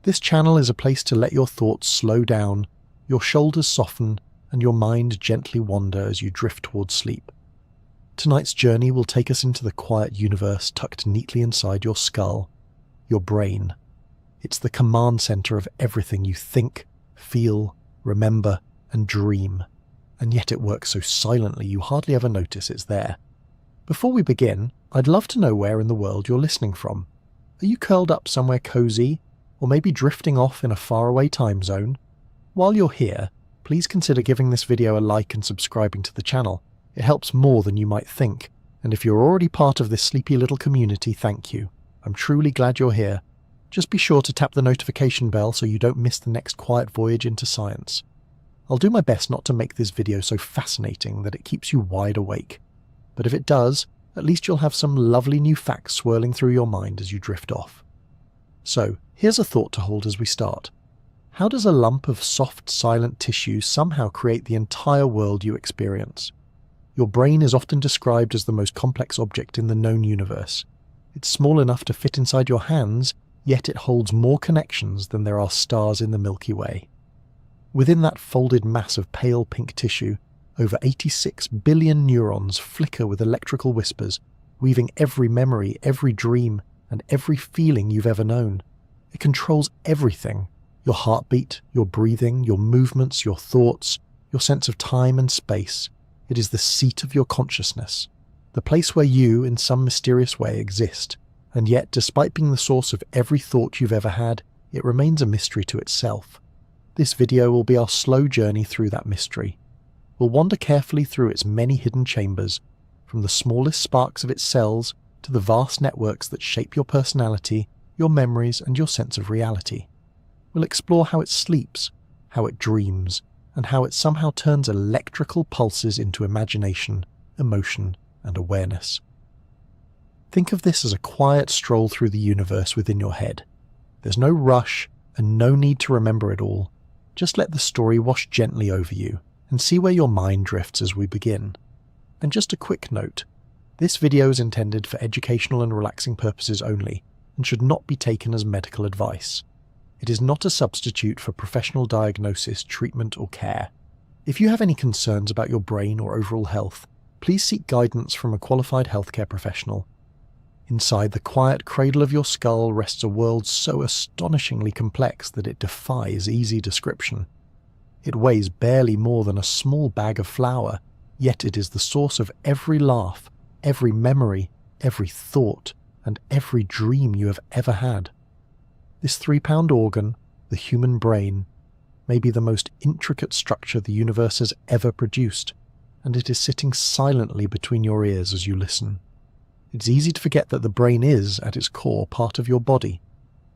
This channel is a place to let your thoughts slow down, your shoulders soften, and your mind gently wander as you drift towards sleep. Tonight's journey will take us into the quiet universe tucked neatly inside your skull, your brain. It's the command center of everything you think, feel, remember, and dream. And yet it works so silently you hardly ever notice it's there. Before we begin, I'd love to know where in the world you're listening from. Are you curled up somewhere cozy, or maybe drifting off in a faraway time zone? While you're here, please consider giving this video a like and subscribing to the channel. It helps more than you might think, and if you're already part of this sleepy little community, thank you. I'm truly glad you're here. Just be sure to tap the notification bell so you don't miss the next quiet voyage into science. I'll do my best not to make this video so fascinating that it keeps you wide awake. But if it does, at least you'll have some lovely new facts swirling through your mind as you drift off. So, here's a thought to hold as we start. How does a lump of soft, silent tissue somehow create the entire world you experience? Your brain is often described as the most complex object in the known universe. It's small enough to fit inside your hands, yet it holds more connections than there are stars in the Milky Way. Within that folded mass of pale pink tissue, over 86 billion neurons flicker with electrical whispers, weaving every memory, every dream, and every feeling you've ever known. It controls everything: your heartbeat, your breathing, your movements, your thoughts, your sense of time and space. It is the seat of your consciousness, the place where you, in some mysterious way, exist. And yet, despite being the source of every thought you've ever had, it remains a mystery to itself. This video will be our slow journey through that mystery. We'll wander carefully through its many hidden chambers, from the smallest sparks of its cells to the vast networks that shape your personality, your memories, and your sense of reality. We'll explore how it sleeps, how it dreams, and how it somehow turns electrical pulses into imagination, emotion, and awareness. Think of this as a quiet stroll through the universe within your head. There's no rush and no need to remember it all. Just let the story wash gently over you and see where your mind drifts as we begin. And just a quick note, this video is intended for educational and relaxing purposes only and should not be taken as medical advice. It is not a substitute for professional diagnosis, treatment, or care. If you have any concerns about your brain or overall health, please seek guidance from a qualified healthcare professional. Inside the quiet cradle of your skull rests a world so astonishingly complex that it defies easy description. It weighs barely more than a small bag of flour, yet it is the source of every laugh, every memory, every thought, and every dream you have ever had. This 3-pound organ, the human brain, may be the most intricate structure the universe has ever produced, and it is sitting silently between your ears as you listen. It's easy to forget that the brain is, at its core, part of your body.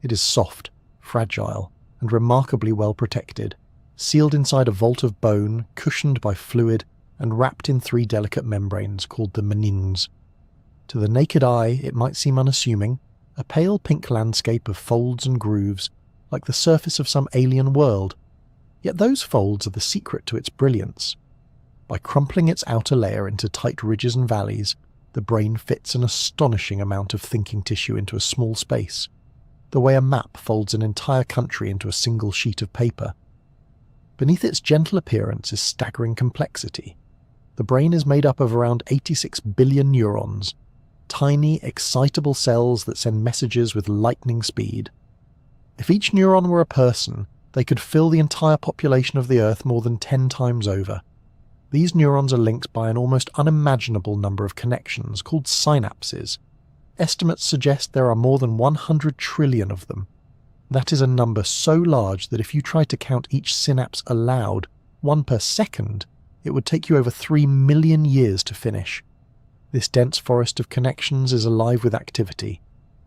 It is soft, fragile, and remarkably well protected, sealed inside a vault of bone, cushioned by fluid, and wrapped in 3 delicate membranes called the meninges. To the naked eye, it might seem unassuming, a pale pink landscape of folds and grooves, like the surface of some alien world. Yet those folds are the secret to its brilliance. By crumpling its outer layer into tight ridges and valleys, the brain fits an astonishing amount of thinking tissue into a small space, the way a map folds an entire country into a single sheet of paper. Beneath its gentle appearance is staggering complexity. The brain is made up of around 86 billion neurons, tiny, excitable cells that send messages with lightning speed. If each neuron were a person, they could fill the entire population of the Earth more than 10 times over. These neurons are linked by an almost unimaginable number of connections called synapses. Estimates suggest there are more than 100 trillion of them. That is a number so large that if you tried to count each synapse aloud, 1 per second, it would take you over 3 million years to finish. This dense forest of connections is alive with activity.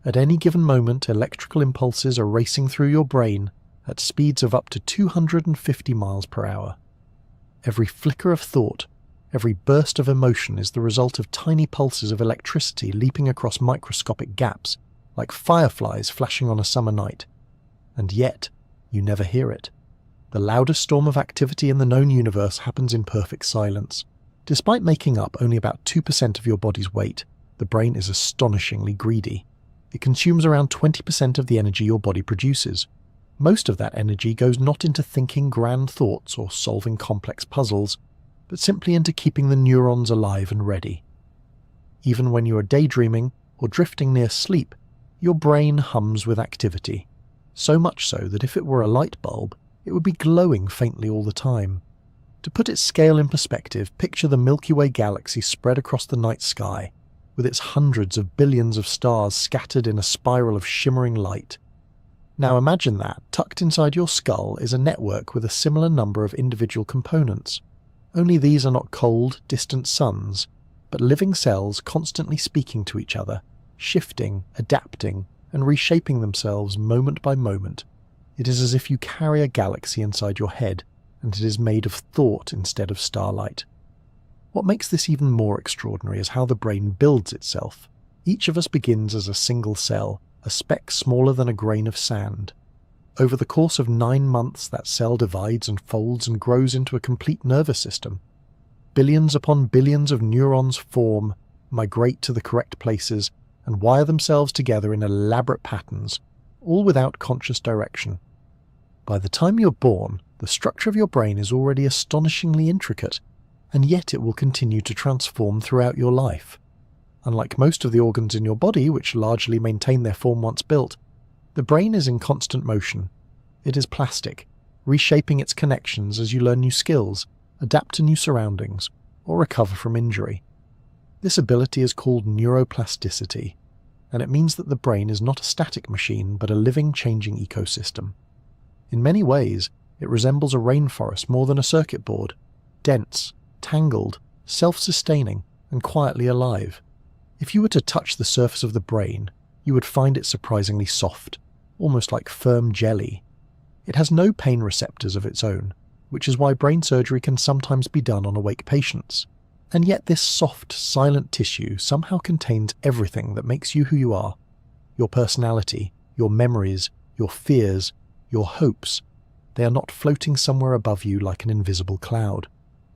At any given moment, electrical impulses are racing through your brain at speeds of up to 250 miles per hour. Every flicker of thought, every burst of emotion is the result of tiny pulses of electricity leaping across microscopic gaps, like fireflies flashing on a summer night. And yet, you never hear it. The loudest storm of activity in the known universe happens in perfect silence. Despite making up only about 2% of your body's weight, the brain is astonishingly greedy. It consumes around 20% of the energy your body produces. Most of that energy goes not into thinking grand thoughts or solving complex puzzles, but simply into keeping the neurons alive and ready. Even when you are daydreaming or drifting near sleep, your brain hums with activity, so much so that if it were a light bulb, it would be glowing faintly all the time. To put its scale in perspective, picture the Milky Way galaxy spread across the night sky, with its hundreds of billions of stars scattered in a spiral of shimmering light. Now imagine that, tucked inside your skull is a network with a similar number of individual components. Only these are not cold, distant suns, but living cells constantly speaking to each other, shifting, adapting, and reshaping themselves moment by moment. It is as if you carry a galaxy inside your head, and it is made of thought instead of starlight. What makes this even more extraordinary is how the brain builds itself. Each of us begins as a single cell, a speck smaller than a grain of sand. Over the course of 9 months, that cell divides and folds and grows into a complete nervous system. Billions upon billions of neurons form, migrate to the correct places, and wire themselves together in elaborate patterns, all without conscious direction. By the time you're born, the structure of your brain is already astonishingly intricate, and yet it will continue to transform throughout your life. Unlike most of the organs in your body, which largely maintain their form once built, the brain is in constant motion. It is plastic, reshaping its connections as you learn new skills, adapt to new surroundings, or recover from injury. This ability is called neuroplasticity, and it means that the brain is not a static machine but a living, changing ecosystem. In many ways, it resembles a rainforest more than a circuit board, dense, tangled, self-sustaining, and quietly alive. If you were to touch the surface of the brain, you would find it surprisingly soft, almost like firm jelly. It has no pain receptors of its own, which is why brain surgery can sometimes be done on awake patients. And yet this soft, silent tissue somehow contains everything that makes you who you are. Your personality, your memories, your fears, your hopes. They are not floating somewhere above you like an invisible cloud.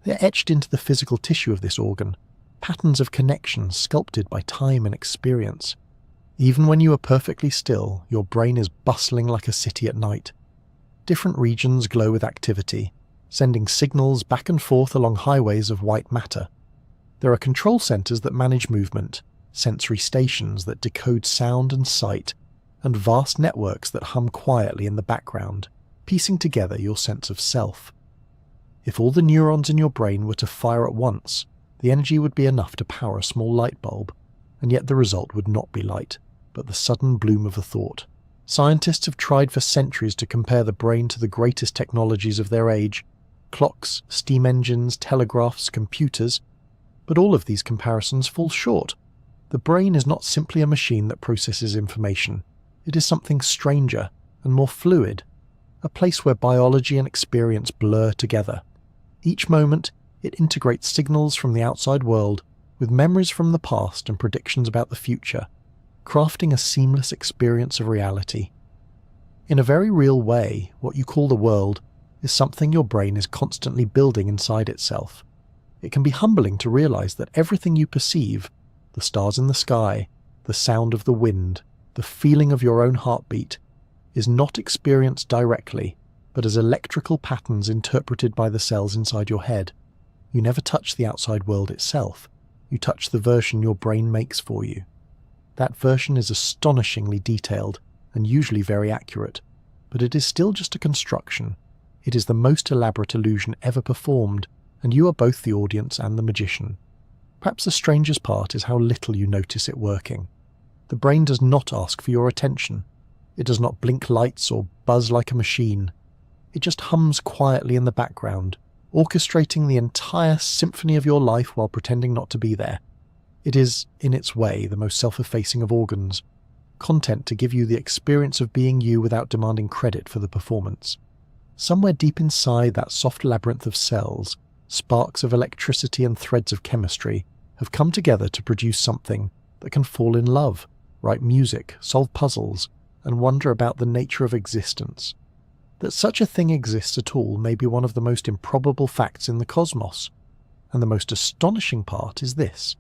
They're etched into the physical tissue of this organ, patterns of connection sculpted by time and experience. Even when you are perfectly still, your brain is bustling like a city at night. Different regions glow with activity, sending signals back and forth along highways of white matter. There are control centers that manage movement, sensory stations that decode sound and sight, and vast networks that hum quietly in the background, piecing together your sense of self. If all the neurons in your brain were to fire at once, the energy would be enough to power a small light bulb, and yet the result would not be light, but the sudden bloom of a thought. Scientists have tried for centuries to compare the brain to the greatest technologies of their age: clocks, steam engines, telegraphs, computers, but all of these comparisons fall short. The brain is not simply a machine that processes information. It is something stranger and more fluid, a place where biology and experience blur together. Each moment, it integrates signals from the outside world with memories from the past and predictions about the future, crafting a seamless experience of reality. In a very real way, what you call the world is something your brain is constantly building inside itself. It can be humbling to realize that everything you perceive, the stars in the sky, the sound of the wind, the feeling of your own heartbeat, is not experienced directly, but as electrical patterns interpreted by the cells inside your head. You never touch the outside world itself. You touch the version your brain makes for you. That version is astonishingly detailed and usually very accurate, but it is still just a construction. It is the most elaborate illusion ever performed, and you are both the audience and the magician. Perhaps the strangest part is how little you notice it working. The brain does not ask for your attention. It does not blink lights or buzz like a machine. It just hums quietly in the background, orchestrating the entire symphony of your life while pretending not to be there. It is, in its way, the most self-effacing of organs, content to give you the experience of being you without demanding credit for the performance. Somewhere deep inside that soft labyrinth of cells, sparks of electricity and threads of chemistry have come together to produce something that can fall in love, write music, solve puzzles, and wonder about the nature of existence. That such a thing exists at all may be one of the most improbable facts in the cosmos, and the most astonishing part is this: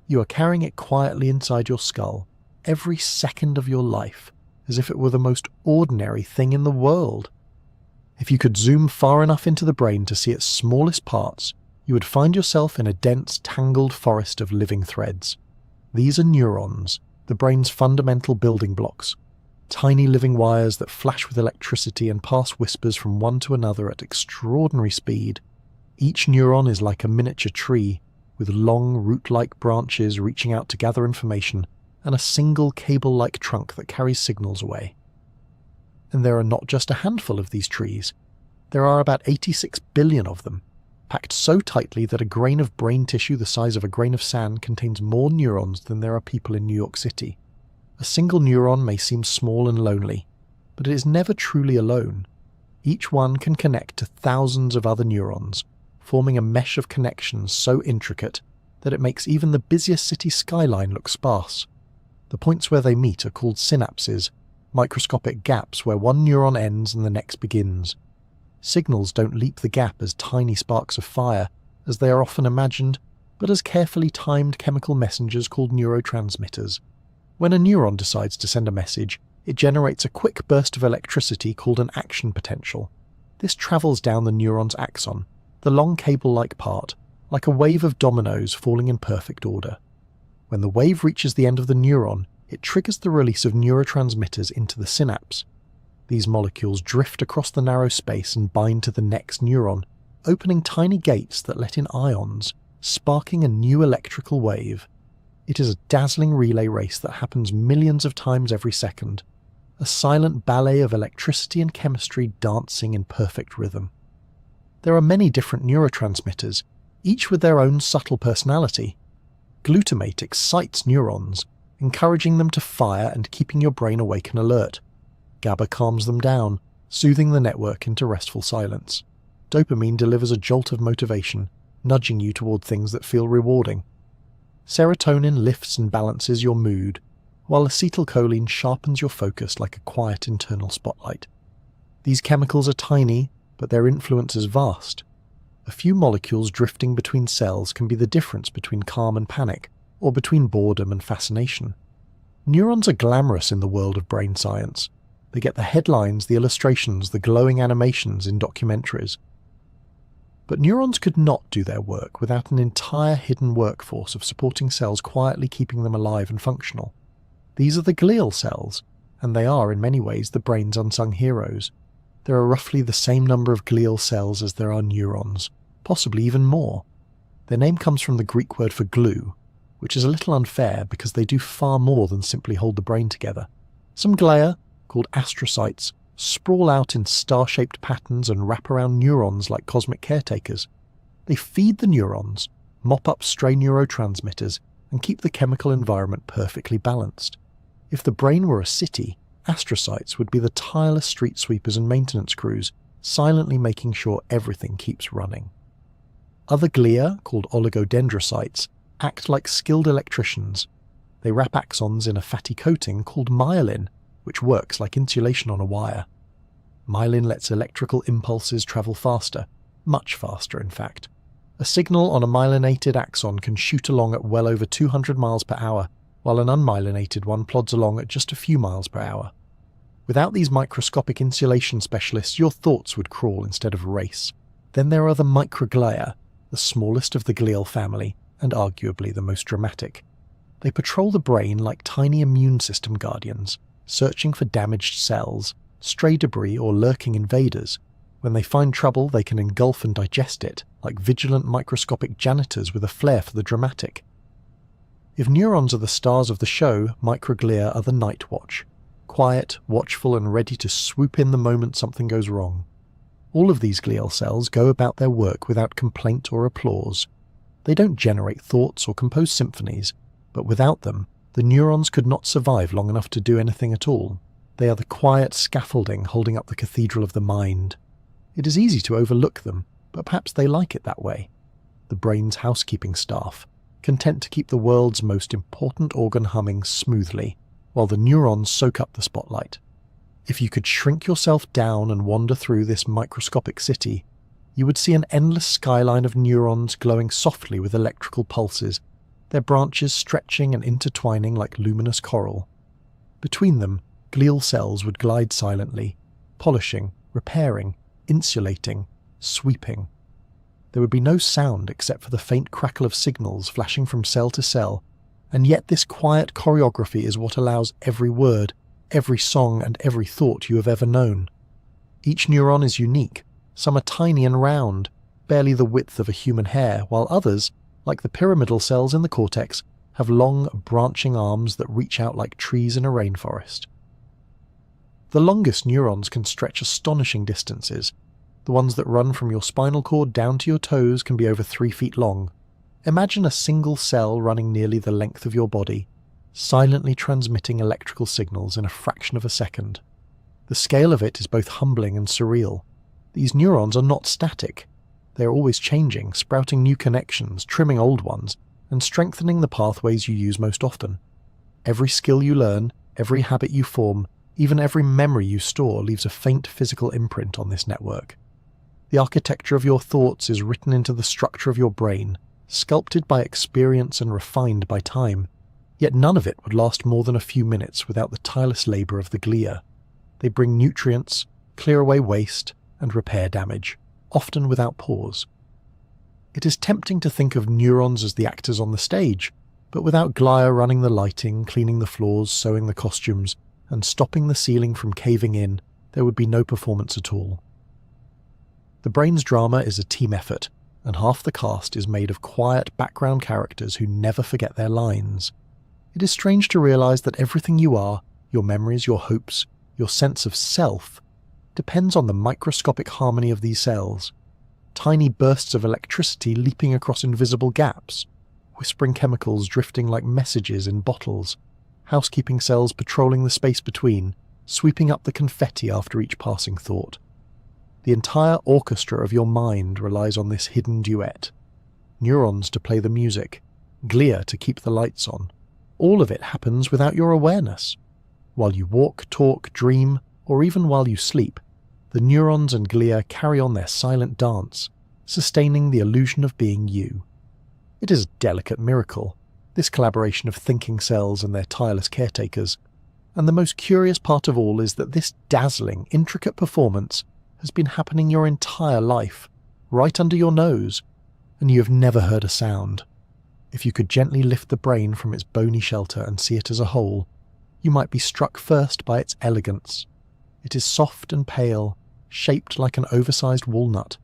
you are carrying it quietly inside your skull every second of your life, as if it were the most ordinary thing in the world. If you could zoom far enough into the brain to see its smallest parts, you would find yourself in a dense, tangled forest of living threads. These are neurons, the brain's fundamental building blocks, tiny living wires that flash with electricity and pass whispers from one to another at extraordinary speed. Each neuron is like a miniature tree, with long root-like branches reaching out to gather information, and a single cable-like trunk that carries signals away. And there are not just a handful of these trees. There are about 86 billion of them, packed so tightly that a grain of brain tissue the size of a grain of sand contains more neurons than there are people in New York City. A single neuron may seem small and lonely, but it is never truly alone. Each one can connect to thousands of other neurons, forming a mesh of connections so intricate that it makes even the busiest city skyline look sparse. The points where they meet are called synapses, microscopic gaps where one neuron ends and the next begins. Signals don't leap the gap as tiny sparks of fire, as they are often imagined, but as carefully timed chemical messengers called neurotransmitters. When a neuron decides to send a message, it generates a quick burst of electricity called an action potential. This travels down the neuron's axon, the long cable-like part, like a wave of dominoes falling in perfect order. When the wave reaches the end of the neuron, it triggers the release of neurotransmitters into the synapse. These molecules drift across the narrow space and bind to the next neuron, opening tiny gates that let in ions, sparking a new electrical wave. It is a dazzling relay race that happens millions of times every second, a silent ballet of electricity and chemistry dancing in perfect rhythm. There are many different neurotransmitters, each with their own subtle personality. Glutamate excites neurons, encouraging them to fire and keeping your brain awake and alert. GABA calms them down, soothing the network into restful silence. Dopamine delivers a jolt of motivation, nudging you toward things that feel rewarding. Serotonin lifts and balances your mood, while acetylcholine sharpens your focus like a quiet internal spotlight. These chemicals are tiny, but their influence is vast. A few molecules drifting between cells can be the difference between calm and panic, or between boredom and fascination. Neurons are glamorous in the world of brain science. They get the headlines, the illustrations, the glowing animations in documentaries. But neurons could not do their work without an entire hidden workforce of supporting cells quietly keeping them alive and functional. These are the glial cells, and they are in many ways the brain's unsung heroes. There are roughly the same number of glial cells as there are neurons, possibly even more. Their name comes from the Greek word for glue, which is a little unfair because they do far more than simply hold the brain together. Some glia, called astrocytes, sprawl out in star-shaped patterns and wrap around neurons like cosmic caretakers. They feed the neurons, mop up stray neurotransmitters, and keep the chemical environment perfectly balanced. If the brain were a city, astrocytes would be the tireless street sweepers and maintenance crews, silently making sure everything keeps running. Other glia, called oligodendrocytes, act like skilled electricians. They wrap axons in a fatty coating called myelin, which works like insulation on a wire. Myelin lets electrical impulses travel faster, much faster in fact. A signal on a myelinated axon can shoot along at well over 200 miles per hour, while an unmyelinated one plods along at just a few miles per hour. Without these microscopic insulation specialists, your thoughts would crawl instead of race. Then there are the microglia, the smallest of the glial family, and arguably the most dramatic. They patrol the brain like tiny immune system guardians, searching for damaged cells, stray debris or lurking invaders. When they find trouble, they can engulf and digest it, like vigilant microscopic janitors with a flair for the dramatic. If neurons are the stars of the show, microglia are the night watch, quiet, watchful and ready to swoop in the moment something goes wrong. All of these glial cells go about their work without complaint or applause. They don't generate thoughts or compose symphonies, but without them, the neurons could not survive long enough to do anything at all. They are the quiet scaffolding holding up the cathedral of the mind. It is easy to overlook them, but perhaps they like it that way. The brain's housekeeping staff, content to keep the world's most important organ humming smoothly, while the neurons soak up the spotlight. If you could shrink yourself down and wander through this microscopic city, you would see an endless skyline of neurons glowing softly with electrical pulses, their branches stretching and intertwining like luminous coral. Between them, glial cells would glide silently, polishing, repairing, insulating, sweeping. There would be no sound except for the faint crackle of signals flashing from cell to cell, and yet this quiet choreography is what allows every word, every song, and every thought you have ever known. Each neuron is unique. Some are tiny and round, barely the width of a human hair, while others, like the pyramidal cells in the cortex, have long, branching arms that reach out like trees in a rainforest. The longest neurons can stretch astonishing distances. The ones that run from your spinal cord down to your toes can be over 3 feet long. Imagine a single cell running nearly the length of your body, silently transmitting electrical signals in a fraction of a second. The scale of it is both humbling and surreal. These neurons are not static. They are always changing, sprouting new connections, trimming old ones, and strengthening the pathways you use most often. Every skill you learn, every habit you form, even every memory you store leaves a faint physical imprint on this network. The architecture of your thoughts is written into the structure of your brain, sculpted by experience and refined by time, yet none of it would last more than a few minutes without the tireless labour of the glia. They bring nutrients, clear away waste, and repair damage, often without pause. It is tempting to think of neurons as the actors on the stage, but without glia running the lighting, cleaning the floors, sewing the costumes, and stopping the ceiling from caving in, there would be no performance at all. The brain's drama is a team effort, and half the cast is made of quiet background characters who never forget their lines. It is strange to realize that everything you are, your memories, your hopes, your sense of self, depends on the microscopic harmony of these cells. Tiny bursts of electricity leaping across invisible gaps, whispering chemicals drifting like messages in bottles, housekeeping cells patrolling the space between, sweeping up the confetti after each passing thought. The entire orchestra of your mind relies on this hidden duet. Neurons to play the music, glia to keep the lights on. All of it happens without your awareness. While you walk, talk, dream, or even while you sleep, the neurons and glia carry on their silent dance, sustaining the illusion of being you. It is a delicate miracle, this collaboration of thinking cells and their tireless caretakers, and the most curious part of all is that this dazzling, intricate performance has been happening your entire life, right under your nose, and you have never heard a sound. If you could gently lift the brain from its bony shelter and see it as a whole, you might be struck first by its elegance. It is soft and pale, shaped like an oversized walnut,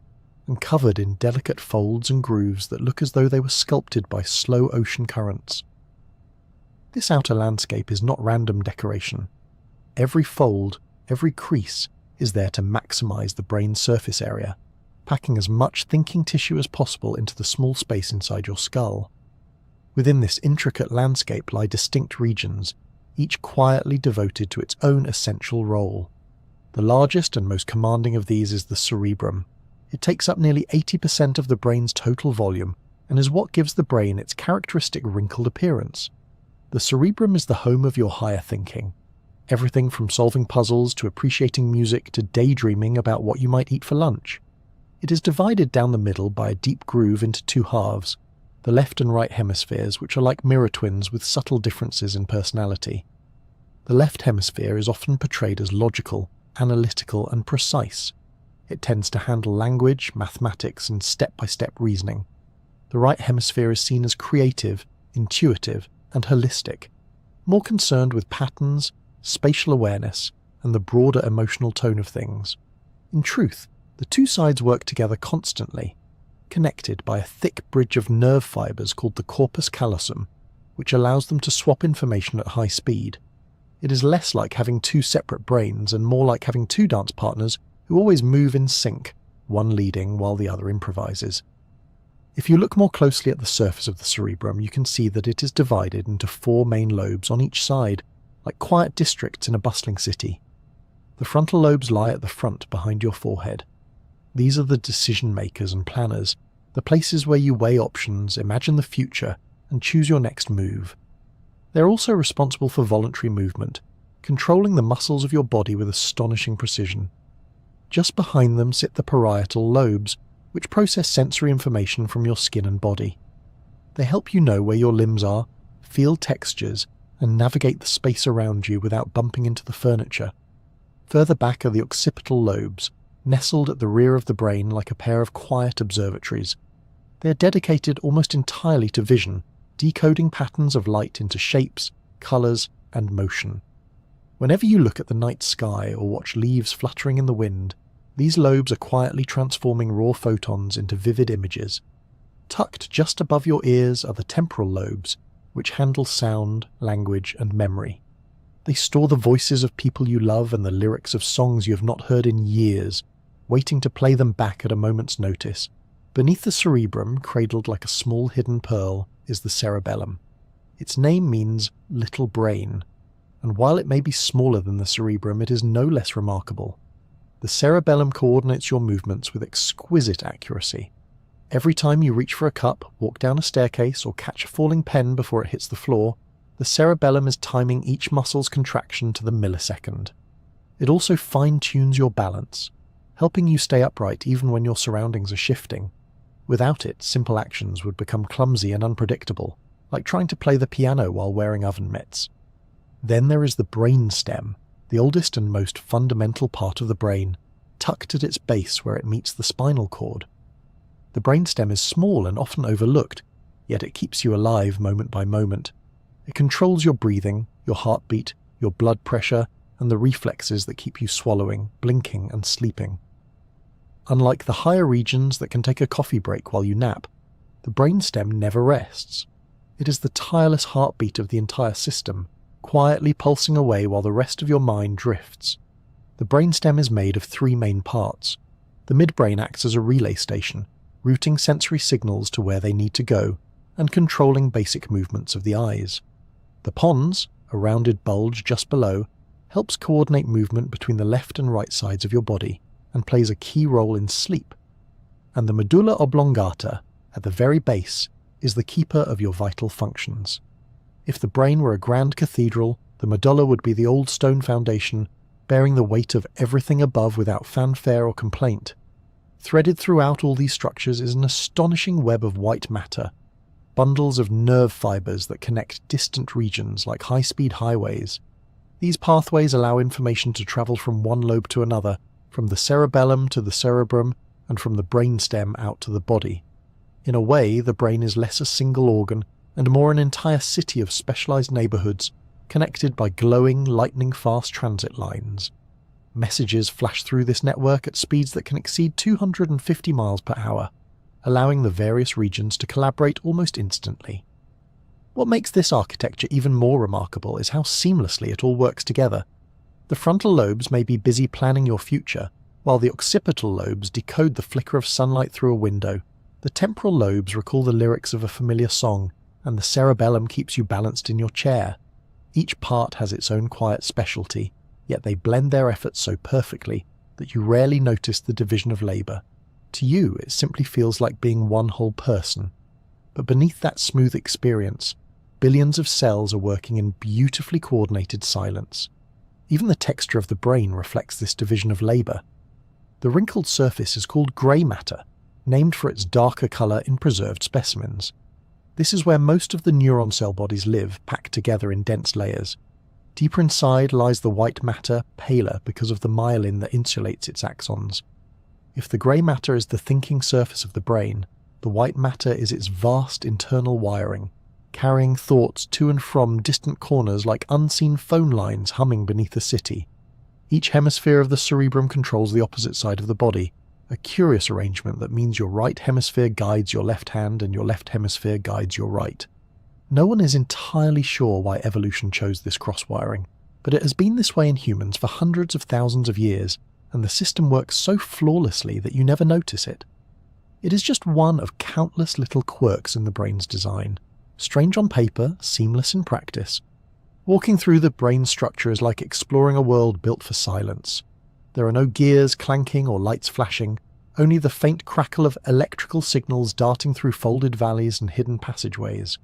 and covered in delicate folds and grooves that look as though they were sculpted by slow ocean currents. This outer landscape is not random decoration. Every fold, every crease, is there to maximize the brain's surface area, packing as much thinking tissue as possible into the small space inside your skull. Within this intricate landscape lie distinct regions, each quietly devoted to its own essential role. The largest and most commanding of these is the cerebrum. It takes up nearly 80% of the brain's total volume and is what gives the brain its characteristic wrinkled appearance. The cerebrum is the home of your higher thinking. Everything from solving puzzles to appreciating music to daydreaming about what you might eat for lunch. It is divided down the middle by a deep groove into two halves, the left and right hemispheres, which are like mirror twins with subtle differences in personality. The left hemisphere is often portrayed as logical, analytical, and precise. It tends to handle language, mathematics, and step-by-step reasoning. The right hemisphere is seen as creative, intuitive, and holistic, more concerned with patterns, spatial awareness, and the broader emotional tone of things. In truth, the two sides work together constantly, connected by a thick bridge of nerve fibers called the corpus callosum, which allows them to swap information at high speed. It is less like having two separate brains and more like having two dance partners who always move in sync, one leading while the other improvises. If you look more closely at the surface of the cerebrum, you can see that it is divided into four main lobes on each side, like quiet districts in a bustling city. The frontal lobes lie at the front behind your forehead. These are the decision makers and planners, the places where you weigh options, imagine the future, and choose your next move. They are also responsible for voluntary movement, controlling the muscles of your body with astonishing precision. Just behind them sit the parietal lobes, which process sensory information from your skin and body. They help you know where your limbs are, feel textures, and navigate the space around you without bumping into the furniture. Further back are the occipital lobes, nestled at the rear of the brain like a pair of quiet observatories. They are dedicated almost entirely to vision, decoding patterns of light into shapes, colours, and motion. Whenever you look at the night sky or watch leaves fluttering in the wind, these lobes are quietly transforming raw photons into vivid images. Tucked just above your ears are the temporal lobes, which handle sound, language, and memory. They store the voices of people you love and the lyrics of songs you have not heard in years, waiting to play them back at a moment's notice. Beneath the cerebrum, cradled like a small hidden pearl, is the cerebellum. Its name means little brain, and while it may be smaller than the cerebrum, it is no less remarkable. The cerebellum coordinates your movements with exquisite accuracy. Every time you reach for a cup, walk down a staircase, or catch a falling pen before it hits the floor, the cerebellum is timing each muscle's contraction to the millisecond. It also fine-tunes your balance, helping you stay upright even when your surroundings are shifting. Without it, simple actions would become clumsy and unpredictable, like trying to play the piano while wearing oven mitts. Then there is the brain stem, the oldest and most fundamental part of the brain, tucked at its base where it meets the spinal cord. The brainstem is small and often overlooked, yet it keeps you alive moment by moment. It controls your breathing, your heartbeat, your blood pressure, and the reflexes that keep you swallowing, blinking, and sleeping. Unlike the higher regions that can take a coffee break while you nap, the brainstem never rests. It is the tireless heartbeat of the entire system, quietly pulsing away while the rest of your mind drifts. The brainstem is made of three main parts. The midbrain acts as a relay station, routing sensory signals to where they need to go, and controlling basic movements of the eyes. The pons, a rounded bulge just below, helps coordinate movement between the left and right sides of your body, and plays a key role in sleep. And the medulla oblongata, at the very base, is the keeper of your vital functions. If the brain were a grand cathedral, the medulla would be the old stone foundation, bearing the weight of everything above without fanfare or complaint. Threaded throughout all these structures is an astonishing web of white matter, bundles of nerve fibers that connect distant regions like high-speed highways. These pathways allow information to travel from one lobe to another, from the cerebellum to the cerebrum, and from the brainstem out to the body. In a way, the brain is less a single organ and more an entire city of specialized neighborhoods connected by glowing, lightning-fast transit lines. Messages flash through this network at speeds that can exceed 250 miles per hour, allowing the various regions to collaborate almost instantly. What makes this architecture even more remarkable is how seamlessly it all works together. The frontal lobes may be busy planning your future, while the occipital lobes decode the flicker of sunlight through a window. The temporal lobes recall the lyrics of a familiar song, and the cerebellum keeps you balanced in your chair. Each part has its own quiet specialty, yet they blend their efforts so perfectly that you rarely notice the division of labour. To you, it simply feels like being one whole person. But beneath that smooth experience, billions of cells are working in beautifully coordinated silence. Even the texture of the brain reflects this division of labour. The wrinkled surface is called grey matter, named for its darker colour in preserved specimens. This is where most of the neuron cell bodies live, packed together in dense layers. Deeper inside lies the white matter, paler because of the myelin that insulates its axons. If the grey matter is the thinking surface of the brain, the white matter is its vast internal wiring, carrying thoughts to and from distant corners like unseen phone lines humming beneath a city. Each hemisphere of the cerebrum controls the opposite side of the body, a curious arrangement that means your right hemisphere guides your left hand and your left hemisphere guides your right. No one is entirely sure why evolution chose this cross-wiring, but it has been this way in humans for hundreds of thousands of years, and the system works so flawlessly that you never notice it. It is just one of countless little quirks in the brain's design. Strange on paper, seamless in practice. Walking through the brain structure is like exploring a world built for silence. There are no gears clanking or lights flashing, only the faint crackle of electrical signals darting through folded valleys and hidden passageways.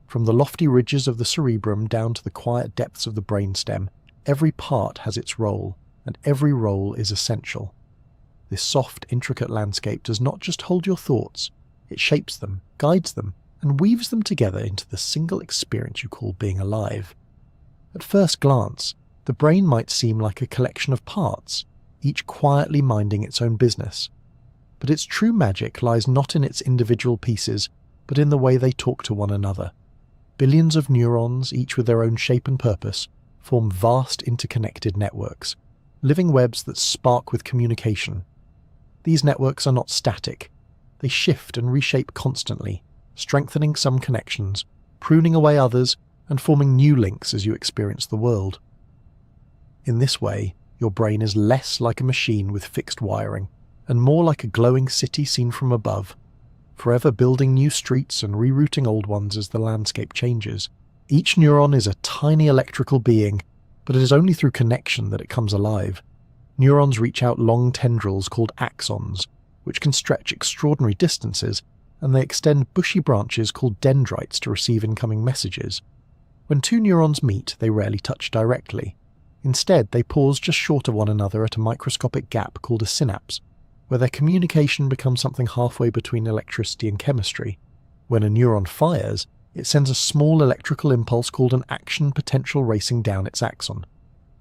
From the lofty ridges of the cerebrum down to the quiet depths of the brainstem, every part has its role, and every role is essential. This soft, intricate landscape does not just hold your thoughts, it shapes them, guides them, and weaves them together into the single experience you call being alive. At first glance, the brain might seem like a collection of parts, each quietly minding its own business. But its true magic lies not in its individual pieces, but in the way they talk to one another. Billions of neurons, each with their own shape and purpose, form vast interconnected networks, living webs that spark with communication. These networks are not static. They shift and reshape constantly, strengthening some connections, pruning away others, and forming new links as you experience the world. In this way, your brain is less like a machine with fixed wiring, and more like a glowing city seen from above, forever building new streets and rerouting old ones as the landscape changes. Each neuron is a tiny electrical being, but it is only through connection that it comes alive. Neurons reach out long tendrils called axons, which can stretch extraordinary distances, and they extend bushy branches called dendrites to receive incoming messages. When two neurons meet, they rarely touch directly. Instead, they pause just short of one another at a microscopic gap called a synapse, where their communication becomes something halfway between electricity and chemistry. When a neuron fires, it sends a small electrical impulse called an action potential racing down its axon.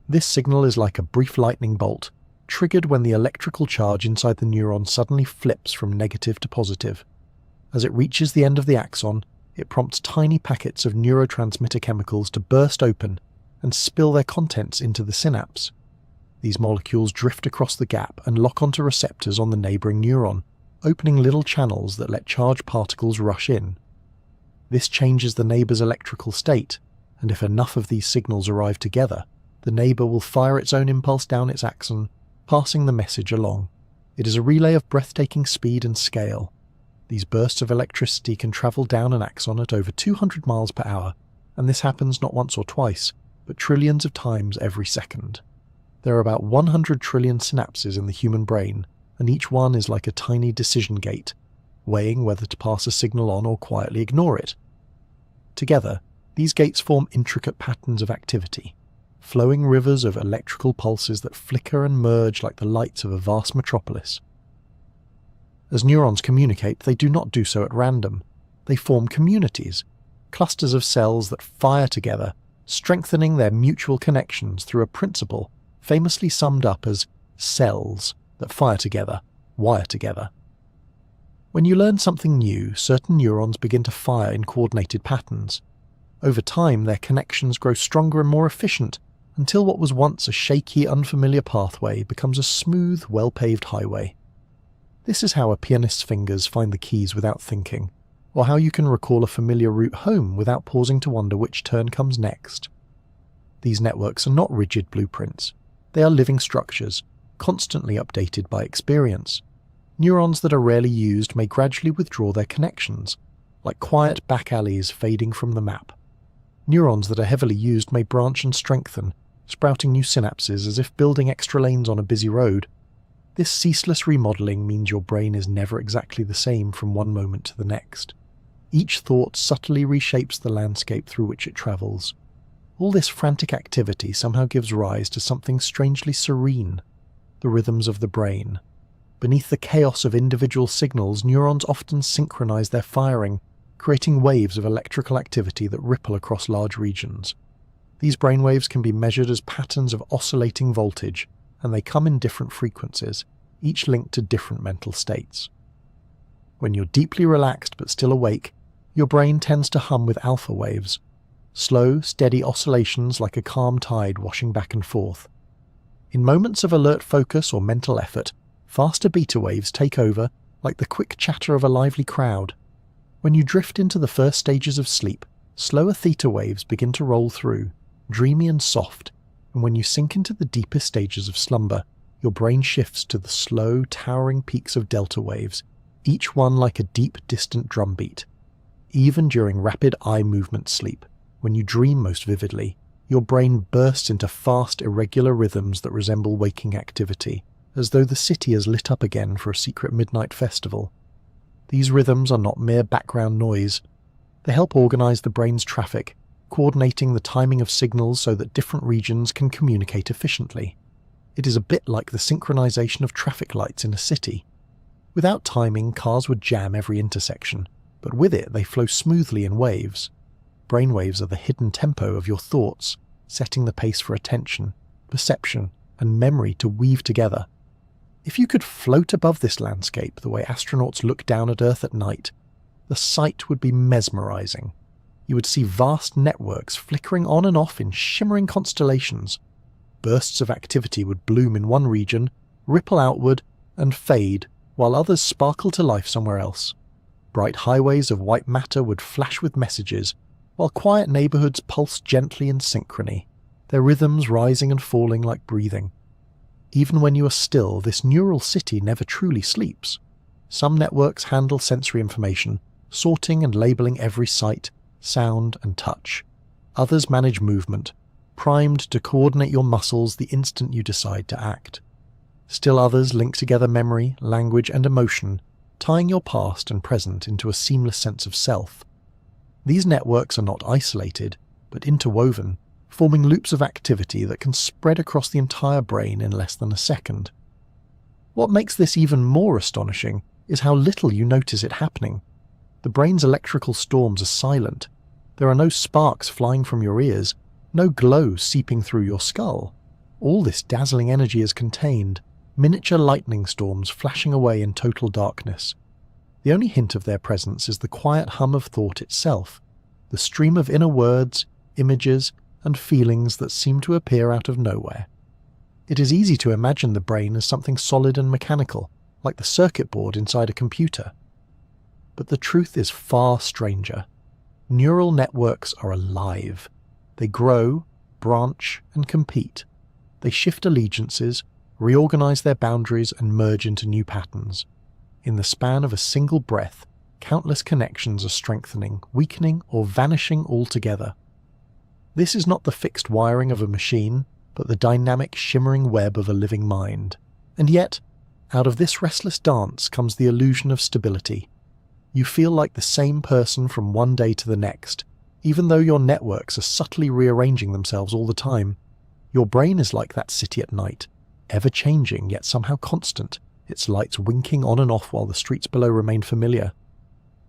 This signal is like a brief lightning bolt, triggered when the electrical charge inside the neuron suddenly flips from negative to positive. As it reaches the end of the axon, it prompts tiny packets of neurotransmitter chemicals to burst open and spill their contents into the synapse. These molecules drift across the gap and lock onto receptors on the neighbouring neuron, opening little channels that let charged particles rush in. This changes the neighbour's electrical state, and if enough of these signals arrive together, the neighbour will fire its own impulse down its axon, passing the message along. It is a relay of breathtaking speed and scale. These bursts of electricity can travel down an axon at over 200 miles per hour, and this happens not once or twice, but trillions of times every second. There are about 100 trillion synapses in the human brain, and each one is like a tiny decision gate, weighing whether to pass a signal on or quietly ignore it. Together, these gates form intricate patterns of activity, flowing rivers of electrical pulses that flicker and merge like the lights of a vast metropolis. As neurons communicate, they do not do so at random. They form communities, clusters of cells that fire together, strengthening their mutual connections through a principle famously summed up as cells that fire together, wire together. When you learn something new, certain neurons begin to fire in coordinated patterns. Over time, their connections grow stronger and more efficient, until what was once a shaky, unfamiliar pathway becomes a smooth, well-paved highway. This is how a pianist's fingers find the keys without thinking, or how you can recall a familiar route home without pausing to wonder which turn comes next. These networks are not rigid blueprints. They are living structures, constantly updated by experience. Neurons that are rarely used may gradually withdraw their connections, like quiet back alleys fading from the map. Neurons that are heavily used may branch and strengthen, sprouting new synapses as if building extra lanes on a busy road. This ceaseless remodeling means your brain is never exactly the same from one moment to the next. Each thought subtly reshapes the landscape through which it travels. All this frantic activity somehow gives rise to something strangely serene, the rhythms of the brain. Beneath the chaos of individual signals, neurons often synchronize their firing, creating waves of electrical activity that ripple across large regions. These brainwaves can be measured as patterns of oscillating voltage, and they come in different frequencies, each linked to different mental states. When you're deeply relaxed but still awake, your brain tends to hum with alpha waves, slow, steady oscillations like a calm tide washing back and forth. In moments of alert focus or mental effort, faster beta waves take over like the quick chatter of a lively crowd. When you drift into the first stages of sleep, slower theta waves begin to roll through, dreamy and soft, and when you sink into the deepest stages of slumber, your brain shifts to the slow, towering peaks of delta waves, each one like a deep, distant drumbeat. Even during rapid eye movement sleep, when you dream most vividly, your brain bursts into fast, irregular rhythms that resemble waking activity, as though the city is lit up again for a secret midnight festival. These rhythms are not mere background noise. They help organize the brain's traffic, coordinating the timing of signals so that different regions can communicate efficiently. It is a bit like the synchronization of traffic lights in a city. Without timing, cars would jam every intersection, but with it they flow smoothly in waves. Brainwaves are the hidden tempo of your thoughts, setting the pace for attention, perception, and memory to weave together. If you could float above this landscape the way astronauts look down at Earth at night, the sight would be mesmerizing. You would see vast networks flickering on and off in shimmering constellations. Bursts of activity would bloom in one region, ripple outward, and fade, while others sparkle to life somewhere else. Bright highways of white matter would flash with messages, while quiet neighborhoods pulsed gently in synchrony, their rhythms rising and falling like breathing. Even when you are still, this neural city never truly sleeps. Some networks handle sensory information, sorting and labeling every sight, sound, and touch. Others manage movement, primed to coordinate your muscles the instant you decide to act. Still others link together memory, language, and emotion, tying your past and present into a seamless sense of self. These networks are not isolated, but interwoven, forming loops of activity that can spread across the entire brain in less than a second. What makes this even more astonishing is how little you notice it happening. The brain's electrical storms are silent. There are no sparks flying from your ears, no glow seeping through your skull. All this dazzling energy is contained, miniature lightning storms flashing away in total darkness. The only hint of their presence is the quiet hum of thought itself, the stream of inner words, images, and feelings that seem to appear out of nowhere. It is easy to imagine the brain as something solid and mechanical, like the circuit board inside a computer. But the truth is far stranger. Neural networks are alive. They grow, branch, and compete. They shift allegiances, reorganize their boundaries, and merge into new patterns. In the span of a single breath, countless connections are strengthening, weakening, or vanishing altogether. This is not the fixed wiring of a machine, but the dynamic, shimmering web of a living mind. And yet, out of this restless dance comes the illusion of stability. You feel like the same person from one day to the next, even though your networks are subtly rearranging themselves all the time. Your brain is like that city at night, ever-changing yet somehow constant, its lights winking on and off while the streets below remain familiar.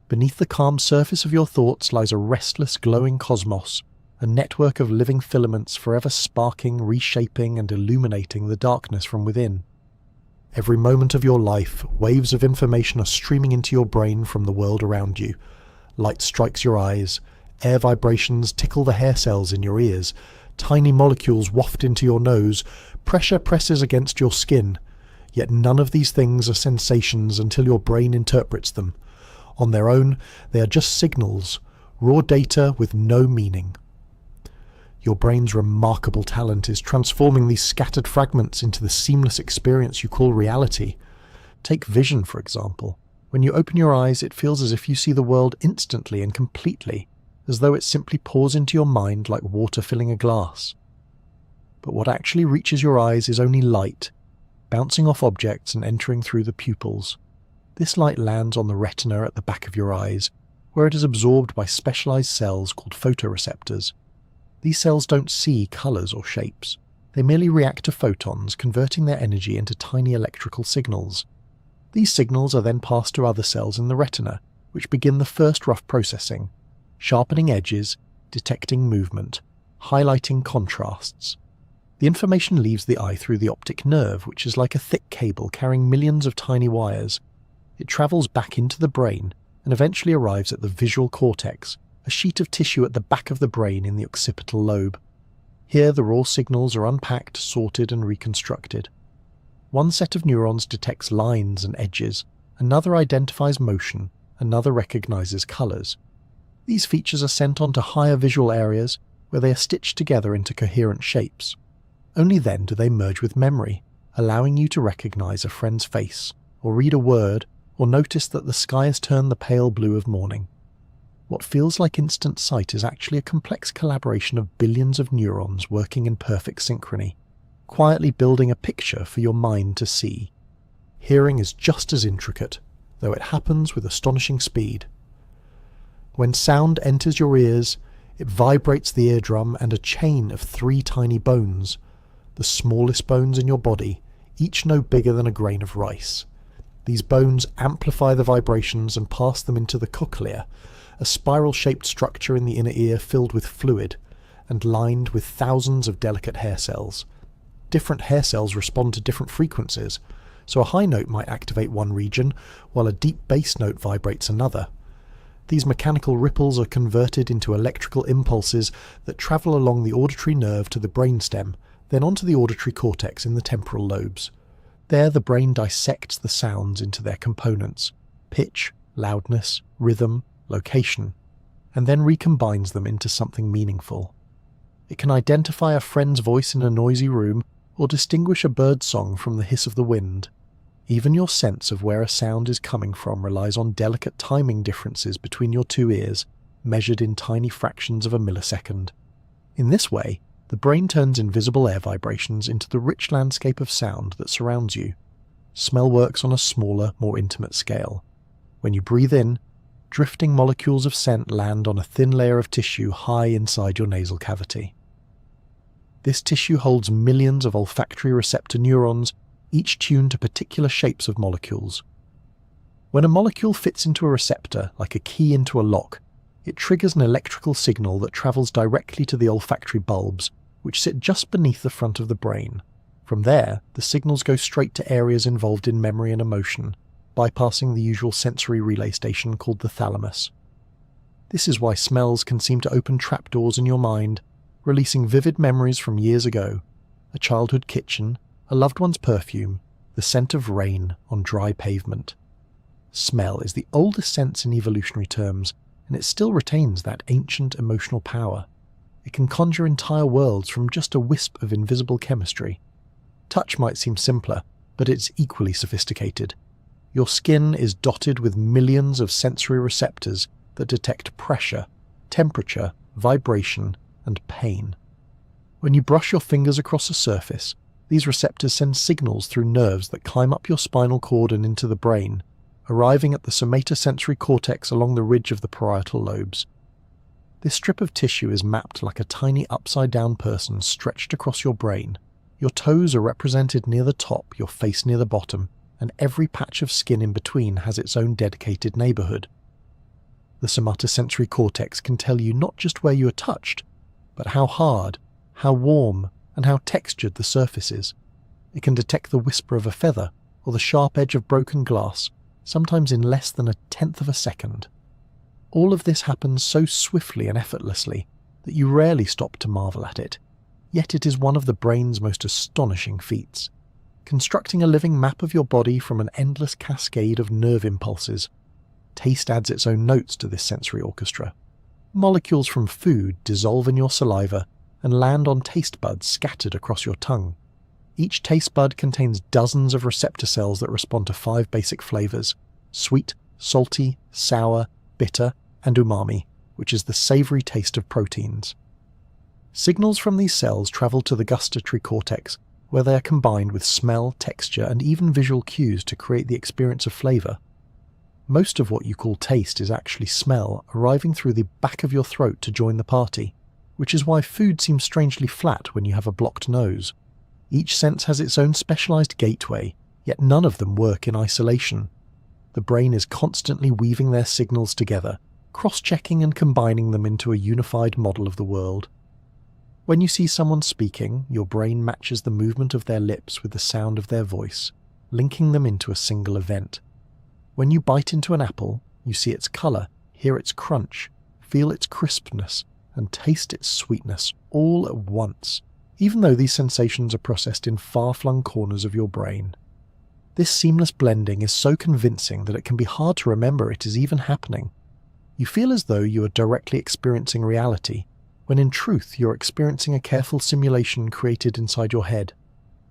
Beneath the calm surface of your thoughts lies a restless, glowing cosmos, a network of living filaments forever sparking, reshaping, and illuminating the darkness from within. Every moment of your life, waves of information are streaming into your brain from the world around you. Light strikes your eyes, air vibrations tickle the hair cells in your ears, tiny molecules waft into your nose, pressure presses against your skin. Yet none of these things are sensations until your brain interprets them. On their own, they are just signals, raw data with no meaning. Your brain's remarkable talent is transforming these scattered fragments into the seamless experience you call reality. Take vision, for example. When you open your eyes, it feels as if you see the world instantly and completely, as though it simply pours into your mind like water filling a glass. But what actually reaches your eyes is only light, bouncing off objects and entering through the pupils. This light lands on the retina at the back of your eyes, where it is absorbed by specialized cells called photoreceptors. These cells don't see colors or shapes. They merely react to photons, converting their energy into tiny electrical signals. These signals are then passed to other cells in the retina, which begin the first rough processing, sharpening edges, detecting movement, highlighting contrasts. The information leaves the eye through the optic nerve, which is like a thick cable carrying millions of tiny wires. It travels back into the brain and eventually arrives at the visual cortex, a sheet of tissue at the back of the brain in the occipital lobe. Here the raw signals are unpacked, sorted, and reconstructed. One set of neurons detects lines and edges, another identifies motion, another recognizes colors. These features are sent on to higher visual areas where they are stitched together into coherent shapes. Only then do they merge with memory, allowing you to recognize a friend's face, or read a word, or notice that the sky has turned the pale blue of morning. What feels like instant sight is actually a complex collaboration of billions of neurons working in perfect synchrony, quietly building a picture for your mind to see. Hearing is just as intricate, though it happens with astonishing speed. When sound enters your ears, it vibrates the eardrum and a chain of 3 tiny bones, the smallest bones in your body, each no bigger than a grain of rice. These bones amplify the vibrations and pass them into the cochlea, a spiral-shaped structure in the inner ear filled with fluid, and lined with thousands of delicate hair cells. Different hair cells respond to different frequencies, so a high note might activate one region, while a deep bass note vibrates another. These mechanical ripples are converted into electrical impulses that travel along the auditory nerve to the brainstem, then onto the auditory cortex in the temporal lobes. There the brain dissects the sounds into their components: pitch, loudness, rhythm, location, and then recombines them into something meaningful. It can identify a friend's voice in a noisy room or distinguish a bird's song from the hiss of the wind. Even your sense of where a sound is coming from relies on delicate timing differences between your two ears, measured in tiny fractions of a millisecond. In this way, the brain turns invisible air vibrations into the rich landscape of sound that surrounds you. Smell works on a smaller, more intimate scale. When you breathe in, drifting molecules of scent land on a thin layer of tissue high inside your nasal cavity. This tissue holds millions of olfactory receptor neurons, each tuned to particular shapes of molecules. When a molecule fits into a receptor, like a key into a lock, it triggers an electrical signal that travels directly to the olfactory bulbs, which sit just beneath the front of the brain. From there, the signals go straight to areas involved in memory and emotion, bypassing the usual sensory relay station called the thalamus. This is why smells can seem to open trapdoors in your mind, releasing vivid memories from years ago: a childhood kitchen, a loved one's perfume, the scent of rain on dry pavement. Smell is the oldest sense in evolutionary terms, and it still retains that ancient emotional power. It can conjure entire worlds from just a wisp of invisible chemistry. Touch might seem simpler, but it's equally sophisticated. Your skin is dotted with millions of sensory receptors that detect pressure, temperature, vibration, and pain. When you brush your fingers across a surface, these receptors send signals through nerves that climb up your spinal cord and into the brain, arriving at the somatosensory cortex along the ridge of the parietal lobes. This strip of tissue is mapped like a tiny upside-down person stretched across your brain. Your toes are represented near the top, your face near the bottom, and every patch of skin in between has its own dedicated neighborhood. The somatosensory cortex can tell you not just where you are touched, but how hard, how warm, and how textured the surface is. It can detect the whisper of a feather or the sharp edge of broken glass, sometimes in less than 1/10 of a second. All of this happens so swiftly and effortlessly that you rarely stop to marvel at it, yet it is one of the brain's most astonishing feats. Constructing a living map of your body from an endless cascade of nerve impulses. Taste adds its own notes to this sensory orchestra. Molecules from food dissolve in your saliva and land on taste buds scattered across your tongue. Each taste bud contains dozens of receptor cells that respond to 5 basic flavors: sweet, salty, sour, bitter, and umami, which is the savory taste of proteins. Signals from these cells travel to the gustatory cortex, where they are combined with smell, texture, and even visual cues to create the experience of flavor. Most of what you call taste is actually smell arriving through the back of your throat to join the party, which is why food seems strangely flat when you have a blocked nose. Each sense has its own specialized gateway, yet none of them work in isolation. The brain is constantly weaving their signals together, cross-checking and combining them into a unified model of the world. When you see someone speaking, your brain matches the movement of their lips with the sound of their voice, linking them into a single event. When you bite into an apple, you see its color, hear its crunch, feel its crispness, and taste its sweetness all at once, even though these sensations are processed in far-flung corners of your brain. This seamless blending is so convincing that it can be hard to remember it is even happening. You feel as though you are directly experiencing reality, when in truth you're experiencing a careful simulation created inside your head.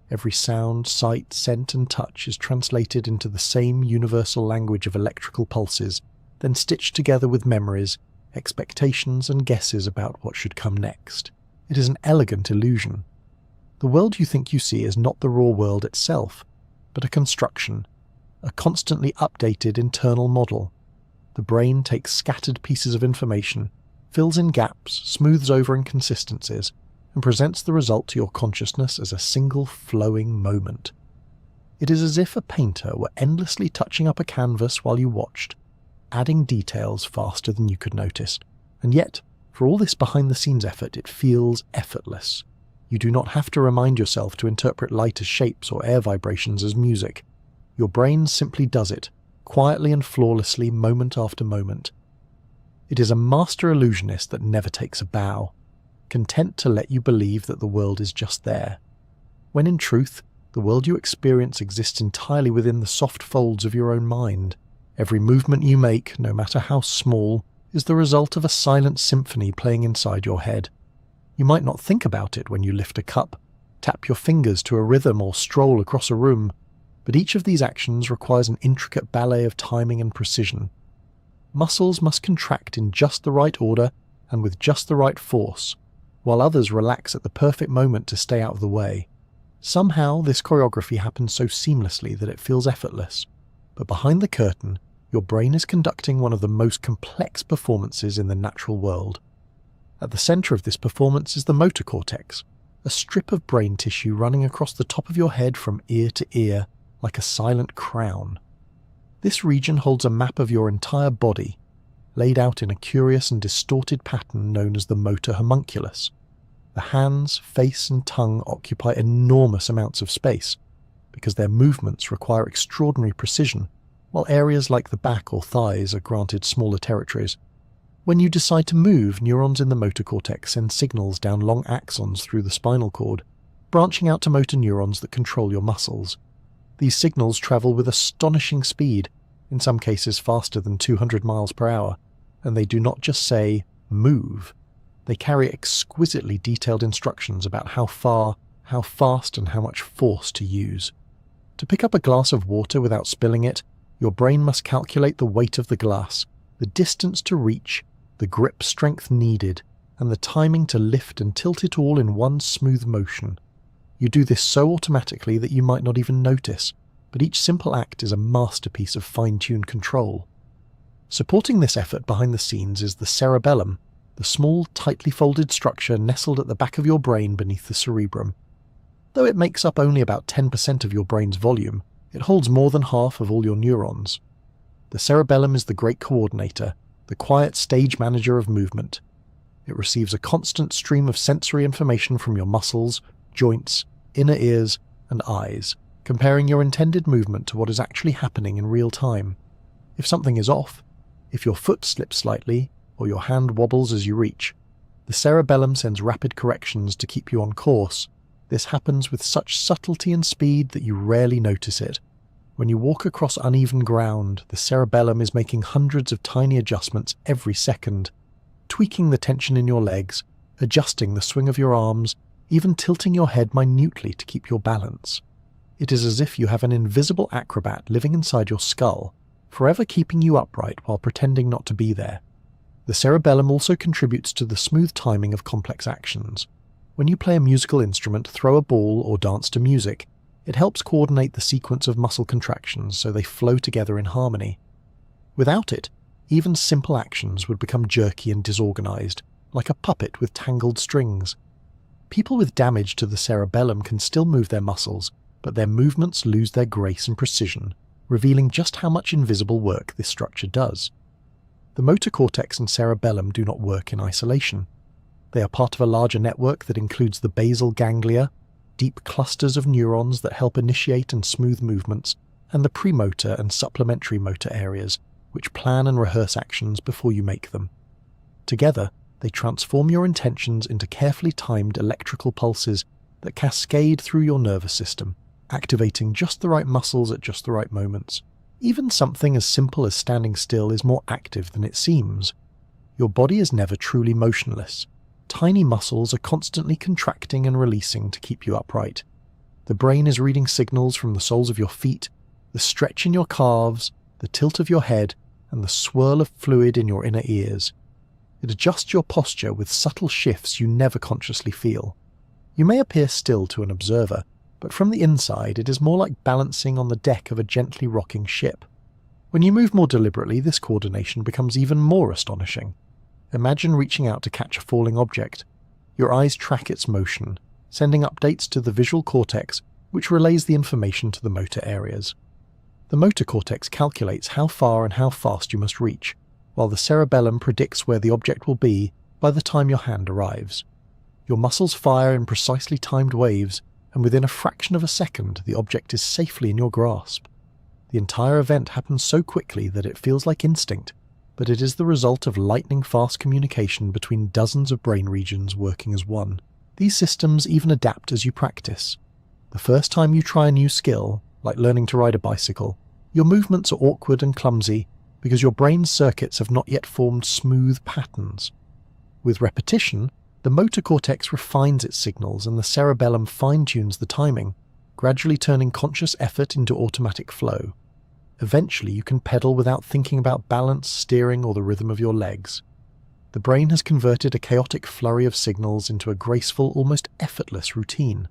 Every sound, sight, scent, and touch is translated into the same universal language of electrical pulses, then stitched together with memories, expectations, and guesses about what should come next. It is an elegant illusion. The world you think you see is not the raw world itself, but a construction, a constantly updated internal model. The brain takes scattered pieces of information, fills in gaps, smooths over inconsistencies, and presents the result to your consciousness as a single flowing moment. It is as if a painter were endlessly touching up a canvas while you watched, adding details faster than you could notice, and yet For all this behind-the-scenes effort, it feels effortless. You do not have to remind yourself to interpret light as shapes or air vibrations as music. Your brain simply does it, quietly and flawlessly, moment after moment. It is a master illusionist that never takes a bow, content to let you believe that the world is just there, when in truth, the world you experience exists entirely within the soft folds of your own mind. Every movement you make, no matter how small, is the result of a silent symphony playing inside your head. You might not think about it when you lift a cup, tap your fingers to a rhythm, or stroll across a room, but each of these actions requires an intricate ballet of timing and precision. Muscles must contract in just the right order and with just the right force, while others relax at the perfect moment to stay out of the way. Somehow, this choreography happens so seamlessly that it feels effortless, but behind the curtain, your brain is conducting one of the most complex performances in the natural world. At the center of this performance is the motor cortex, a strip of brain tissue running across the top of your head from ear to ear like a silent crown. This region holds a map of your entire body, laid out in a curious and distorted pattern known as the motor homunculus. The hands, face, and tongue occupy enormous amounts of space, because their movements require extraordinary precision, while areas like the back or thighs are granted smaller territories. When you decide to move, neurons in the motor cortex send signals down long axons through the spinal cord, branching out to motor neurons that control your muscles. These signals travel with astonishing speed, in some cases faster than 200 miles per hour, and they do not just say, move. They carry exquisitely detailed instructions about how far, how fast, and how much force to use. To pick up a glass of water without spilling it, your brain must calculate the weight of the glass, the distance to reach, the grip strength needed, and the timing to lift and tilt it all in one smooth motion. You do this so automatically that you might not even notice, but each simple act is a masterpiece of fine-tuned control. Supporting this effort behind the scenes is the cerebellum, the small, tightly folded structure nestled at the back of your brain beneath the cerebrum. Though it makes up only about 10% of your brain's volume, it holds more than half of all your neurons. The cerebellum is the great coordinator, the quiet stage manager of movement. It receives a constant stream of sensory information from your muscles, joints, inner ears, and eyes, comparing your intended movement to what is actually happening in real time. If something is off, if your foot slips slightly, or your hand wobbles as you reach, the cerebellum sends rapid corrections to keep you on course. This happens with such subtlety and speed that you rarely notice it. When you walk across uneven ground, the cerebellum is making hundreds of tiny adjustments every second, tweaking the tension in your legs, adjusting the swing of your arms, even tilting your head minutely to keep your balance. It is as if you have an invisible acrobat living inside your skull, forever keeping you upright while pretending not to be there. The cerebellum also contributes to the smooth timing of complex actions. When you play a musical instrument, throw a ball, or dance to music, it helps coordinate the sequence of muscle contractions so they flow together in harmony. Without it, even simple actions would become jerky and disorganized, like a puppet with tangled strings. People with damage to the cerebellum can still move their muscles, but their movements lose their grace and precision, revealing just how much invisible work this structure does. The motor cortex and cerebellum do not work in isolation. They are part of a larger network that includes the basal ganglia, deep clusters of neurons that help initiate and smooth movements, and the premotor and supplementary motor areas, which plan and rehearse actions before you make them. Together, they transform your intentions into carefully timed electrical pulses that cascade through your nervous system, activating just the right muscles at just the right moments. Even something as simple as standing still is more active than it seems. Your body is never truly motionless. Tiny muscles are constantly contracting and releasing to keep you upright. The brain is reading signals from the soles of your feet, the stretch in your calves, the tilt of your head, and the swirl of fluid in your inner ears. It adjusts your posture with subtle shifts you never consciously feel. You may appear still to an observer, but from the inside it is more like balancing on the deck of a gently rocking ship. When you move more deliberately, this coordination becomes even more astonishing. Imagine reaching out to catch a falling object. Your eyes track its motion, sending updates to the visual cortex, which relays the information to the motor areas. The motor cortex calculates how far and how fast you must reach, while the cerebellum predicts where the object will be by the time your hand arrives. Your muscles fire in precisely timed waves, and within a fraction of a second the object is safely in your grasp. The entire event happens so quickly that it feels like instinct, but it is the result of lightning-fast communication between dozens of brain regions working as one. These systems even adapt as you practice. The first time you try a new skill, like learning to ride a bicycle, your movements are awkward and clumsy because your brain's circuits have not yet formed smooth patterns. With repetition, the motor cortex refines its signals and the cerebellum fine-tunes the timing, gradually turning conscious effort into automatic flow. Eventually, you can pedal without thinking about balance, steering, or the rhythm of your legs. The brain has converted a chaotic flurry of signals into a graceful, almost effortless routine.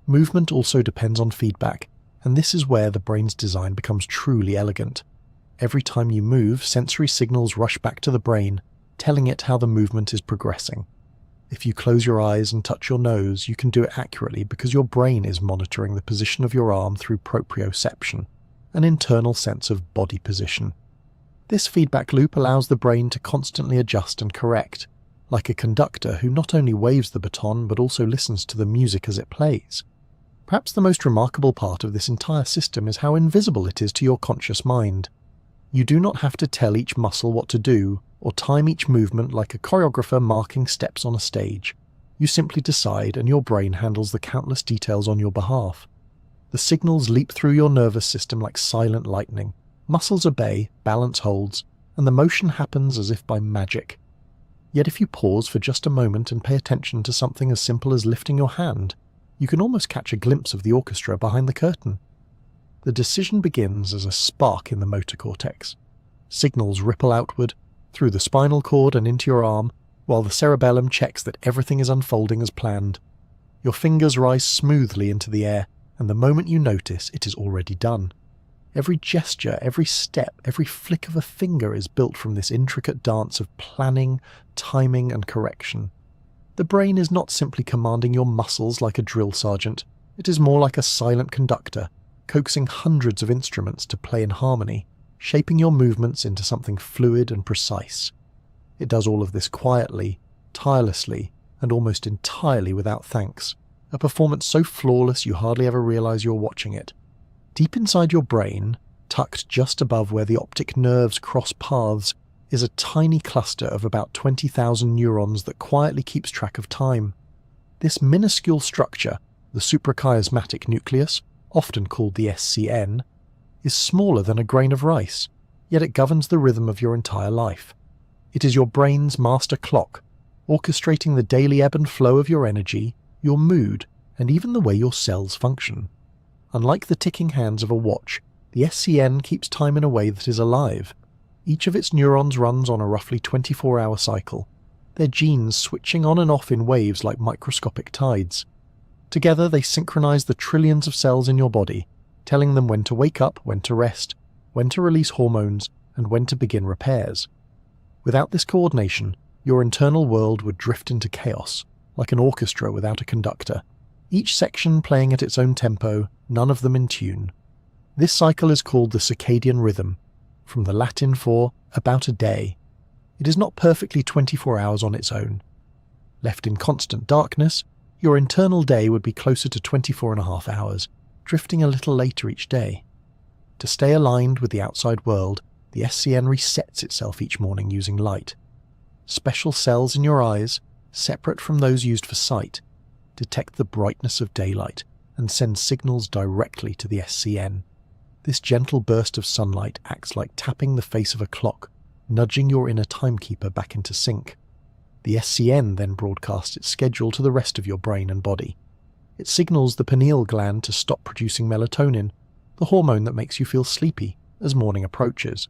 Movement also depends on feedback, and this is where the brain's design becomes truly elegant. Every time you move, sensory signals rush back to the brain, telling it how the movement is progressing. If you close your eyes and touch your nose, you can do it accurately because your brain is monitoring the position of your arm through proprioception, an internal sense of body position. This feedback loop allows the brain to constantly adjust and correct, like a conductor who not only waves the baton but also listens to the music as it plays. Perhaps the most remarkable part of this entire system is how invisible it is to your conscious mind. You do not have to tell each muscle what to do, or time each movement like a choreographer marking steps on a stage. You simply decide and your brain handles the countless details on your behalf. The signals leap through your nervous system like silent lightning. Muscles obey, balance holds, and the motion happens as if by magic. Yet if you pause for just a moment and pay attention to something as simple as lifting your hand, you can almost catch a glimpse of the orchestra behind the curtain. The decision begins as a spark in the motor cortex. Signals ripple outward, through the spinal cord and into your arm, while the cerebellum checks that everything is unfolding as planned. Your fingers rise smoothly into the air, and the moment you notice, it is already done. Every gesture, every step, every flick of a finger is built from this intricate dance of planning, timing, and correction. The brain is not simply commanding your muscles like a drill sergeant. It is more like a silent conductor, coaxing hundreds of instruments to play in harmony, shaping your movements into something fluid and precise. It does all of this quietly, tirelessly, and almost entirely without thanks, a performance so flawless you hardly ever realize you're watching it. Deep inside your brain, tucked just above where the optic nerves cross paths, is a tiny cluster of about 20,000 neurons that quietly keeps track of time. This minuscule structure, the suprachiasmatic nucleus, often called the SCN, is smaller than a grain of rice, yet it governs the rhythm of your entire life. It is your brain's master clock, orchestrating the daily ebb and flow of your energy, your mood, and even the way your cells function. Unlike the ticking hands of a watch, the SCN keeps time in a way that is alive. Each of its neurons runs on a roughly 24-hour cycle, their genes switching on and off in waves like microscopic tides. Together they synchronize the trillions of cells in your body, telling them when to wake up, when to rest, when to release hormones, and when to begin repairs. Without this coordination, your internal world would drift into chaos, like an orchestra without a conductor, each section playing at its own tempo, none of them in tune. This cycle is called the circadian rhythm, from the Latin for about a day. It is not perfectly 24 hours on its own. Left in constant darkness, your internal day would be closer to 24.5 hours, drifting a little later each day. To stay aligned with the outside world, the SCN resets itself each morning using light. Special cells in your eyes, separate from those used for sight, detect the brightness of daylight and send signals directly to the SCN. This gentle burst of sunlight acts like tapping the face of a clock, nudging your inner timekeeper back into sync. The SCN then broadcasts its schedule to the rest of your brain and body. It signals the pineal gland to stop producing melatonin, the hormone that makes you feel sleepy as morning approaches.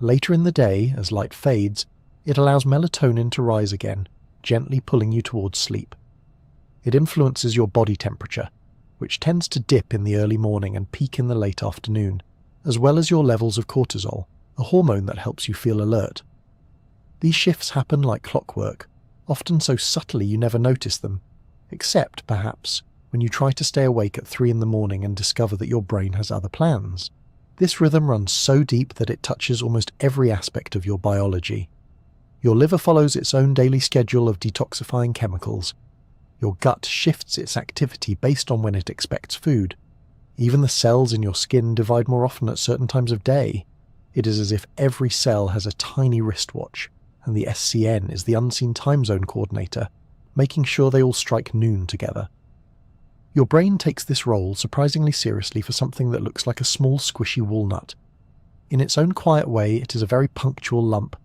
Later in the day, as light fades, it allows melatonin to rise again, gently pulling you towards sleep. It influences your body temperature, which tends to dip in the early morning and peak in the late afternoon, as well as your levels of cortisol, a hormone that helps you feel alert. These shifts happen like clockwork, often so subtly you never notice them, except, perhaps, when you try to stay awake at 3 a.m. and discover that your brain has other plans. This rhythm runs so deep that it touches almost every aspect of your biology. Your liver follows its own daily schedule of detoxifying chemicals. Your gut shifts its activity based on when it expects food. Even the cells in your skin divide more often at certain times of day. It is as if every cell has a tiny wristwatch, and the SCN is the unseen time zone coordinator, making sure they all strike noon together. Your brain takes this role surprisingly seriously for something that looks like a small squishy walnut. In its own quiet way, it is a very punctual lump.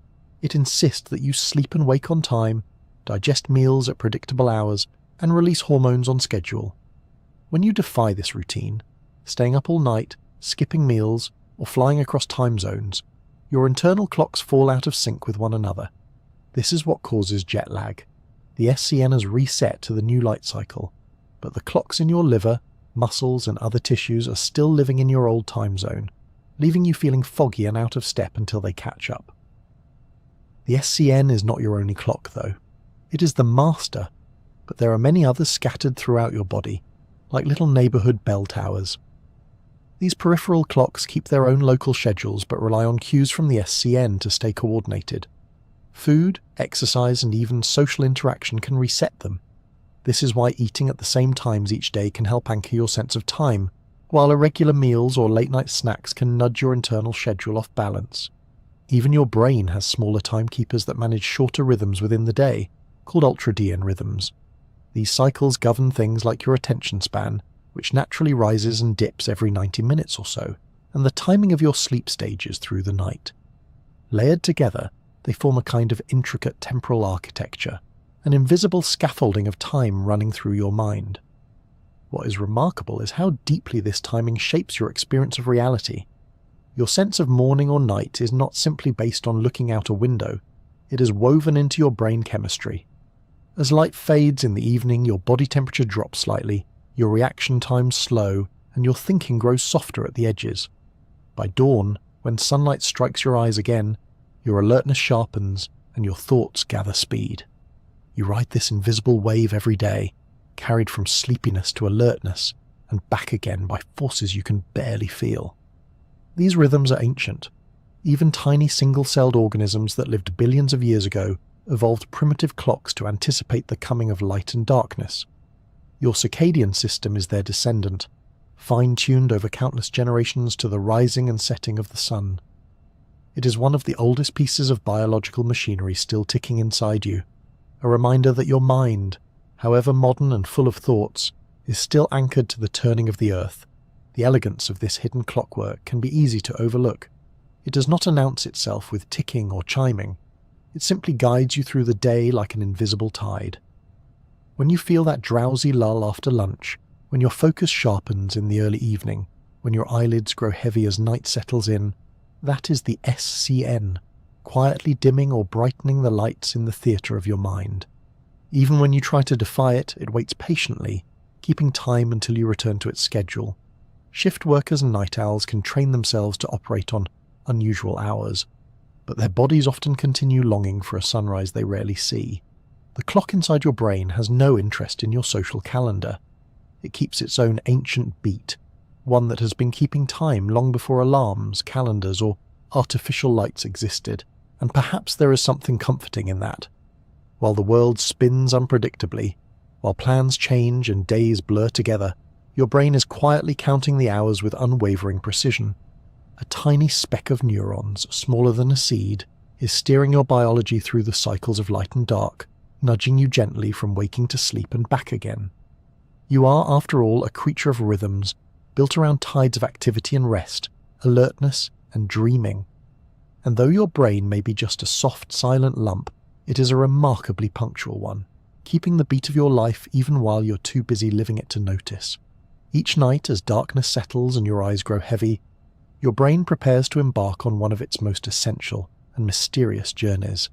It insists that you sleep and wake on time, digest meals at predictable hours, and release hormones on schedule. When you defy this routine, staying up all night, skipping meals, or flying across time zones, your internal clocks fall out of sync with one another. This is what causes jet lag. The SCN has reset to the new light cycle, but the clocks in your liver, muscles, and other tissues are still living in your old time zone, leaving you feeling foggy and out of step until they catch up. The SCN is not your only clock, though. It is the master, but there are many others scattered throughout your body, like little neighborhood bell towers. These peripheral clocks keep their own local schedules but rely on cues from the SCN to stay coordinated. Food, exercise, and even social interaction can reset them. This is why eating at the same times each day can help anchor your sense of time, while irregular meals or late-night snacks can nudge your internal schedule off balance. Even your brain has smaller timekeepers that manage shorter rhythms within the day, called ultradian rhythms. These cycles govern things like your attention span, which naturally rises and dips every 90 minutes or so, and the timing of your sleep stages through the night. Layered together, they form a kind of intricate temporal architecture, an invisible scaffolding of time running through your mind. What is remarkable is how deeply this timing shapes your experience of reality. Your sense of morning or night is not simply based on looking out a window, it is woven into your brain chemistry. As light fades in the evening, your body temperature drops slightly, your reaction times slow, and your thinking grows softer at the edges. By dawn, when sunlight strikes your eyes again, your alertness sharpens and your thoughts gather speed. You ride this invisible wave every day, carried from sleepiness to alertness and back again by forces you can barely feel. These rhythms are ancient. Even tiny single-celled organisms that lived billions of years ago evolved primitive clocks to anticipate the coming of light and darkness. Your circadian system is their descendant, fine-tuned over countless generations to the rising and setting of the sun. It is one of the oldest pieces of biological machinery still ticking inside you, a reminder that your mind, however modern and full of thoughts, is still anchored to the turning of the earth. The elegance of this hidden clockwork can be easy to overlook. It does not announce itself with ticking or chiming. It simply guides you through the day like an invisible tide. When you feel that drowsy lull after lunch, when your focus sharpens in the early evening, when your eyelids grow heavy as night settles in, that is the SCN, quietly dimming or brightening the lights in the theatre of your mind. Even when you try to defy it, it waits patiently, keeping time until you return to its schedule. Shift workers and night owls can train themselves to operate on unusual hours, but their bodies often continue longing for a sunrise they rarely see. The clock inside your brain has no interest in your social calendar. It keeps its own ancient beat, one that has been keeping time long before alarms, calendars, or artificial lights existed, and perhaps there is something comforting in that. While the world spins unpredictably, while plans change and days blur together, your brain is quietly counting the hours with unwavering precision. A tiny speck of neurons, smaller than a seed, is steering your biology through the cycles of light and dark, nudging you gently from waking to sleep and back again. You are, after all, a creature of rhythms, built around tides of activity and rest, alertness and dreaming. And though your brain may be just a soft, silent lump, it is a remarkably punctual one, keeping the beat of your life even while you're too busy living it to notice. Each night, as darkness settles and your eyes grow heavy, your brain prepares to embark on one of its most essential and mysterious journeys.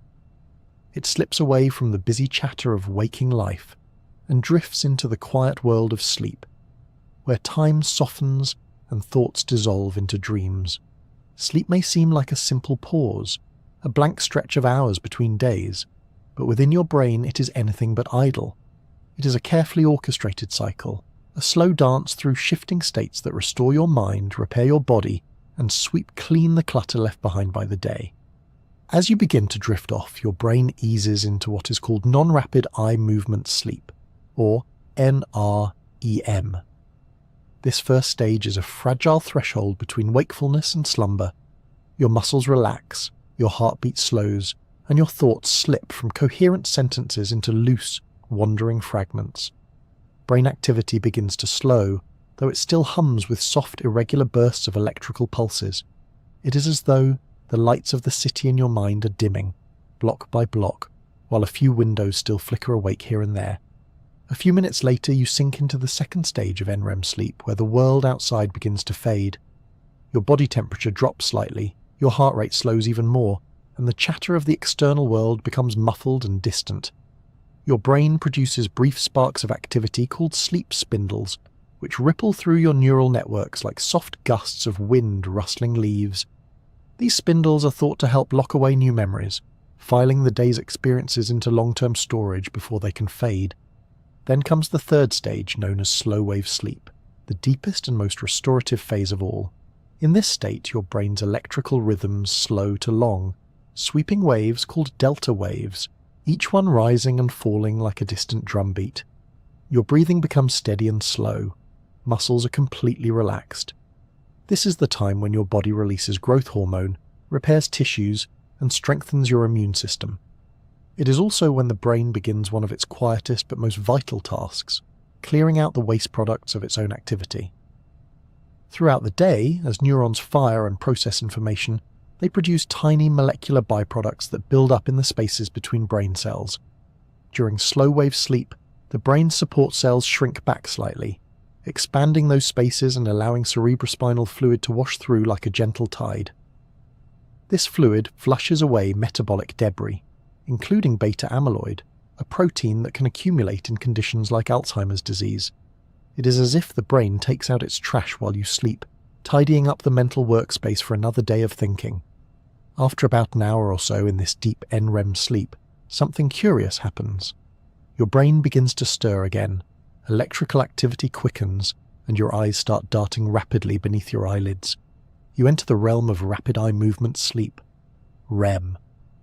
It slips away from the busy chatter of waking life and drifts into the quiet world of sleep, where time softens and thoughts dissolve into dreams. Sleep may seem like a simple pause, a blank stretch of hours between days, but within your brain it is anything but idle. It is a carefully orchestrated cycle, a slow dance through shifting states that restore your mind, repair your body, and sweep clean the clutter left behind by the day. As you begin to drift off, your brain eases into what is called non-rapid eye movement sleep, or NREM. This first stage is a fragile threshold between wakefulness and slumber. Your muscles relax, your heartbeat slows, and your thoughts slip from coherent sentences into loose, wandering fragments. Brain activity begins to slow, though it still hums with soft, irregular bursts of electrical pulses. It is as though the lights of the city in your mind are dimming, block by block, while a few windows still flicker awake here and there. A few minutes later, you sink into the second stage of NREM sleep, where the world outside begins to fade. Your body temperature drops slightly, your heart rate slows even more, and the chatter of the external world becomes muffled and distant. Your brain produces brief sparks of activity called sleep spindles, which ripple through your neural networks like soft gusts of wind rustling leaves. These spindles are thought to help lock away new memories, filing the day's experiences into long-term storage before they can fade. Then comes the third stage, known as slow-wave sleep, the deepest and most restorative phase of all. In this state, your brain's electrical rhythms slow to long, sweeping waves called delta waves, each one rising and falling like a distant drumbeat. Your breathing becomes steady and slow. Muscles are completely relaxed. This is the time when your body releases growth hormone, repairs tissues, and strengthens your immune system. It is also when the brain begins one of its quietest but most vital tasks, clearing out the waste products of its own activity. Throughout the day, as neurons fire and process information, they produce tiny molecular byproducts that build up in the spaces between brain cells. During slow-wave sleep, the brain's support cells shrink back slightly, expanding those spaces and allowing cerebrospinal fluid to wash through like a gentle tide. This fluid flushes away metabolic debris, including beta amyloid, a protein that can accumulate in conditions like Alzheimer's disease. It is as if the brain takes out its trash while you sleep, tidying up the mental workspace for another day of thinking. After about an hour or so in this deep NREM sleep, something curious happens. Your brain begins to stir again, electrical activity quickens, and your eyes start darting rapidly beneath your eyelids. You enter the realm of rapid eye movement sleep, REM,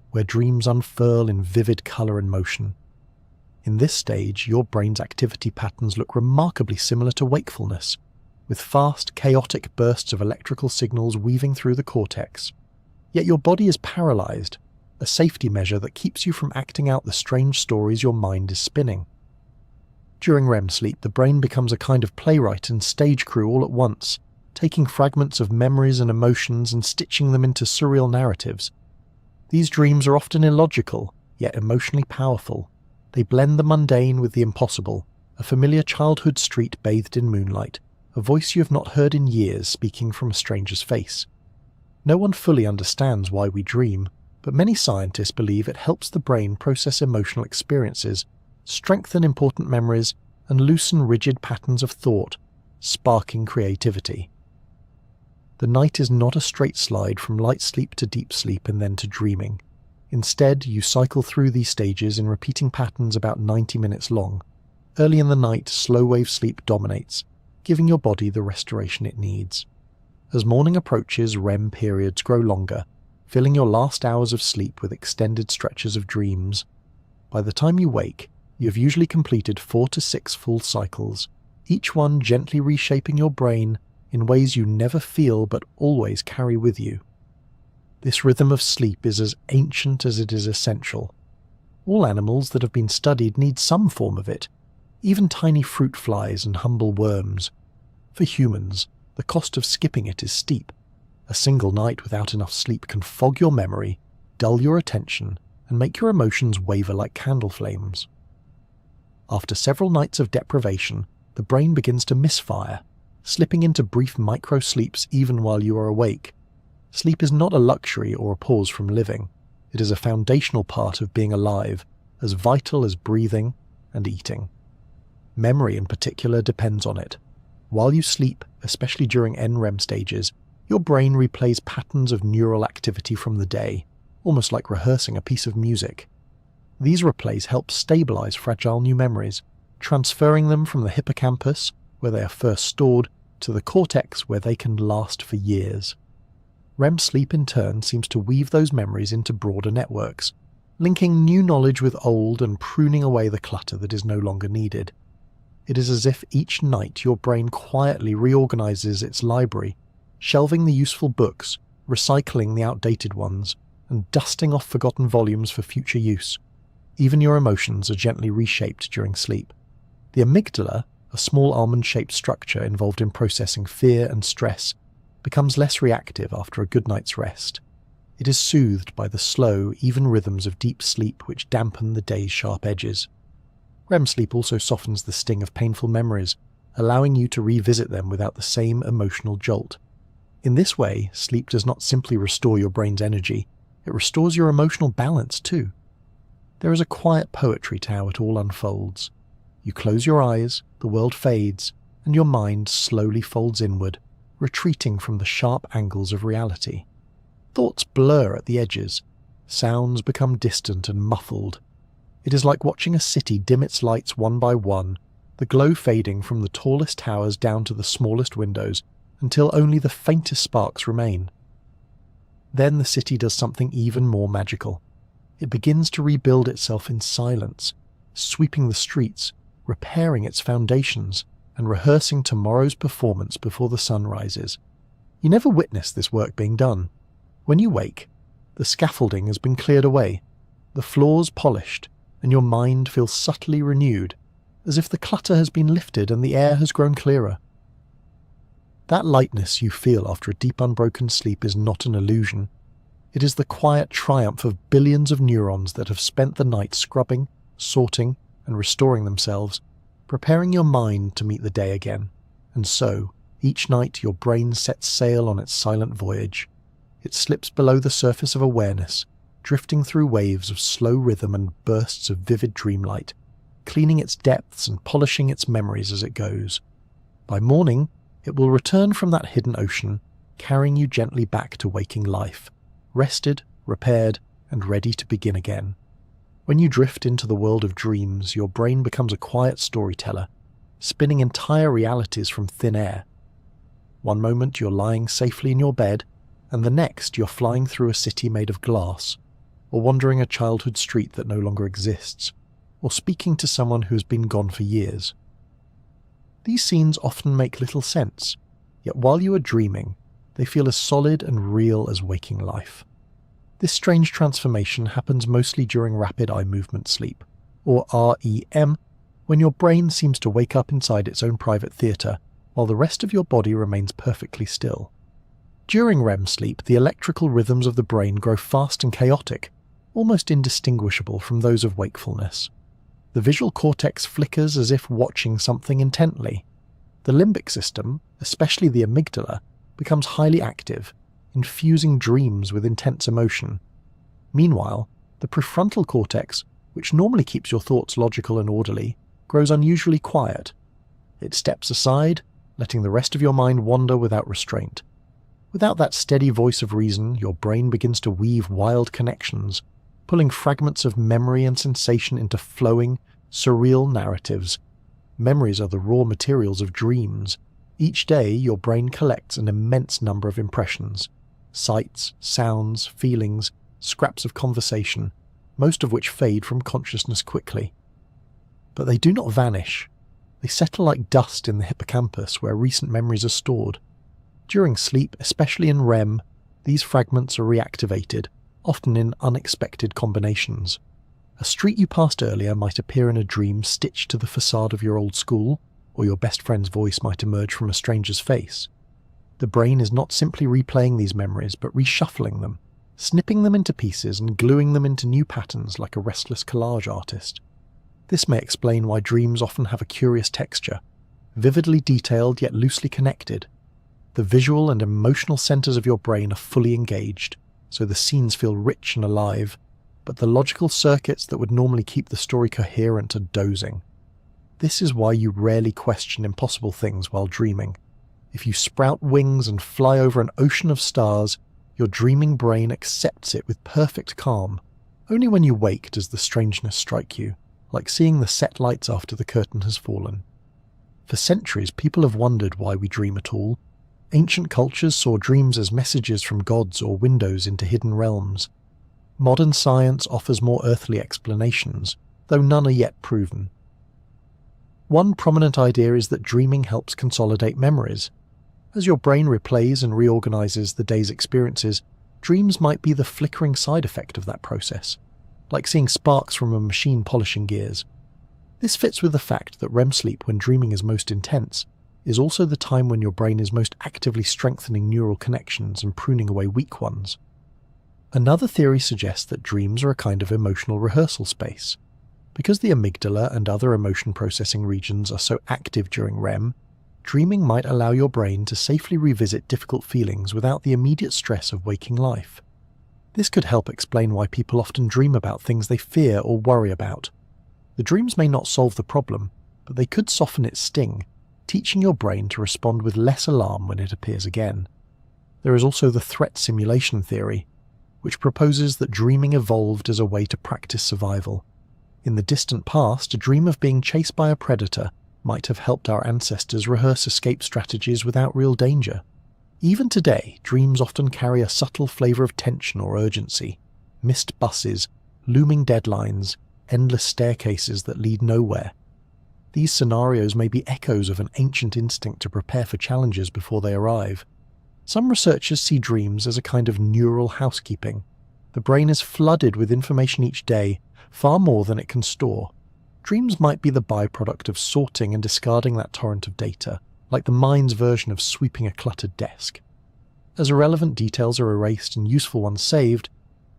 where dreams unfurl in vivid colour and motion. In this stage, your brain's activity patterns look remarkably similar to wakefulness, with fast, chaotic bursts of electrical signals weaving through the cortex. Yet your body is paralysed, a safety measure that keeps you from acting out the strange stories your mind is spinning. During REM sleep, the brain becomes a kind of playwright and stage crew all at once, taking fragments of memories and emotions and stitching them into surreal narratives. These dreams are often illogical, yet emotionally powerful. They blend the mundane with the impossible, a familiar childhood street bathed in moonlight, a voice you have not heard in years speaking from a stranger's face. No one fully understands why we dream, but many scientists believe it helps the brain process emotional experiences, strengthen important memories, and loosen rigid patterns of thought, sparking creativity. The night is not a straight slide from light sleep to deep sleep and then to dreaming. Instead, you cycle through these stages in repeating patterns about 90 minutes long. Early in the night, slow-wave sleep dominates, giving your body the restoration it needs. As morning approaches, REM periods grow longer, filling your last hours of sleep with extended stretches of dreams. By the time you wake, you have usually completed 4 to 6 full cycles, each one gently reshaping your brain in ways you never feel but always carry with you. This rhythm of sleep is as ancient as it is essential. All animals that have been studied need some form of it, even tiny fruit flies and humble worms. For humans, the cost of skipping it is steep. A single night without enough sleep can fog your memory, dull your attention, and make your emotions waver like candle flames. After several nights of deprivation, the brain begins to misfire, slipping into brief micro-sleeps even while you are awake. Sleep is not a luxury or a pause from living. It is a foundational part of being alive, as vital as breathing and eating. Memory in particular depends on it. While you sleep, especially during NREM stages, your brain replays patterns of neural activity from the day, almost like rehearsing a piece of music. These replays help stabilize fragile new memories, transferring them from the hippocampus, where they are first stored, to the cortex where they can last for years. REM sleep in turn seems to weave those memories into broader networks, linking new knowledge with old and pruning away the clutter that is no longer needed. It is as if each night your brain quietly reorganizes its library, shelving the useful books, recycling the outdated ones, and dusting off forgotten volumes for future use. Even your emotions are gently reshaped during sleep. The amygdala, a small almond-shaped structure involved in processing fear and stress, becomes less reactive after a good night's rest. It is soothed by the slow, even rhythms of deep sleep which dampen the day's sharp edges. REM sleep also softens the sting of painful memories, allowing you to revisit them without the same emotional jolt. In this way, sleep does not simply restore your brain's energy, it restores your emotional balance too. There is a quiet poetry to how it all unfolds. You close your eyes, the world fades, and your mind slowly folds inward, retreating from the sharp angles of reality. Thoughts blur at the edges, sounds become distant and muffled. It is like watching a city dim its lights one by one, the glow fading from the tallest towers down to the smallest windows, until only the faintest sparks remain. Then the city does something even more magical. It begins to rebuild itself in silence, sweeping the streets, repairing its foundations, and rehearsing tomorrow's performance before the sun rises. You never witness this work being done. When you wake, the scaffolding has been cleared away, the floors polished, and your mind feels subtly renewed, as if the clutter has been lifted and the air has grown clearer. That lightness you feel after a deep unbroken sleep is not an illusion. It is the quiet triumph of billions of neurons that have spent the night scrubbing, sorting, and restoring themselves, preparing your mind to meet the day again. And so, each night your brain sets sail on its silent voyage. It slips below the surface of awareness, drifting through waves of slow rhythm and bursts of vivid dreamlight, cleaning its depths and polishing its memories as it goes. By morning, it will return from that hidden ocean, carrying you gently back to waking life, rested, repaired, and ready to begin again. When you drift into the world of dreams, your brain becomes a quiet storyteller, spinning entire realities from thin air. One moment you're lying safely in your bed, and the next you're flying through a city made of glass, or wandering a childhood street that no longer exists, or speaking to someone who has been gone for years. These scenes often make little sense, yet while you are dreaming, they feel as solid and real as waking life. This strange transformation happens mostly during rapid eye movement sleep, or REM, when your brain seems to wake up inside its own private theatre, while the rest of your body remains perfectly still. During REM sleep, the electrical rhythms of the brain grow fast and chaotic, almost indistinguishable from those of wakefulness. The visual cortex flickers as if watching something intently. The limbic system, especially the amygdala, becomes highly active, infusing dreams with intense emotion. Meanwhile, the prefrontal cortex, which normally keeps your thoughts logical and orderly, grows unusually quiet. It steps aside, letting the rest of your mind wander without restraint. Without that steady voice of reason, your brain begins to weave wild connections, pulling fragments of memory and sensation into flowing, surreal narratives. Memories are the raw materials of dreams. Each day, your brain collects an immense number of impressions. Sights, sounds, feelings, scraps of conversation, most of which fade from consciousness quickly. But they do not vanish. They settle like dust in the hippocampus where recent memories are stored. During sleep, especially in REM, these fragments are reactivated, often in unexpected combinations. A street you passed earlier might appear in a dream stitched to the facade of your old school, or your best friend's voice might emerge from a stranger's face. The brain is not simply replaying these memories, but reshuffling them, snipping them into pieces and gluing them into new patterns like a restless collage artist. This may explain why dreams often have a curious texture, vividly detailed yet loosely connected. The visual and emotional centers of your brain are fully engaged, so the scenes feel rich and alive, but the logical circuits that would normally keep the story coherent are dozing. This is why you rarely question impossible things while dreaming. If you sprout wings and fly over an ocean of stars, your dreaming brain accepts it with perfect calm. Only when you wake does the strangeness strike you, like seeing the set lights after the curtain has fallen. For centuries, people have wondered why we dream at all. Ancient cultures saw dreams as messages from gods or windows into hidden realms. Modern science offers more earthly explanations, though none are yet proven. One prominent idea is that dreaming helps consolidate memories. As your brain replays and reorganizes the day's experiences, dreams might be the flickering side effect of that process, like seeing sparks from a machine polishing gears. This fits with the fact that REM sleep, when dreaming is most intense, is also the time when your brain is most actively strengthening neural connections and pruning away weak ones. Another theory suggests that dreams are a kind of emotional rehearsal space. Because the amygdala and other emotion processing regions are so active during REM, dreaming might allow your brain to safely revisit difficult feelings without the immediate stress of waking life. This could help explain why people often dream about things they fear or worry about. The dreams may not solve the problem, but they could soften its sting, teaching your brain to respond with less alarm when it appears again. There is also the threat simulation theory, which proposes that dreaming evolved as a way to practice survival. In the distant past, a dream of being chased by a predator might have helped our ancestors rehearse escape strategies without real danger. Even today, dreams often carry a subtle flavour of tension or urgency. Missed buses, looming deadlines, endless staircases that lead nowhere. These scenarios may be echoes of an ancient instinct to prepare for challenges before they arrive. Some researchers see dreams as a kind of neural housekeeping. The brain is flooded with information each day, far more than it can store. Dreams might be the byproduct of sorting and discarding that torrent of data, like the mind's version of sweeping a cluttered desk. As irrelevant details are erased and useful ones saved,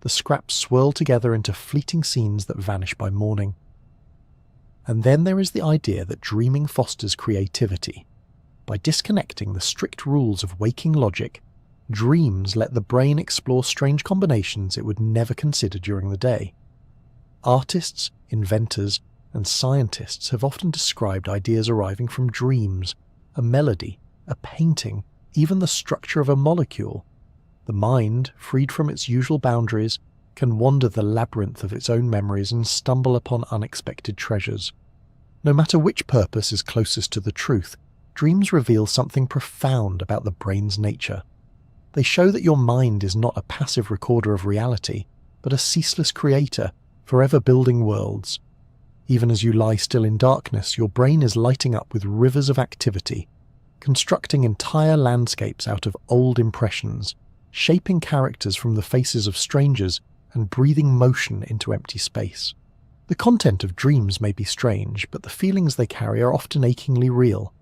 the scraps swirl together into fleeting scenes that vanish by morning. And then there is the idea that dreaming fosters creativity. By disconnecting the strict rules of waking logic, dreams let the brain explore strange combinations it would never consider during the day. Artists, inventors, and scientists have often described ideas arriving from dreams, a melody, a painting, even the structure of a molecule. The mind, freed from its usual boundaries, can wander the labyrinth of its own memories and stumble upon unexpected treasures. No matter which purpose is closest to the truth, dreams reveal something profound about the brain's nature. They show that your mind is not a passive recorder of reality, but a ceaseless creator, forever building worlds. Even as you lie still in darkness, your brain is lighting up with rivers of activity, constructing entire landscapes out of old impressions, shaping characters from the faces of strangers, and breathing motion into empty space. The content of dreams may be strange, but the feelings they carry are often achingly real.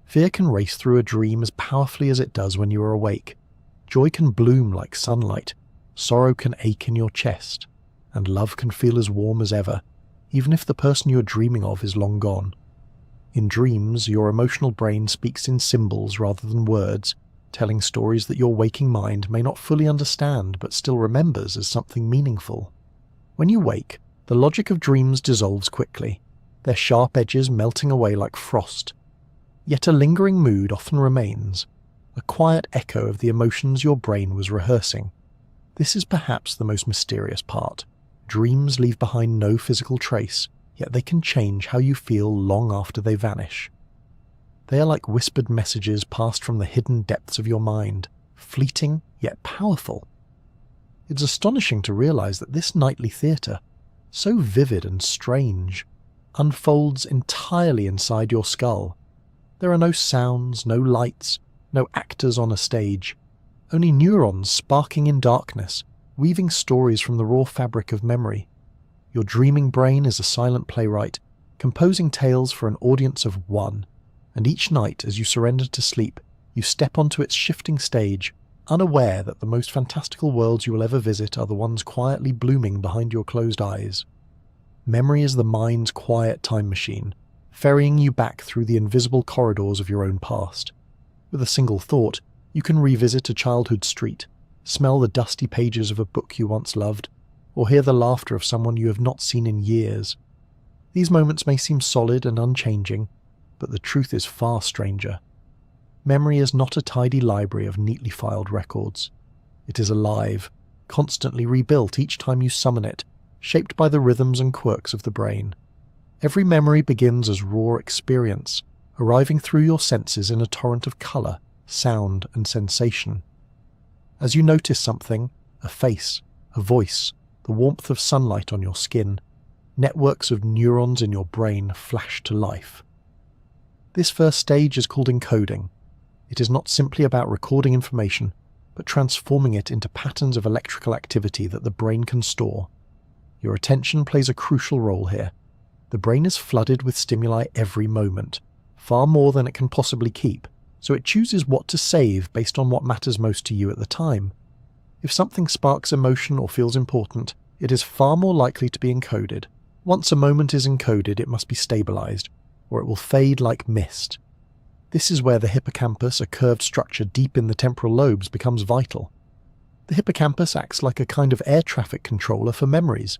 Fear can race through a dream as powerfully as it does when you are awake. Joy can bloom like sunlight, sorrow can ache in your chest, and love can feel as warm as ever, even if the person you are dreaming of is long gone. In dreams, your emotional brain speaks in symbols rather than words, telling stories that your waking mind may not fully understand but still remembers as something meaningful. When you wake, the logic of dreams dissolves quickly, their sharp edges melting away like frost. Yet a lingering mood often remains, a quiet echo of the emotions your brain was rehearsing. This is perhaps the most mysterious part. Dreams leave behind no physical trace, yet they can change how you feel long after they vanish. They are like whispered messages passed from the hidden depths of your mind, fleeting yet powerful. It's astonishing to realize that this nightly theatre, so vivid and strange, unfolds entirely inside your skull. There are no sounds, no lights, no actors on a stage, only neurons sparking in darkness, weaving stories from the raw fabric of memory. Your dreaming brain is a silent playwright, composing tales for an audience of one, and each night as you surrender to sleep, you step onto its shifting stage, unaware that the most fantastical worlds you will ever visit are the ones quietly blooming behind your closed eyes. Memory is the mind's quiet time machine, ferrying you back through the invisible corridors of your own past. With a single thought, you can revisit a childhood street, smell the dusty pages of a book you once loved, or hear the laughter of someone you have not seen in years. These moments may seem solid and unchanging, but the truth is far stranger. Memory is not a tidy library of neatly filed records. It is alive, constantly rebuilt each time you summon it, shaped by the rhythms and quirks of the brain. Every memory begins as raw experience, arriving through your senses in a torrent of colour, sound, and sensation. As you notice something, a face, a voice, the warmth of sunlight on your skin, networks of neurons in your brain flash to life. This first stage is called encoding. It is not simply about recording information, but transforming it into patterns of electrical activity that the brain can store. Your attention plays a crucial role here. The brain is flooded with stimuli every moment, far more than it can possibly keep, so it chooses what to save based on what matters most to you at the time. If something sparks emotion or feels important, it is far more likely to be encoded. Once a moment is encoded, it must be stabilized, or it will fade like mist. This is where the hippocampus, a curved structure deep in the temporal lobes, becomes vital. The hippocampus acts like a kind of air traffic controller for memories,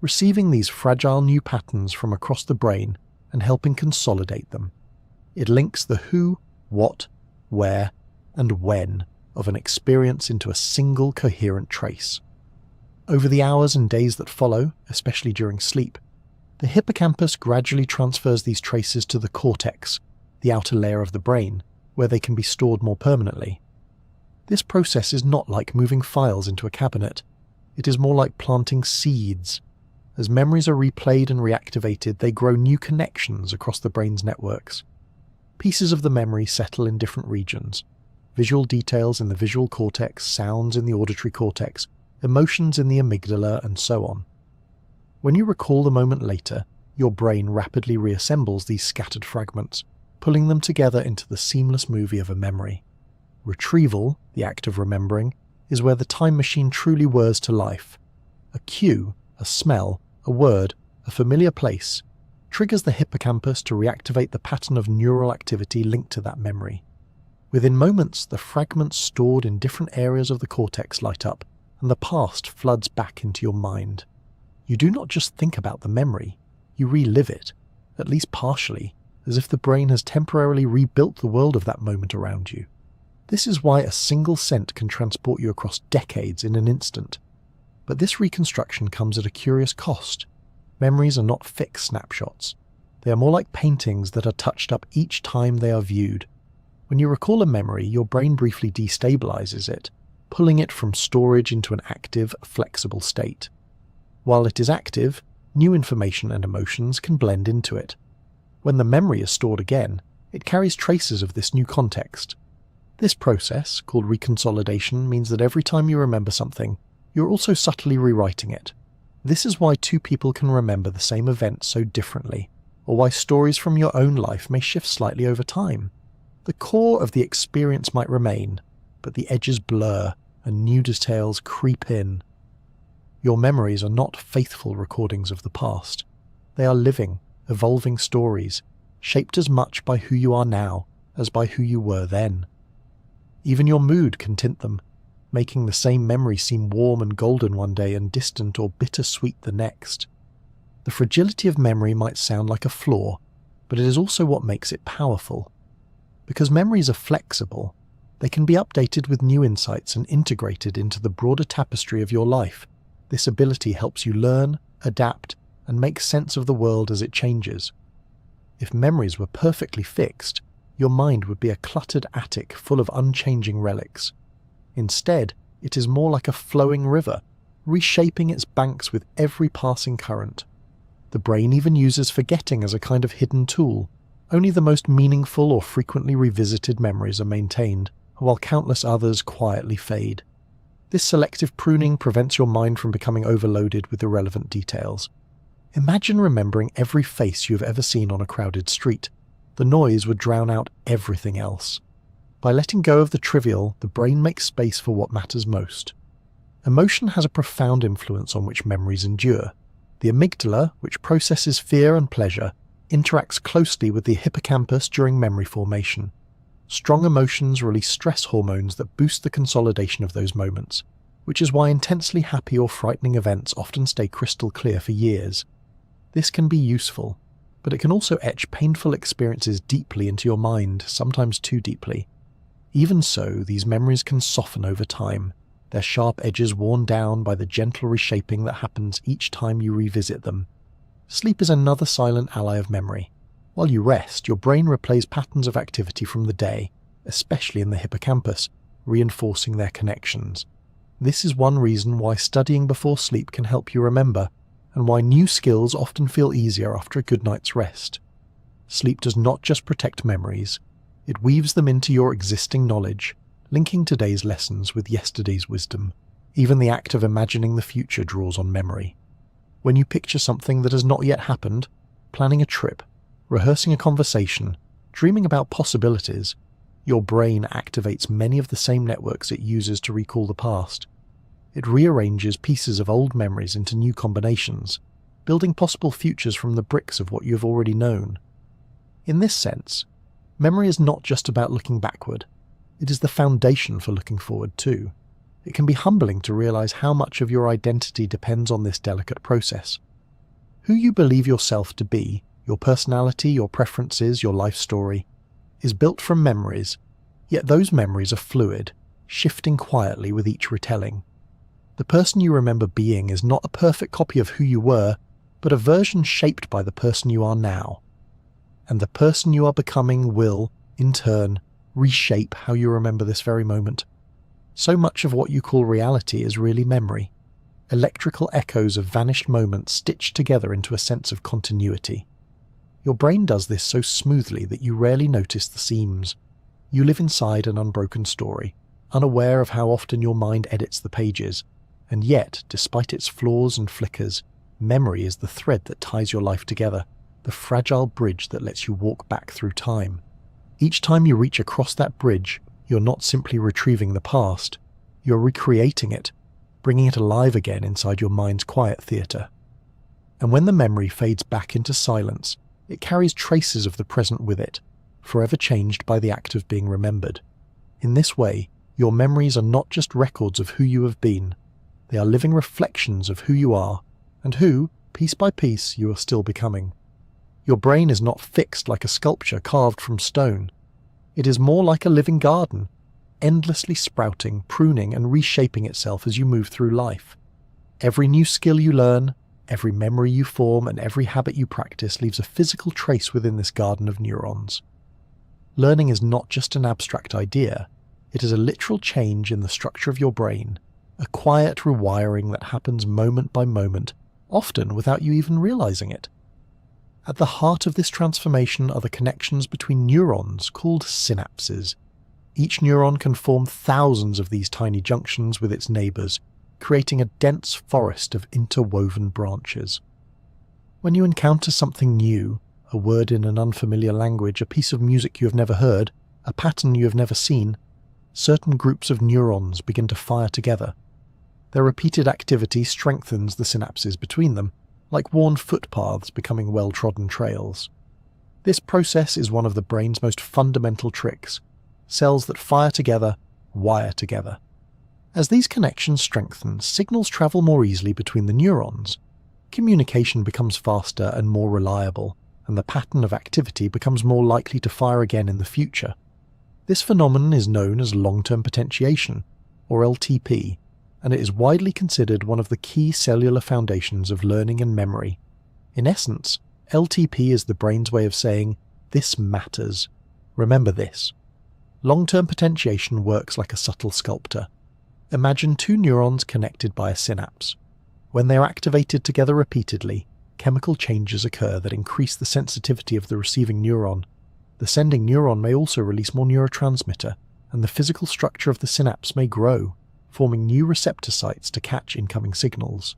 receiving these fragile new patterns from across the brain and helping consolidate them. It links the who, what, where, and when of an experience into a single coherent trace. Over the hours and days that follow, especially during sleep, the hippocampus gradually transfers these traces to the cortex, the outer layer of the brain, where they can be stored more permanently. This process is not like moving files into a cabinet. It is more like planting seeds. As memories are replayed and reactivated, they grow new connections across the brain's networks. Pieces of the memory settle in different regions. Visual details in the visual cortex, sounds in the auditory cortex, emotions in the amygdala, and so on. When you recall the moment later, your brain rapidly reassembles these scattered fragments, pulling them together into the seamless movie of a memory. Retrieval, the act of remembering, is where the time machine truly whirs to life. A cue, a smell, a word, a familiar place, triggers the hippocampus to reactivate the pattern of neural activity linked to that memory. Within moments, the fragments stored in different areas of the cortex light up, and the past floods back into your mind. You do not just think about the memory, you relive it, at least partially, as if the brain has temporarily rebuilt the world of that moment around you. This is why a single scent can transport you across decades in an instant. But this reconstruction comes at a curious cost. Memories are not fixed snapshots. They are more like paintings that are touched up each time they are viewed. When you recall a memory, your brain briefly destabilizes it, pulling it from storage into an active, flexible state. While it is active, new information and emotions can blend into it. When the memory is stored again, it carries traces of this new context. This process, called reconsolidation, means that every time you remember something, you're also subtly rewriting it. This is why two people can remember the same event so differently, or why stories from your own life may shift slightly over time. The core of the experience might remain, but the edges blur and new details creep in. Your memories are not faithful recordings of the past. They are living, evolving stories, shaped as much by who you are now as by who you were then. Even your mood can tint them, making the same memory seem warm and golden one day and distant or bittersweet the next. The fragility of memory might sound like a flaw, but it is also what makes it powerful. Because memories are flexible, they can be updated with new insights and integrated into the broader tapestry of your life. This ability helps you learn, adapt, and make sense of the world as it changes. If memories were perfectly fixed, your mind would be a cluttered attic full of unchanging relics. Instead, it is more like a flowing river, reshaping its banks with every passing current. The brain even uses forgetting as a kind of hidden tool. Only the most meaningful or frequently revisited memories are maintained, while countless others quietly fade. This selective pruning prevents your mind from becoming overloaded with irrelevant details. Imagine remembering every face you have ever seen on a crowded street. The noise would drown out everything else. By letting go of the trivial, the brain makes space for what matters most. Emotion has a profound influence on which memories endure. The amygdala, which processes fear and pleasure, interacts closely with the hippocampus during memory formation. Strong emotions release stress hormones that boost the consolidation of those moments, which is why intensely happy or frightening events often stay crystal clear for years. This can be useful, but it can also etch painful experiences deeply into your mind, sometimes too deeply. Even so, these memories can soften over time, their sharp edges worn down by the gentle reshaping that happens each time you revisit them. Sleep is another silent ally of memory. While you rest, your brain replays patterns of activity from the day, especially in the hippocampus, reinforcing their connections. This is one reason why studying before sleep can help you remember, and why new skills often feel easier after a good night's rest. Sleep does not just protect memories, it weaves them into your existing knowledge, linking today's lessons with yesterday's wisdom. Even the act of imagining the future draws on memory. When you picture something that has not yet happened, planning a trip, rehearsing a conversation, dreaming about possibilities, your brain activates many of the same networks it uses to recall the past. It rearranges pieces of old memories into new combinations, building possible futures from the bricks of what you have already known. In this sense, memory is not just about looking backward, it is the foundation for looking forward too. It can be humbling to realize how much of your identity depends on this delicate process. Who you believe yourself to be, your personality, your preferences, your life story, is built from memories, yet those memories are fluid, shifting quietly with each retelling. The person you remember being is not a perfect copy of who you were, but a version shaped by the person you are now. And the person you are becoming will, in turn, reshape how you remember this very moment. So much of what you call reality is really memory, electrical echoes of vanished moments stitched together into a sense of continuity. Your brain does this so smoothly that you rarely notice the seams. You live inside an unbroken story, unaware of how often your mind edits the pages, and yet, despite its flaws and flickers, memory is the thread that ties your life together, the fragile bridge that lets you walk back through time. Each time you reach across that bridge, you're not simply retrieving the past, you're recreating it, bringing it alive again inside your mind's quiet theatre. And when the memory fades back into silence, it carries traces of the present with it, forever changed by the act of being remembered. In this way, your memories are not just records of who you have been, they are living reflections of who you are, and who, piece by piece, you are still becoming. Your brain is not fixed like a sculpture carved from stone. It is more like a living garden, endlessly sprouting, pruning, and reshaping itself as you move through life. Every new skill you learn, every memory you form, and every habit you practice leaves a physical trace within this garden of neurons. Learning is not just an abstract idea, it is a literal change in the structure of your brain, a quiet rewiring that happens moment by moment, often without you even realizing it. At the heart of this transformation are the connections between neurons called synapses. Each neuron can form thousands of these tiny junctions with its neighbours, creating a dense forest of interwoven branches. When you encounter something new, a word in an unfamiliar language, a piece of music you have never heard, a pattern you have never seen, certain groups of neurons begin to fire together. Their repeated activity strengthens the synapses between them, like worn footpaths becoming well-trodden trails. This process is one of the brain's most fundamental tricks. Cells that fire together, wire together. As these connections strengthen, signals travel more easily between the neurons. Communication becomes faster and more reliable, and the pattern of activity becomes more likely to fire again in the future. This phenomenon is known as long-term potentiation, or LTP, and it is widely considered one of the key cellular foundations of learning and memory. In essence, LTP is the brain's way of saying, "This matters. Remember this." Long-term potentiation works like a subtle sculptor. Imagine two neurons connected by a synapse. When they are activated together repeatedly, chemical changes occur that increase the sensitivity of the receiving neuron. The sending neuron may also release more neurotransmitter, and the physical structure of the synapse may grow, forming new receptor sites to catch incoming signals.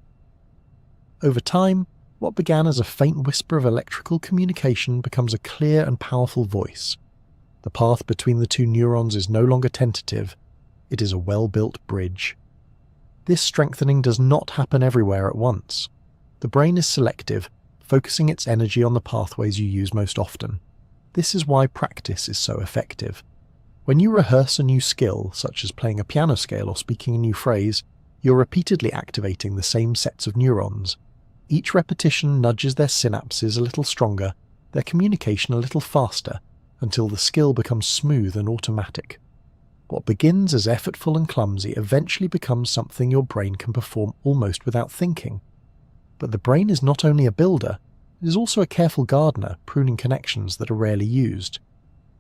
Over time, what began as a faint whisper of electrical communication becomes a clear and powerful voice. The path between the two neurons is no longer tentative, it is a well-built bridge. This strengthening does not happen everywhere at once. The brain is selective, focusing its energy on the pathways you use most often. This is why practice is so effective. When you rehearse a new skill, such as playing a piano scale or speaking a new phrase, you're repeatedly activating the same sets of neurons. Each repetition nudges their synapses a little stronger, their communication a little faster, until the skill becomes smooth and automatic. What begins as effortful and clumsy eventually becomes something your brain can perform almost without thinking. But the brain is not only a builder, it is also a careful gardener, pruning connections that are rarely used.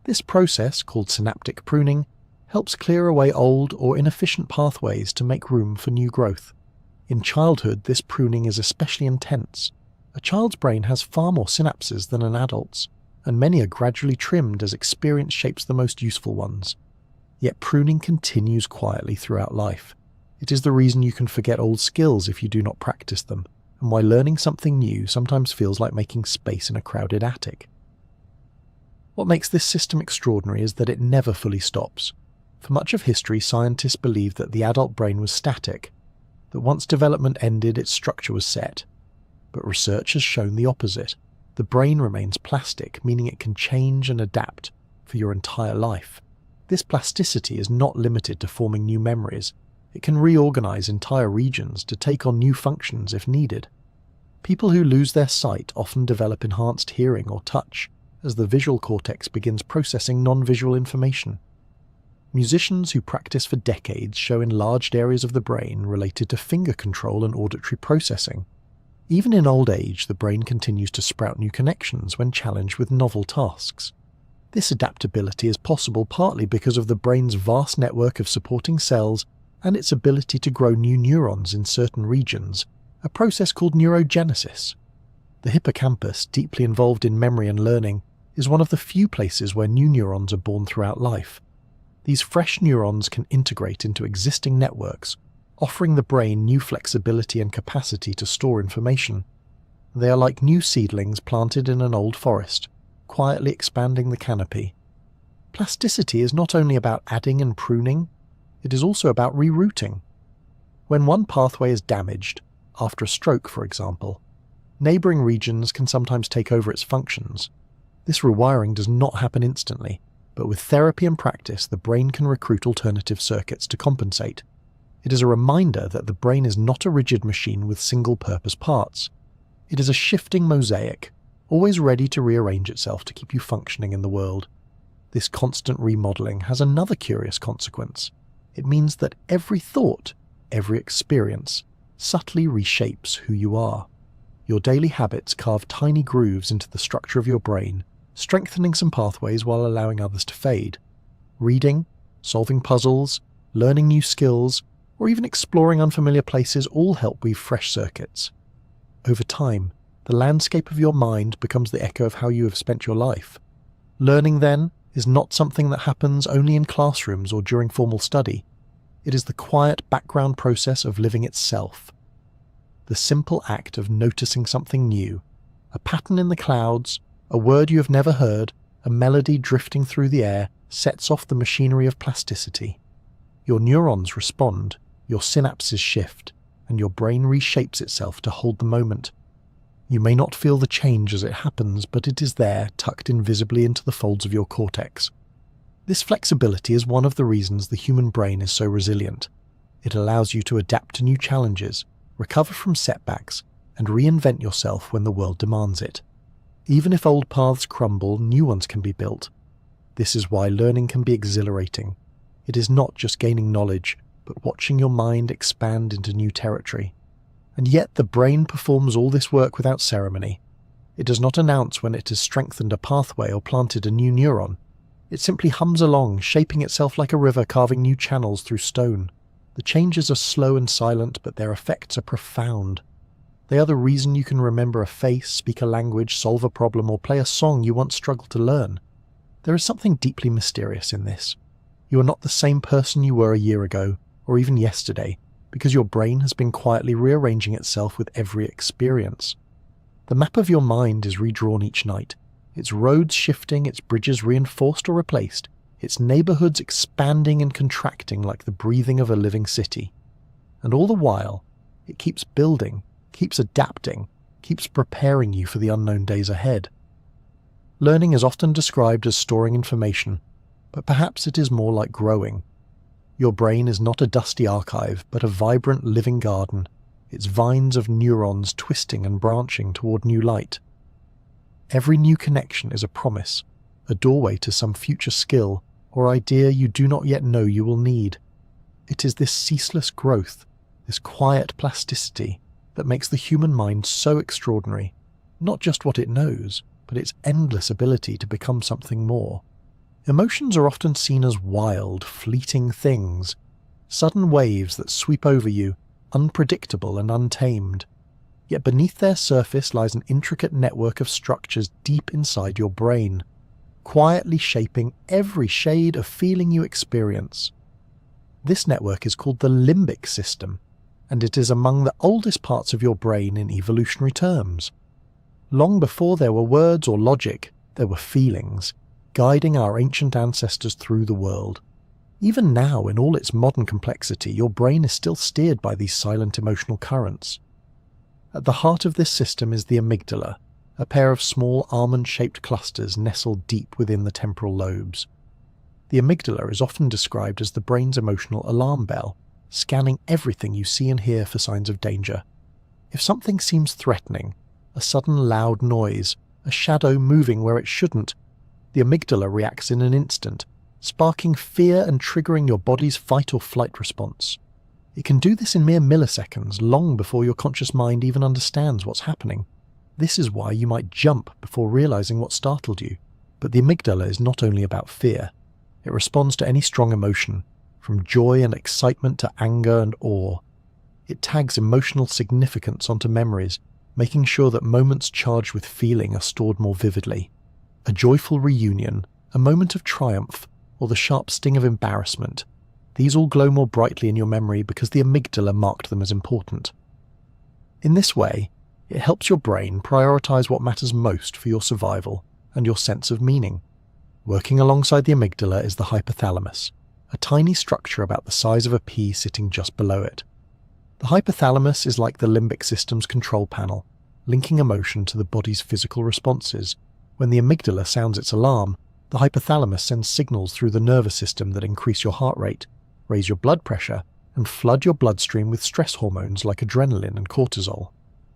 This process, called synaptic pruning, helps clear away old or inefficient pathways to make room for new growth. In childhood, this pruning is especially intense. A child's brain has far more synapses than an adult's, and many are gradually trimmed as experience shapes the most useful ones. Yet pruning continues quietly throughout life. It is the reason you can forget old skills if you do not practice them, and why learning something new sometimes feels like making space in a crowded attic. What makes this system extraordinary is that it never fully stops. For much of history, scientists believed that the adult brain was static, that once development ended, its structure was set. But research has shown the opposite. The brain remains plastic, meaning it can change and adapt for your entire life. This plasticity is not limited to forming new memories. It can reorganize entire regions to take on new functions if needed. People who lose their sight often develop enhanced hearing or touch, as the visual cortex begins processing non-visual information. Musicians who practice for decades show enlarged areas of the brain related to finger control and auditory processing. Even in old age, the brain continues to sprout new connections when challenged with novel tasks. This adaptability is possible partly because of the brain's vast network of supporting cells and its ability to grow new neurons in certain regions, a process called neurogenesis. The hippocampus, deeply involved in memory and learning, is one of the few places where new neurons are born throughout life. These fresh neurons can integrate into existing networks, offering the brain new flexibility and capacity to store information. They are like new seedlings planted in an old forest, quietly expanding the canopy. Plasticity is not only about adding and pruning, it is also about rerouting. When one pathway is damaged, after a stroke for example, neighbouring regions can sometimes take over its functions. This rewiring does not happen instantly, but with therapy and practice, the brain can recruit alternative circuits to compensate. It is a reminder that the brain is not a rigid machine with single-purpose parts. It is a shifting mosaic, always ready to rearrange itself to keep you functioning in the world. This constant remodeling has another curious consequence. It means that every thought, every experience, subtly reshapes who you are. Your daily habits carve tiny grooves into the structure of your brain, strengthening some pathways while allowing others to fade. Reading, solving puzzles, learning new skills, or even exploring unfamiliar places all help weave fresh circuits. Over time, the landscape of your mind becomes the echo of how you have spent your life. Learning, then, is not something that happens only in classrooms or during formal study. It is the quiet background process of living itself. The simple act of noticing something new, a pattern in the clouds, a word you have never heard, a melody drifting through the air, sets off the machinery of plasticity. Your neurons respond, your synapses shift, and your brain reshapes itself to hold the moment. You may not feel the change as it happens, but it is there, tucked invisibly into the folds of your cortex. This flexibility is one of the reasons the human brain is so resilient. It allows you to adapt to new challenges, recover from setbacks, and reinvent yourself when the world demands it. Even if old paths crumble, new ones can be built. This is why learning can be exhilarating. It is not just gaining knowledge, but watching your mind expand into new territory. And yet the brain performs all this work without ceremony. It does not announce when it has strengthened a pathway or planted a new neuron. It simply hums along, shaping itself like a river carving new channels through stone. The changes are slow and silent, but their effects are profound. They are the reason you can remember a face, speak a language, solve a problem, or play a song you once struggled to learn. There is something deeply mysterious in this. You are not the same person you were a year ago, or even yesterday, because your brain has been quietly rearranging itself with every experience. The map of your mind is redrawn each night, its roads shifting, its bridges reinforced or replaced, its neighbourhoods expanding and contracting like the breathing of a living city. And all the while, it keeps building, keeps adapting, keeps preparing you for the unknown days ahead. Learning is often described as storing information, but perhaps it is more like growing. Your brain is not a dusty archive, but a vibrant living garden, its vines of neurons twisting and branching toward new light. Every new connection is a promise, a doorway to some future skill or idea you do not yet know you will need. It is this ceaseless growth, this quiet plasticity, that makes the human mind so extraordinary, not just what it knows, but its endless ability to become something more. Emotions are often seen as wild, fleeting things, sudden waves that sweep over you, unpredictable and untamed. Yet beneath their surface lies an intricate network of structures deep inside your brain, quietly shaping every shade of feeling you experience. This network is called the limbic system, and it is among the oldest parts of your brain in evolutionary terms. Long before there were words or logic, there were feelings, guiding our ancient ancestors through the world. Even now, in all its modern complexity, your brain is still steered by these silent emotional currents. At the heart of this system is the amygdala, a pair of small almond-shaped clusters nestled deep within the temporal lobes. The amygdala is often described as the brain's emotional alarm bell, scanning everything you see and hear for signs of danger. If something seems threatening, a sudden loud noise, a shadow moving where it shouldn't, the amygdala reacts in an instant, sparking fear and triggering your body's fight or flight response. It can do this in mere milliseconds, long before your conscious mind even understands what's happening. This is why you might jump before realizing what startled you. But the amygdala is not only about fear. It responds to any strong emotion, from joy and excitement to anger and awe. It tags emotional significance onto memories, making sure that moments charged with feeling are stored more vividly. A joyful reunion, a moment of triumph, or the sharp sting of embarrassment. These all glow more brightly in your memory because the amygdala marked them as important. In this way, it helps your brain prioritize what matters most for your survival and your sense of meaning. Working alongside the amygdala is the hypothalamus, a tiny structure about the size of a pea sitting just below it. The hypothalamus is like the limbic system's control panel, linking emotion to the body's physical responses. When the amygdala sounds its alarm, the hypothalamus sends signals through the nervous system that increase your heart rate, raise your blood pressure, and flood your bloodstream with stress hormones like adrenaline and cortisol.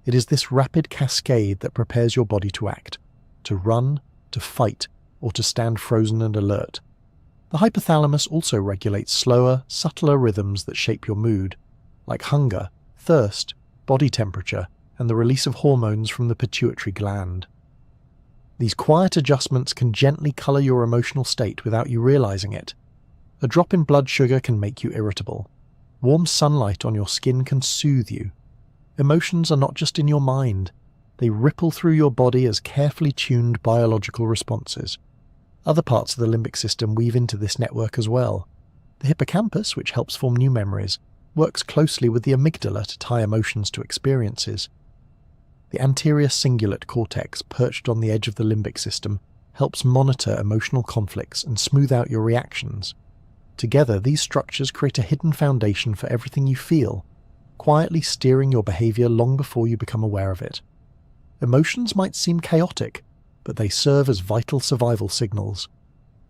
It is this rapid cascade that prepares your body to act, to run, to fight, or to stand frozen and alert. The hypothalamus also regulates slower, subtler rhythms that shape your mood, like hunger, thirst, body temperature, and the release of hormones from the pituitary gland. These quiet adjustments can gently colour your emotional state without you realising it. A drop in blood sugar can make you irritable. Warm sunlight on your skin can soothe you. Emotions are not just in your mind. They ripple through your body as carefully tuned biological responses. Other parts of the limbic system weave into this network as well. The hippocampus, which helps form new memories, works closely with the amygdala to tie emotions to experiences. The anterior cingulate cortex, perched on the edge of the limbic system, helps monitor emotional conflicts and smooth out your reactions. Together, these structures create a hidden foundation for everything you feel, quietly steering your behavior long before you become aware of it. Emotions might seem chaotic, but they serve as vital survival signals.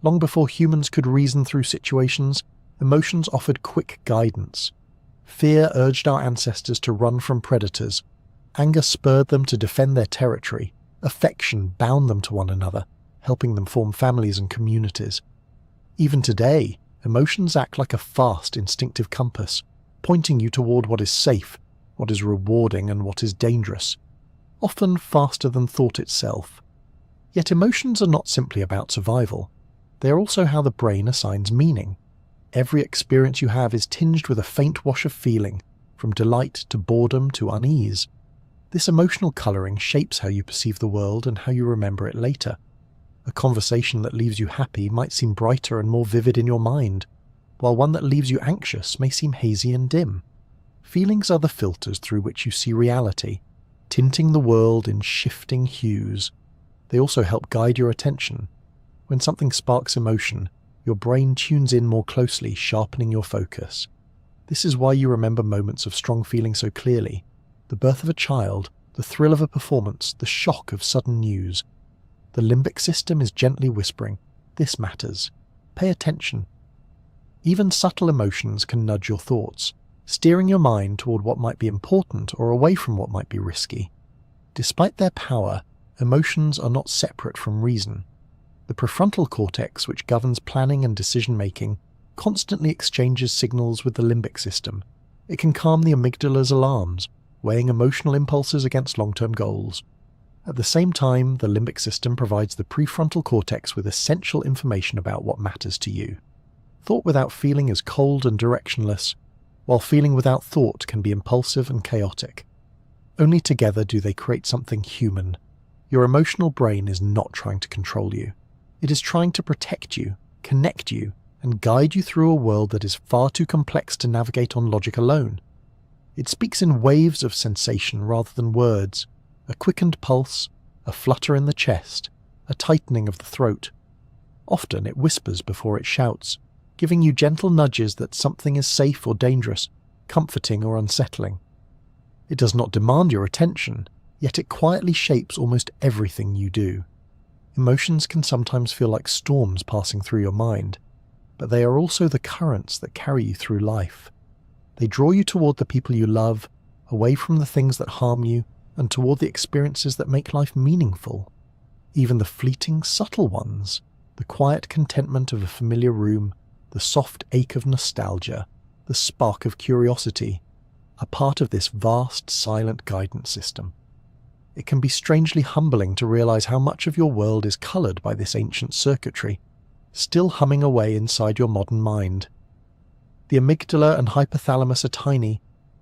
Long before humans could reason through situations, emotions offered quick guidance. Fear urged our ancestors to run from predators. Anger spurred them to defend their territory. Affection bound them to one another, helping them form families and communities. Even today, emotions act like a fast, instinctive compass, pointing you toward what is safe, what is rewarding, and what is dangerous, often faster than thought itself. Yet emotions are not simply about survival. They are also how the brain assigns meaning. Every experience you have is tinged with a faint wash of feeling, from delight to boredom to unease. This emotional colouring shapes how you perceive the world and how you remember it later. A conversation that leaves you happy might seem brighter and more vivid in your mind, while one that leaves you anxious may seem hazy and dim. Feelings are the filters through which you see reality, tinting the world in shifting hues. They also help guide your attention. When something sparks emotion, your brain tunes in more closely, sharpening your focus. This is why you remember moments of strong feeling so clearly. The birth of a child, the thrill of a performance, the shock of sudden news. The limbic system is gently whispering, "This matters. Pay attention." Even subtle emotions can nudge your thoughts, steering your mind toward what might be important or away from what might be risky. Despite their power, emotions are not separate from reason. The prefrontal cortex, which governs planning and decision-making, constantly exchanges signals with the limbic system. It can calm the amygdala's alarms, weighing emotional impulses against long-term goals. At the same time, the limbic system provides the prefrontal cortex with essential information about what matters to you. Thought without feeling is cold and directionless, while feeling without thought can be impulsive and chaotic. Only together do they create something human. Your emotional brain is not trying to control you. It is trying to protect you, connect you, and guide you through a world that is far too complex to navigate on logic alone. It speaks in waves of sensation rather than words, a quickened pulse, a flutter in the chest, a tightening of the throat. Often it whispers before it shouts, giving you gentle nudges that something is safe or dangerous, comforting or unsettling. It does not demand your attention, yet it quietly shapes almost everything you do. Emotions can sometimes feel like storms passing through your mind, but they are also the currents that carry you through life. They draw you toward the people you love, away from the things that harm you, and toward the experiences that make life meaningful. Even the fleeting, subtle ones, the quiet contentment of a familiar room, the soft ache of nostalgia, the spark of curiosity, are part of this vast, silent guidance system. It can be strangely humbling to realize how much of your world is colored by this ancient circuitry, still humming away inside your modern mind. The amygdala and hypothalamus are tiny,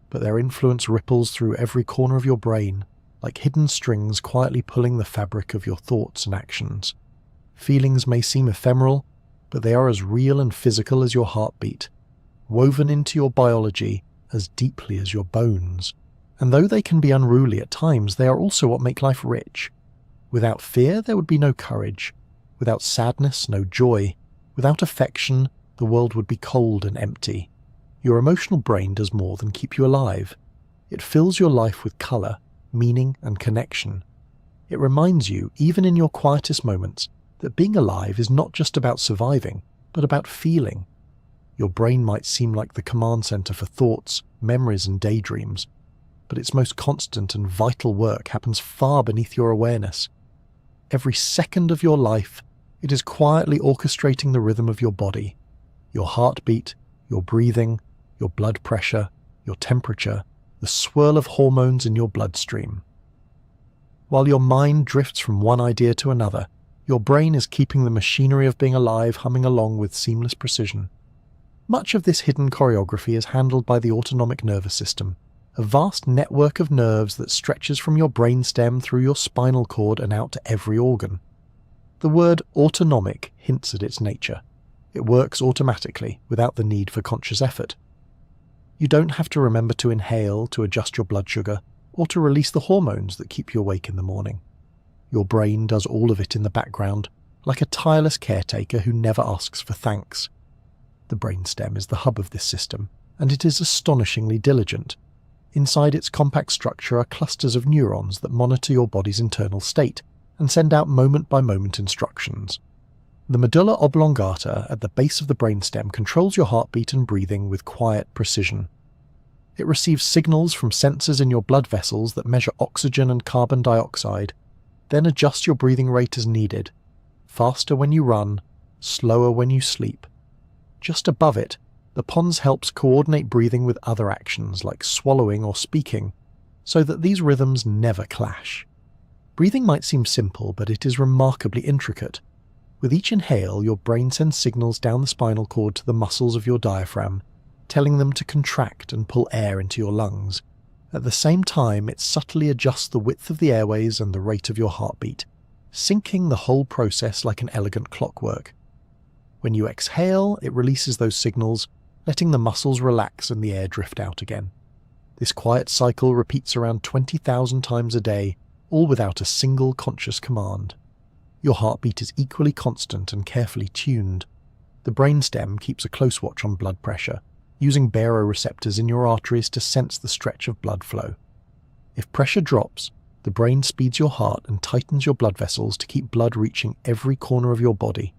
but their influence ripples through every corner of your brain, like hidden strings quietly pulling the fabric of your thoughts and actions. Feelings may seem ephemeral, but they are as real and physical as your heartbeat, woven into your biology as deeply as your bones. And though they can be unruly at times, they are also what make life rich. Without fear, there would be no courage. Without sadness, no joy. Without affection, the world would be cold and empty. Your emotional brain does more than keep you alive. It fills your life with color, meaning, and connection. It reminds you, even in your quietest moments, that being alive is not just about surviving, but about feeling. Your brain might seem like the command center for thoughts, memories, and daydreams, but its most constant and vital work happens far beneath your awareness. Every second of your life, it is quietly orchestrating the rhythm of your body, your heartbeat, your breathing, your blood pressure, your temperature, the swirl of hormones in your bloodstream. While your mind drifts from one idea to another, your brain is keeping the machinery of being alive humming along with seamless precision. Much of this hidden choreography is handled by the autonomic nervous system, a vast network of nerves that stretches from your brainstem through your spinal cord and out to every organ. The word autonomic hints at its nature. It works automatically, without the need for conscious effort. You don't have to remember to inhale to adjust your blood sugar, or to release the hormones that keep you awake in the morning. Your brain does all of it in the background, like a tireless caretaker who never asks for thanks. The brainstem is the hub of this system, and it is astonishingly diligent. Inside its compact structure are clusters of neurons that monitor your body's internal state and send out moment-by-moment instructions. The medulla oblongata at the base of the brainstem controls your heartbeat and breathing with quiet precision. It receives signals from sensors in your blood vessels that measure oxygen and carbon dioxide, then adjusts your breathing rate as needed, faster when you run, slower when you sleep. Just above it, the pons helps coordinate breathing with other actions like swallowing or speaking, so that these rhythms never clash. Breathing might seem simple, but it is remarkably intricate. With each inhale, your brain sends signals down the spinal cord to the muscles of your diaphragm, telling them to contract and pull air into your lungs. At the same time, it subtly adjusts the width of the airways and the rate of your heartbeat, syncing the whole process like an elegant clockwork. When you exhale, it releases those signals, letting the muscles relax and the air drift out again. This quiet cycle repeats around 20,000 times a day, all without a single conscious command. Your heartbeat is equally constant and carefully tuned. The brainstem keeps a close watch on blood pressure, using baroreceptors in your arteries to sense the stretch of blood flow. If pressure drops, the brain speeds your heart and tightens your blood vessels to keep blood reaching every corner of your body.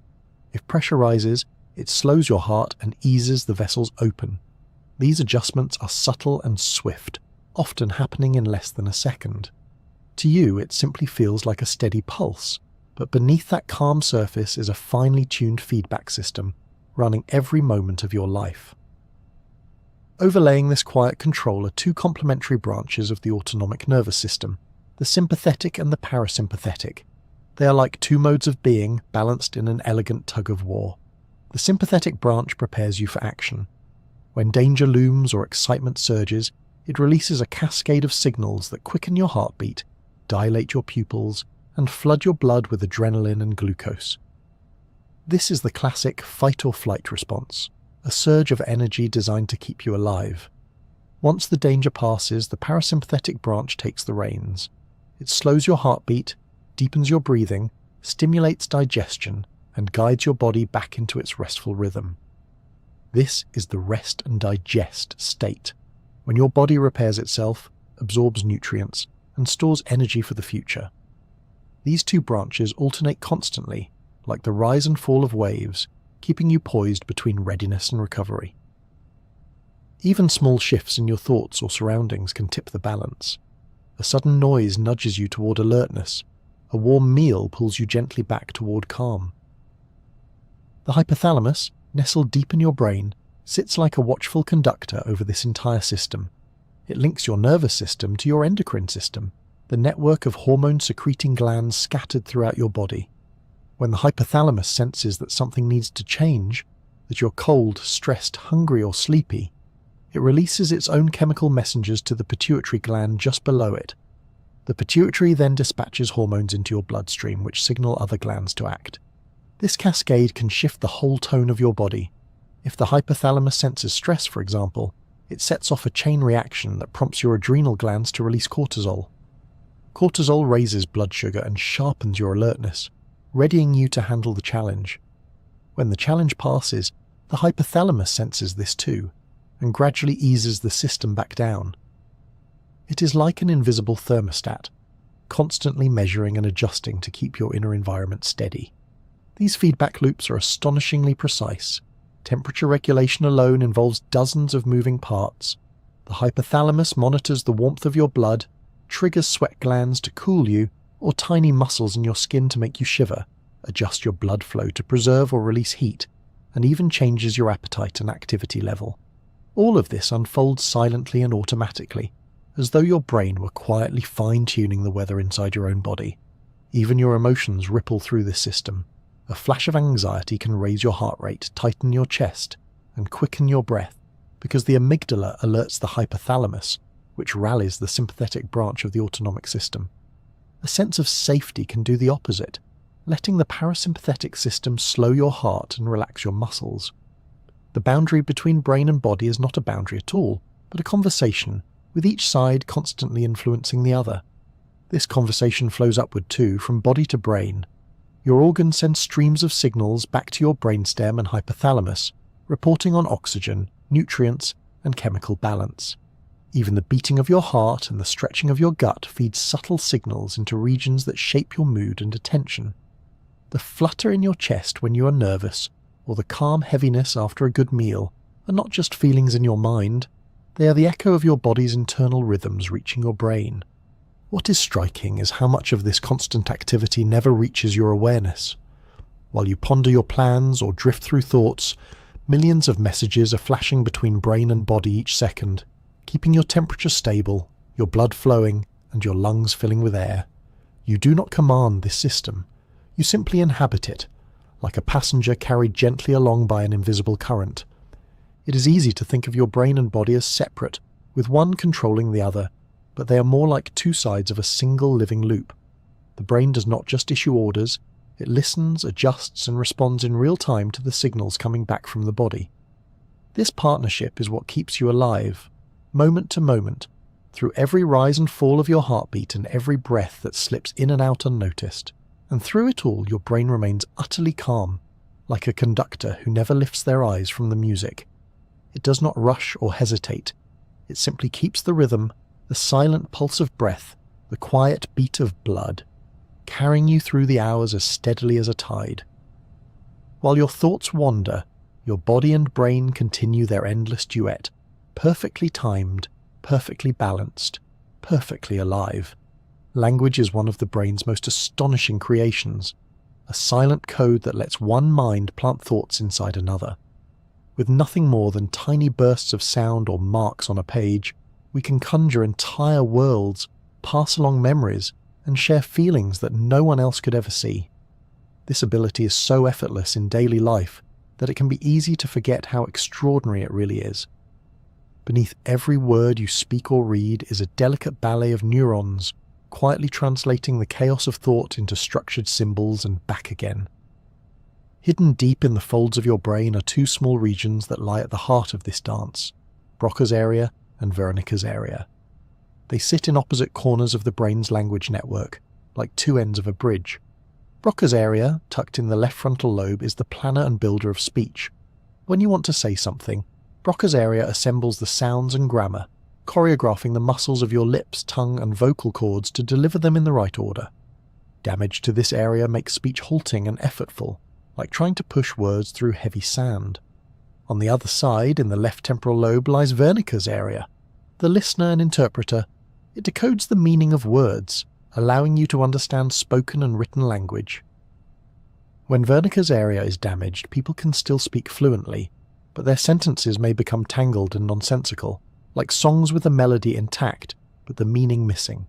If pressure rises, it slows your heart and eases the vessels open. These adjustments are subtle and swift, often happening in less than a second. To you, it simply feels like a steady pulse, but beneath that calm surface is a finely tuned feedback system, running every moment of your life. Overlaying this quiet control are two complementary branches of the autonomic nervous system, the sympathetic and the parasympathetic. They are like two modes of being balanced in an elegant tug-of-war. The sympathetic branch prepares you for action. When danger looms or excitement surges, it releases a cascade of signals that quicken your heartbeat, dilate your pupils, and flood your blood with adrenaline and glucose. This is the classic fight-or-flight response, a surge of energy designed to keep you alive. Once the danger passes, the parasympathetic branch takes the reins. It slows your heartbeat, deepens your breathing, stimulates digestion, and guides your body back into its restful rhythm. This is the rest and digest state, when your body repairs itself, absorbs nutrients, and stores energy for the future. These two branches alternate constantly, like the rise and fall of waves, keeping you poised between readiness and recovery. Even small shifts in your thoughts or surroundings can tip the balance. A sudden noise nudges you toward alertness. A warm meal pulls you gently back toward calm. The hypothalamus, nestled deep in your brain, sits like a watchful conductor over this entire system. It links your nervous system to your endocrine system, the network of hormone-secreting glands scattered throughout your body. When the hypothalamus senses that something needs to change, that you're cold, stressed, hungry, or sleepy, it releases its own chemical messengers to the pituitary gland just below it. The pituitary then dispatches hormones into your bloodstream which signal other glands to act. This cascade can shift the whole tone of your body. If the hypothalamus senses stress, for example, it sets off a chain reaction that prompts your adrenal glands to release cortisol. Cortisol raises blood sugar and sharpens your alertness, readying you to handle the challenge. When the challenge passes, the hypothalamus senses this too, and gradually eases the system back down. It is like an invisible thermostat, constantly measuring and adjusting to keep your inner environment steady. These feedback loops are astonishingly precise. Temperature regulation alone involves dozens of moving parts. The hypothalamus monitors the warmth of your blood, triggers sweat glands to cool you, or tiny muscles in your skin to make you shiver, adjusts your blood flow to preserve or release heat, and even changes your appetite and activity level. All of this unfolds silently and automatically, as though your brain were quietly fine-tuning the weather inside your own body. Even your emotions ripple through this system. A flash of anxiety can raise your heart rate, tighten your chest, and quicken your breath, because the amygdala alerts the hypothalamus, which rallies the sympathetic branch of the autonomic system. A sense of safety can do the opposite, letting the parasympathetic system slow your heart and relax your muscles. The boundary between brain and body is not a boundary at all, but a conversation, with each side constantly influencing the other. This conversation flows upward too, from body to brain. Your organs send streams of signals back to your brainstem and hypothalamus, reporting on oxygen, nutrients, and chemical balance. Even the beating of your heart and the stretching of your gut feed subtle signals into regions that shape your mood and attention. The flutter in your chest when you are nervous, or the calm heaviness after a good meal, are not just feelings in your mind, they are the echo of your body's internal rhythms reaching your brain. What is striking is how much of this constant activity never reaches your awareness. While you ponder your plans or drift through thoughts, millions of messages are flashing between brain and body each second, keeping your temperature stable, your blood flowing, and your lungs filling with air. You do not command this system. You simply inhabit it, like a passenger carried gently along by an invisible current. It is easy to think of your brain and body as separate, with one controlling the other, but they are more like two sides of a single living loop. The brain does not just issue orders, it listens, adjusts, and responds in real time to the signals coming back from the body. This partnership is what keeps you alive, moment to moment, through every rise and fall of your heartbeat and every breath that slips in and out unnoticed. And through it all, your brain remains utterly calm, like a conductor who never lifts their eyes from the music. It does not rush or hesitate. It simply keeps the rhythm, the silent pulse of breath, the quiet beat of blood, carrying you through the hours as steadily as a tide. While your thoughts wander, your body and brain continue their endless duet, perfectly timed, perfectly balanced, perfectly alive. Language is one of the brain's most astonishing creations, a silent code that lets one mind plant thoughts inside another. With nothing more than tiny bursts of sound or marks on a page, we can conjure entire worlds, pass along memories, and share feelings that no one else could ever see. This ability is so effortless in daily life that it can be easy to forget how extraordinary it really is. Beneath every word you speak or read is a delicate ballet of neurons, quietly translating the chaos of thought into structured symbols and back again. Hidden deep in the folds of your brain are two small regions that lie at the heart of this dance, Broca's area and Wernicke's area. They sit in opposite corners of the brain's language network, like two ends of a bridge. Broca's area, tucked in the left frontal lobe, is the planner and builder of speech. When you want to say something, Broca's area assembles the sounds and grammar, choreographing the muscles of your lips, tongue, and vocal cords to deliver them in the right order. Damage to this area makes speech halting and effortful, like trying to push words through heavy sand. On the other side, in the left temporal lobe, lies Wernicke's area. The listener and interpreter, it decodes the meaning of words, allowing you to understand spoken and written language. When Wernicke's area is damaged, people can still speak fluently, but their sentences may become tangled and nonsensical, like songs with the melody intact, but the meaning missing.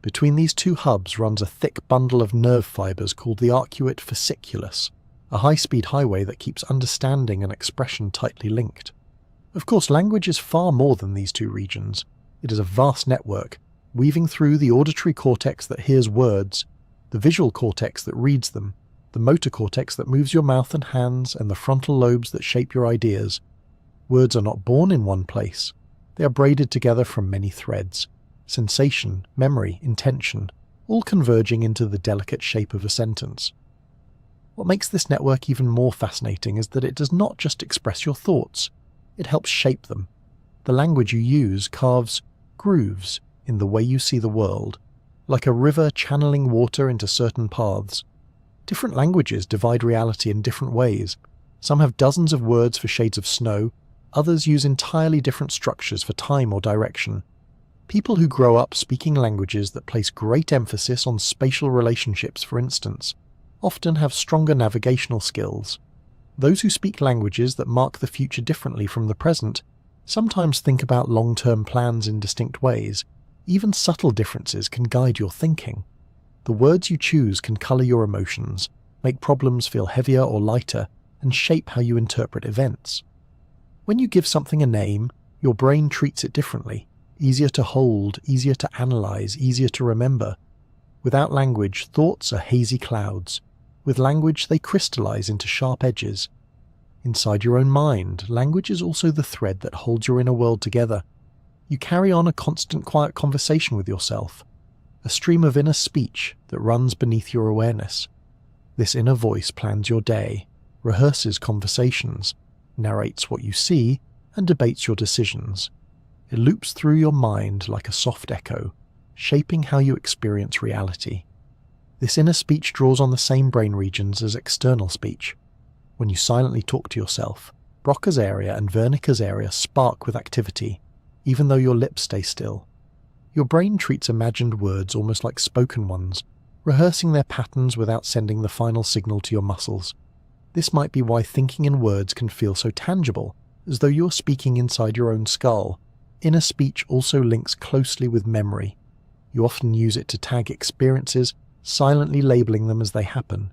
Between these two hubs runs a thick bundle of nerve fibers called the arcuate fasciculus, a high-speed highway that keeps understanding and expression tightly linked. Of course, language is far more than these two regions. It is a vast network, weaving through the auditory cortex that hears words, the visual cortex that reads them, the motor cortex that moves your mouth and hands, and the frontal lobes that shape your ideas. Words are not born in one place. They are braided together from many threads. Sensation, memory, intention, all converging into the delicate shape of a sentence. What makes this network even more fascinating is that it does not just express your thoughts, it helps shape them. The language you use carves grooves in the way you see the world, like a river channeling water into certain paths. Different languages divide reality in different ways. Some have dozens of words for shades of snow, others use entirely different structures for time or direction. People who grow up speaking languages that place great emphasis on spatial relationships, for instance, often have stronger navigational skills. Those who speak languages that mark the future differently from the present sometimes think about long-term plans in distinct ways. Even subtle differences can guide your thinking. The words you choose can colour your emotions, make problems feel heavier or lighter, and shape how you interpret events. When you give something a name, your brain treats it differently. Easier to hold, easier to analyse, easier to remember. Without language, thoughts are hazy clouds. With language, they crystallise into sharp edges. Inside your own mind, language is also the thread that holds your inner world together. You carry on a constant quiet conversation with yourself, a stream of inner speech that runs beneath your awareness. This inner voice plans your day, rehearses conversations, narrates what you see, and debates your decisions. It loops through your mind like a soft echo, shaping how you experience reality. This inner speech draws on the same brain regions as external speech. When you silently talk to yourself, Broca's area and Wernicke's area spark with activity, even though your lips stay still. Your brain treats imagined words almost like spoken ones, rehearsing their patterns without sending the final signal to your muscles. This might be why thinking in words can feel so tangible, as though you're speaking inside your own skull. Inner speech also links closely with memory. You often use it to tag experiences, silently labeling them as they happen.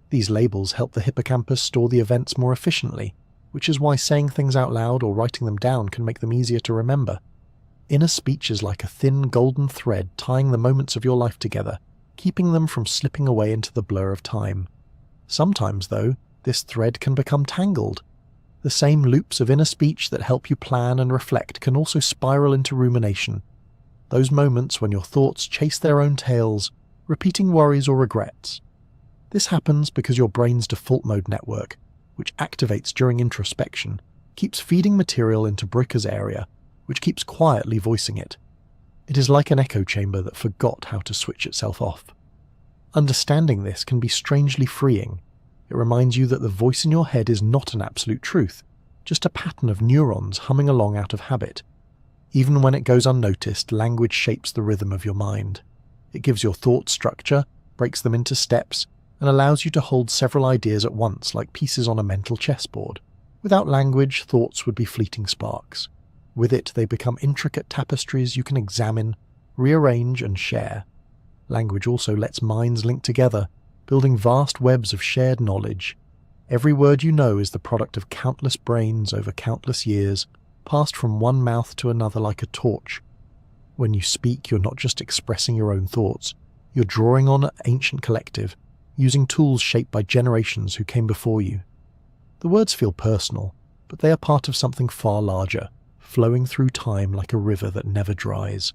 These labels help the hippocampus store the events more efficiently, which is why saying things out loud or writing them down can make them easier to remember. Inner speech is like a thin golden thread tying the moments of your life together, keeping them from slipping away into the blur of time. Sometimes, though, this thread can become tangled. The same loops of inner speech that help you plan and reflect can also spiral into rumination. Those moments when your thoughts chase their own tails, repeating worries or regrets. This happens because your brain's default mode network, which activates during introspection, keeps feeding material into Broca's area, which keeps quietly voicing it. It is like an echo chamber that forgot how to switch itself off. Understanding this can be strangely freeing. It reminds you that the voice in your head is not an absolute truth, just a pattern of neurons humming along out of habit. Even when it goes unnoticed, language shapes the rhythm of your mind. It gives your thoughts structure, breaks them into steps, and allows you to hold several ideas at once like pieces on a mental chessboard. Without language, thoughts would be fleeting sparks. With it, they become intricate tapestries you can examine, rearrange and share. Language also lets minds link together, building vast webs of shared knowledge. Every word you know is the product of countless brains over countless years, passed from one mouth to another like a torch. When you speak, you're not just expressing your own thoughts, you're drawing on an ancient collective, using tools shaped by generations who came before you. The words feel personal, but they are part of something far larger, flowing through time like a river that never dries.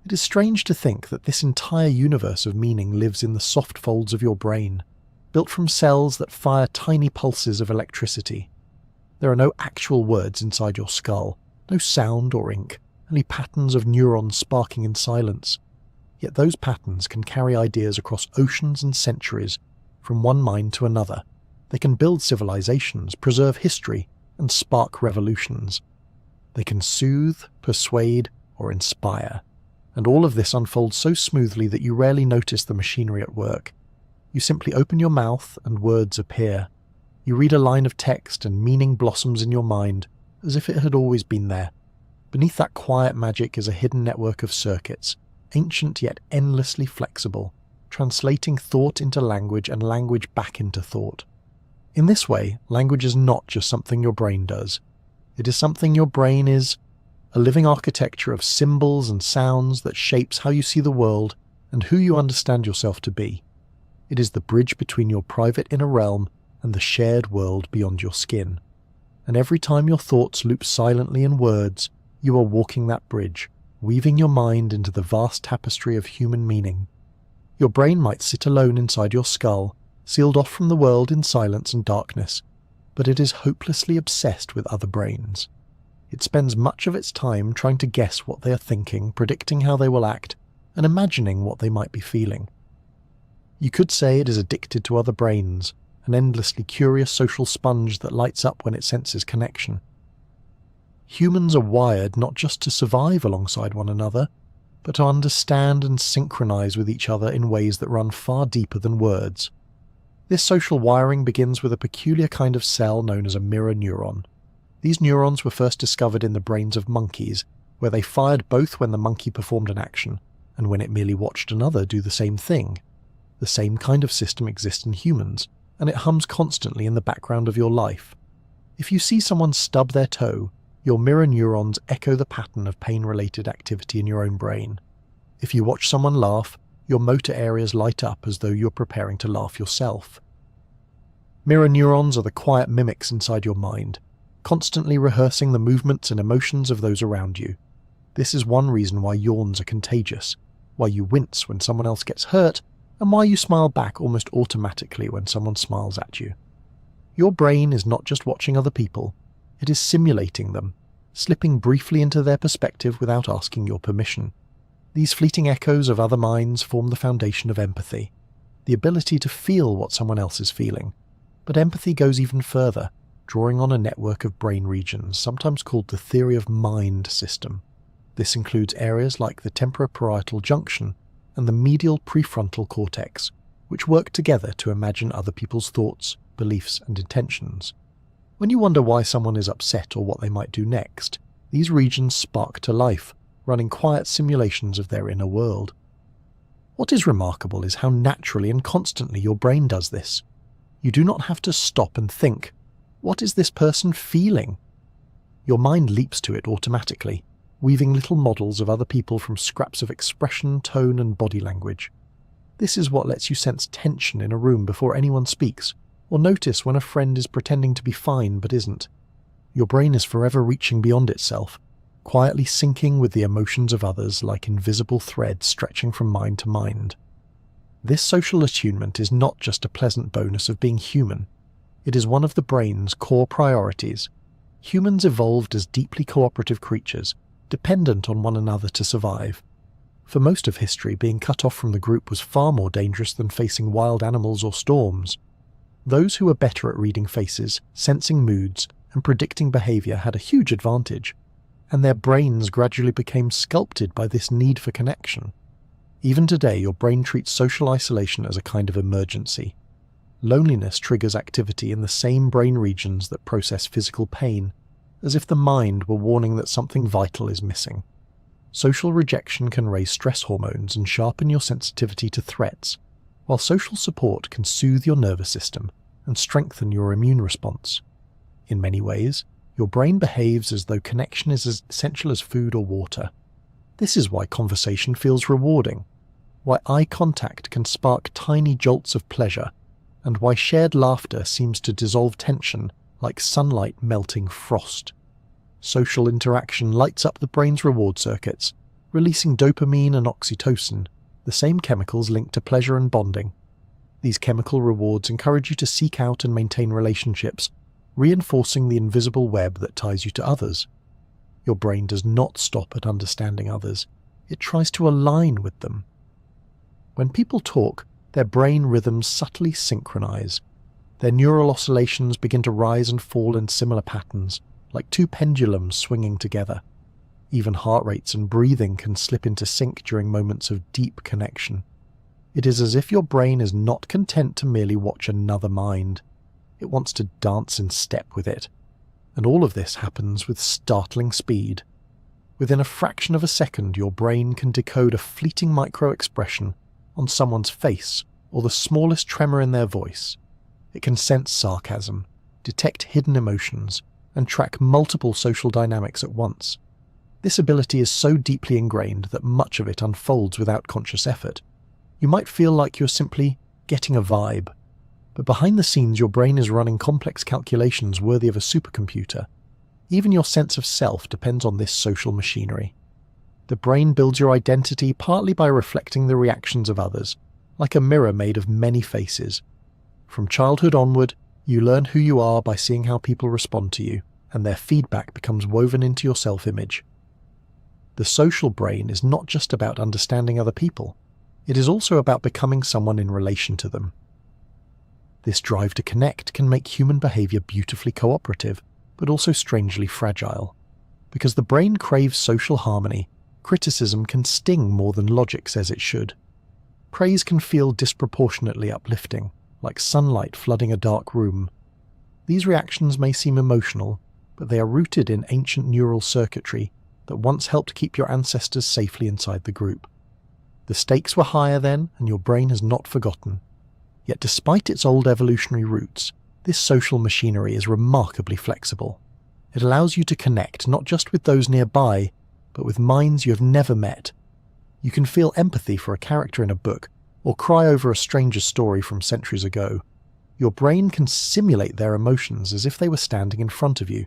It is strange to think that this entire universe of meaning lives in the soft folds of your brain, built from cells that fire tiny pulses of electricity. There are no actual words inside your skull, no sound or ink, only patterns of neurons sparking in silence. Yet those patterns can carry ideas across oceans and centuries, from one mind to another. They can build civilizations, preserve history, and spark revolutions. They can soothe, persuade, or inspire. And all of this unfolds so smoothly that you rarely notice the machinery at work. You simply open your mouth and words appear. You read a line of text and meaning blossoms in your mind, as if it had always been there. Beneath that quiet magic is a hidden network of circuits, ancient yet endlessly flexible, translating thought into language and language back into thought. In this way, language is not just something your brain does. It is something your brain is, a living architecture of symbols and sounds that shapes how you see the world and who you understand yourself to be. It is the bridge between your private inner realm and the shared world beyond your skin. And every time your thoughts loop silently in words, you are walking that bridge, weaving your mind into the vast tapestry of human meaning. Your brain might sit alone inside your skull, sealed off from the world in silence and darkness, but it is hopelessly obsessed with other brains. It spends much of its time trying to guess what they are thinking, predicting how they will act, and imagining what they might be feeling. You could say it is addicted to other brains, an endlessly curious social sponge that lights up when it senses connection. Humans are wired not just to survive alongside one another, but to understand and synchronize with each other in ways that run far deeper than words. This social wiring begins with a peculiar kind of cell known as a mirror neuron. These neurons were first discovered in the brains of monkeys, where they fired both when the monkey performed an action and when it merely watched another do the same thing. The same kind of system exists in humans, and it hums constantly in the background of your life. If you see someone stub their toe, your mirror neurons echo the pattern of pain-related activity in your own brain. If you watch someone laugh, your motor areas light up as though you're preparing to laugh yourself. Mirror neurons are the quiet mimics inside your mind, constantly rehearsing the movements and emotions of those around you. This is one reason why yawns are contagious, why you wince when someone else gets hurt, and why you smile back almost automatically when someone smiles at you. Your brain is not just watching other people, it is simulating them, slipping briefly into their perspective without asking your permission. These fleeting echoes of other minds form the foundation of empathy, the ability to feel what someone else is feeling. But empathy goes even further, drawing on a network of brain regions, sometimes called the theory of mind system. This includes areas like the temporoparietal junction and the medial prefrontal cortex, which work together to imagine other people's thoughts, beliefs, and intentions. When you wonder why someone is upset or what they might do next, these regions spark to life, running quiet simulations of their inner world. What is remarkable is how naturally and constantly your brain does this. You do not have to stop and think, what is this person feeling? Your mind leaps to it automatically, weaving little models of other people from scraps of expression, tone, and body language. This is what lets you sense tension in a room before anyone speaks, or notice when a friend is pretending to be fine but isn't. Your brain is forever reaching beyond itself, quietly syncing with the emotions of others like invisible threads stretching from mind to mind. This social attunement is not just a pleasant bonus of being human. It is one of the brain's core priorities. Humans evolved as deeply cooperative creatures, dependent on one another to survive. For most of history, being cut off from the group was far more dangerous than facing wild animals or storms. Those who were better at reading faces, sensing moods, and predicting behavior had a huge advantage, and their brains gradually became sculpted by this need for connection. Even today, your brain treats social isolation as a kind of emergency. Loneliness triggers activity in the same brain regions that process physical pain, as if the mind were warning that something vital is missing. Social rejection can raise stress hormones and sharpen your sensitivity to threats, while social support can soothe your nervous system and strengthen your immune response. In many ways, your brain behaves as though connection is as essential as food or water. This is why conversation feels rewarding, why eye contact can spark tiny jolts of pleasure, and why shared laughter seems to dissolve tension like sunlight melting frost. Social interaction lights up the brain's reward circuits, releasing dopamine and oxytocin, the same chemicals linked to pleasure and bonding. These chemical rewards encourage you to seek out and maintain relationships, reinforcing the invisible web that ties you to others. Your brain does not stop at understanding others. It tries to align with them. When people talk, their brain rhythms subtly synchronize. Their neural oscillations begin to rise and fall in similar patterns, like two pendulums swinging together. Even heart rates and breathing can slip into sync during moments of deep connection. It is as if your brain is not content to merely watch another mind. It wants to dance in step with it. And all of this happens with startling speed. Within a fraction of a second, your brain can decode a fleeting micro-expression on someone's face or the smallest tremor in their voice. It can sense sarcasm, detect hidden emotions, and track multiple social dynamics at once. This ability is so deeply ingrained that much of it unfolds without conscious effort. You might feel like you're simply getting a vibe, but behind the scenes your brain is running complex calculations worthy of a supercomputer. Even your sense of self depends on this social machinery. The brain builds your identity partly by reflecting the reactions of others, like a mirror made of many faces. From childhood onward, you learn who you are by seeing how people respond to you, and their feedback becomes woven into your self-image. The social brain is not just about understanding other people. It is also about becoming someone in relation to them. This drive to connect can make human behavior beautifully cooperative, but also strangely fragile. Because the brain craves social harmony, criticism can sting more than logic says it should. Praise can feel disproportionately uplifting, like sunlight flooding a dark room. These reactions may seem emotional, but they are rooted in ancient neural circuitry that once helped keep your ancestors safely inside the group. The stakes were higher then, and your brain has not forgotten. Yet despite its old evolutionary roots, this social machinery is remarkably flexible. It allows you to connect not just with those nearby, but with minds you have never met. You can feel empathy for a character in a book, or cry over a stranger's story from centuries ago. Your brain can simulate their emotions as if they were standing in front of you.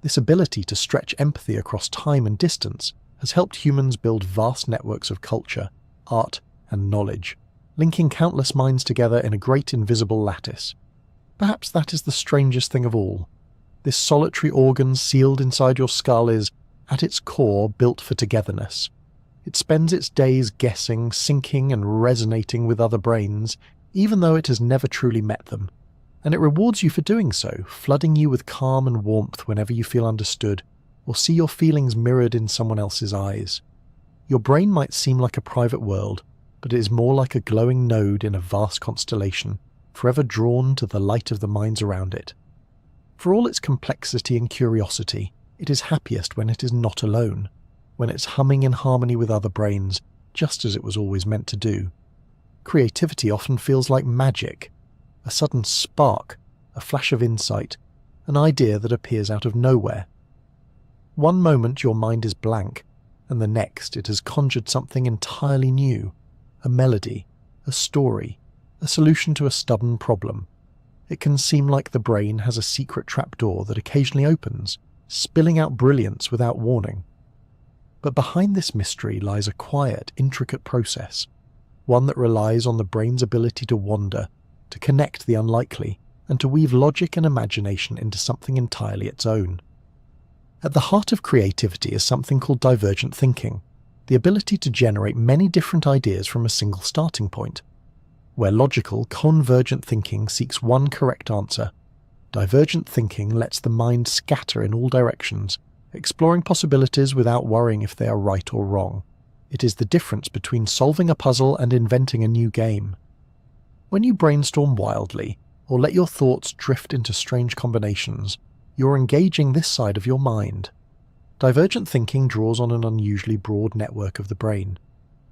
This ability to stretch empathy across time and distance has helped humans build vast networks of culture, art, and knowledge, linking countless minds together in a great invisible lattice. Perhaps that is the strangest thing of all. This solitary organ sealed inside your skull is, at its core, built for togetherness. It spends its days guessing, syncing, and resonating with other brains, even though it has never truly met them. And it rewards you for doing so, flooding you with calm and warmth whenever you feel understood, or see your feelings mirrored in someone else's eyes. Your brain might seem like a private world, but it is more like a glowing node in a vast constellation, forever drawn to the light of the minds around it. For all its complexity and curiosity, it is happiest when it is not alone, when it's humming in harmony with other brains, just as it was always meant to do. Creativity often feels like magic, a sudden spark, a flash of insight, an idea that appears out of nowhere. One moment your mind is blank, and the next it has conjured something entirely new, a melody, a story, a solution to a stubborn problem. It can seem like the brain has a secret trapdoor that occasionally opens, spilling out brilliance without warning. But behind this mystery lies a quiet, intricate process, one that relies on the brain's ability to wander, to connect the unlikely, and to weave logic and imagination into something entirely its own. At the heart of creativity is something called divergent thinking, the ability to generate many different ideas from a single starting point. Where logical, convergent thinking seeks one correct answer, divergent thinking lets the mind scatter in all directions, exploring possibilities without worrying if they are right or wrong. It is the difference between solving a puzzle and inventing a new game. When you brainstorm wildly, or let your thoughts drift into strange combinations, you're engaging this side of your mind. Divergent thinking draws on an unusually broad network of the brain.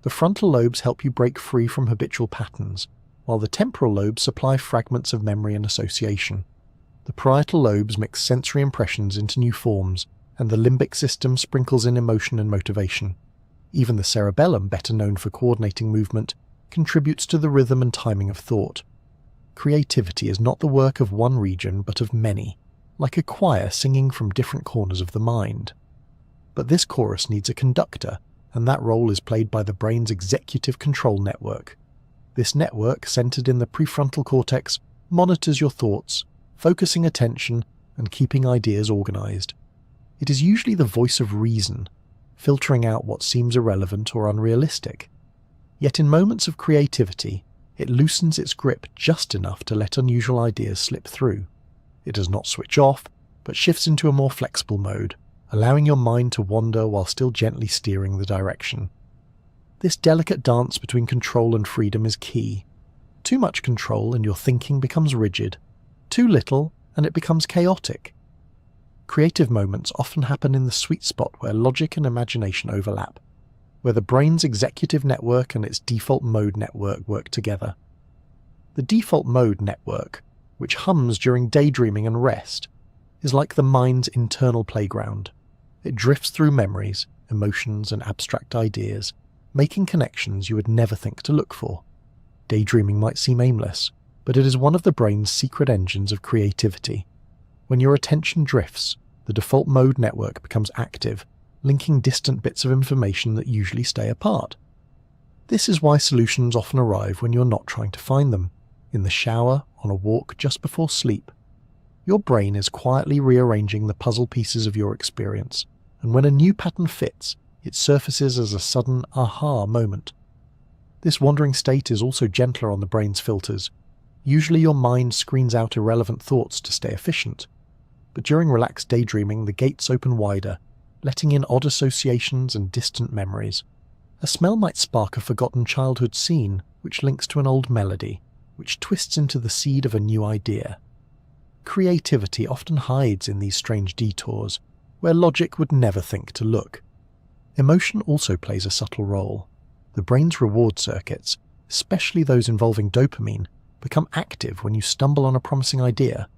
The frontal lobes help you break free from habitual patterns, while the temporal lobes supply fragments of memory and association. The parietal lobes mix sensory impressions into new forms, and the limbic system sprinkles in emotion and motivation. Even the cerebellum, better known for coordinating movement, contributes to the rhythm and timing of thought. Creativity is not the work of one region but of many, like a choir singing from different corners of the mind. But this chorus needs a conductor, and that role is played by the brain's executive control network. This network, centered in the prefrontal cortex, monitors your thoughts, focusing attention and keeping ideas organized. It is usually the voice of reason, filtering out what seems irrelevant or unrealistic. Yet in moments of creativity, it loosens its grip just enough to let unusual ideas slip through. It does not switch off, but shifts into a more flexible mode, allowing your mind to wander while still gently steering the direction. This delicate dance between control and freedom is key. Too much control and your thinking becomes rigid. Too little and it becomes chaotic. Creative moments often happen in the sweet spot where logic and imagination overlap, where the brain's executive network and its default mode network work together. The default mode network, which hums during daydreaming and rest, is like the mind's internal playground. It drifts through memories, emotions, and abstract ideas, making connections you would never think to look for. Daydreaming might seem aimless, but it is one of the brain's secret engines of creativity. When your attention drifts, the default mode network becomes active, linking distant bits of information that usually stay apart. This is why solutions often arrive when you're not trying to find them, in the shower, on a walk, just before sleep. Your brain is quietly rearranging the puzzle pieces of your experience, and when a new pattern fits, it surfaces as a sudden aha moment. This wandering state is also gentler on the brain's filters. Usually your mind screens out irrelevant thoughts to stay efficient, but during relaxed daydreaming the gates open wider, letting in odd associations and distant memories. A smell might spark a forgotten childhood scene, which links to an old melody, which twists into the seed of a new idea. Creativity often hides in these strange detours, where logic would never think to look. Emotion also plays a subtle role. The brain's reward circuits, especially those involving dopamine, become active when you stumble on a promising idea.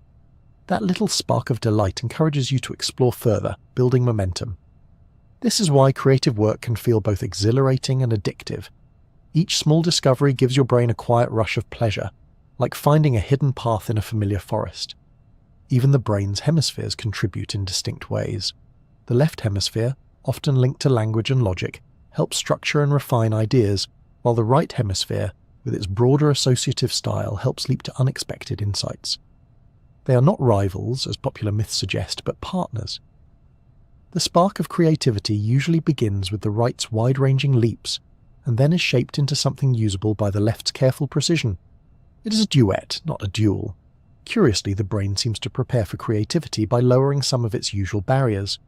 That little spark of delight encourages you to explore further, building momentum. This is why creative work can feel both exhilarating and addictive. Each small discovery gives your brain a quiet rush of pleasure, like finding a hidden path in a familiar forest. Even the brain's hemispheres contribute in distinct ways. The left hemisphere, often linked to language and logic, helps structure and refine ideas, while the right hemisphere, with its broader associative style, helps leap to unexpected insights. They are not rivals, as popular myths suggest, but partners. The spark of creativity usually begins with the right's wide-ranging leaps, and then is shaped into something usable by the left's careful precision. It is a duet, not a duel. Curiously, the brain seems to prepare for creativity by lowering some of its usual barriers.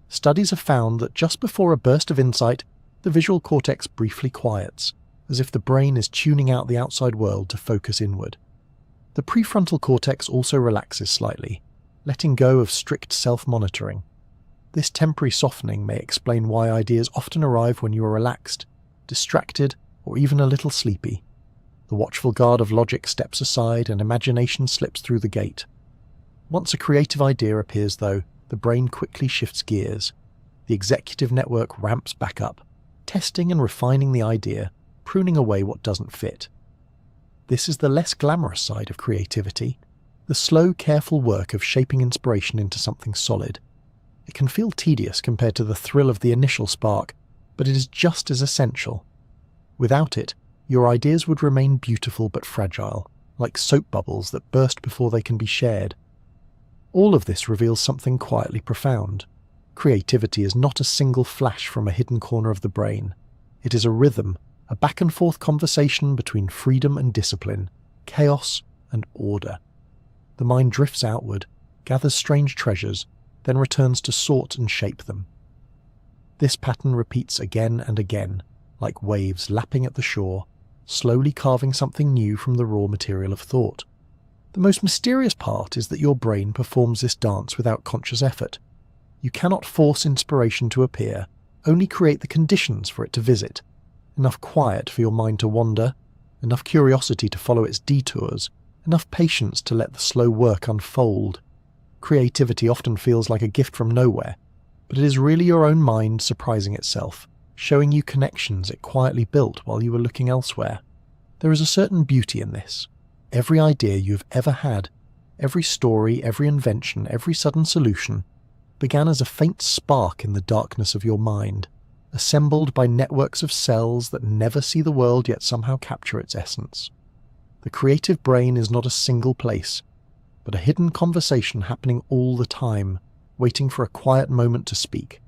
Studies have found that just before a burst of insight, the visual cortex briefly quiets, as if the brain is tuning out the outside world to focus inward. The prefrontal cortex also relaxes slightly, letting go of strict self-monitoring. This temporary softening may explain why ideas often arrive when you are relaxed, distracted, or even a little sleepy. The watchful guard of logic steps aside and imagination slips through the gate. Once a creative idea appears, though, the brain quickly shifts gears. The executive network ramps back up, testing and refining the idea, pruning away what doesn't fit. This is the less glamorous side of creativity, the slow, careful work of shaping inspiration into something solid. It can feel tedious compared to the thrill of the initial spark, but it is just as essential. Without it, your ideas would remain beautiful but fragile, like soap bubbles that burst before they can be shared. All of this reveals something quietly profound. Creativity is not a single flash from a hidden corner of the brain. It is a rhythm, a back-and-forth conversation between freedom and discipline, chaos and order. The mind drifts outward, gathers strange treasures, then returns to sort and shape them. This pattern repeats again and again, like waves lapping at the shore, slowly carving something new from the raw material of thought. The most mysterious part is that your brain performs this dance without conscious effort. You cannot force inspiration to appear, only create the conditions for it to visit. Enough quiet for your mind to wander, enough curiosity to follow its detours, enough patience to let the slow work unfold. Creativity often feels like a gift from nowhere, but it is really your own mind surprising itself, showing you connections it quietly built while you were looking elsewhere. There is a certain beauty in this. Every idea you have ever had, every story, every invention, every sudden solution, began as a faint spark in the darkness of your mind, assembled by networks of cells that never see the world yet somehow capture its essence. The creative brain is not a single place, but a hidden conversation happening all the time, waiting for a quiet moment to speak.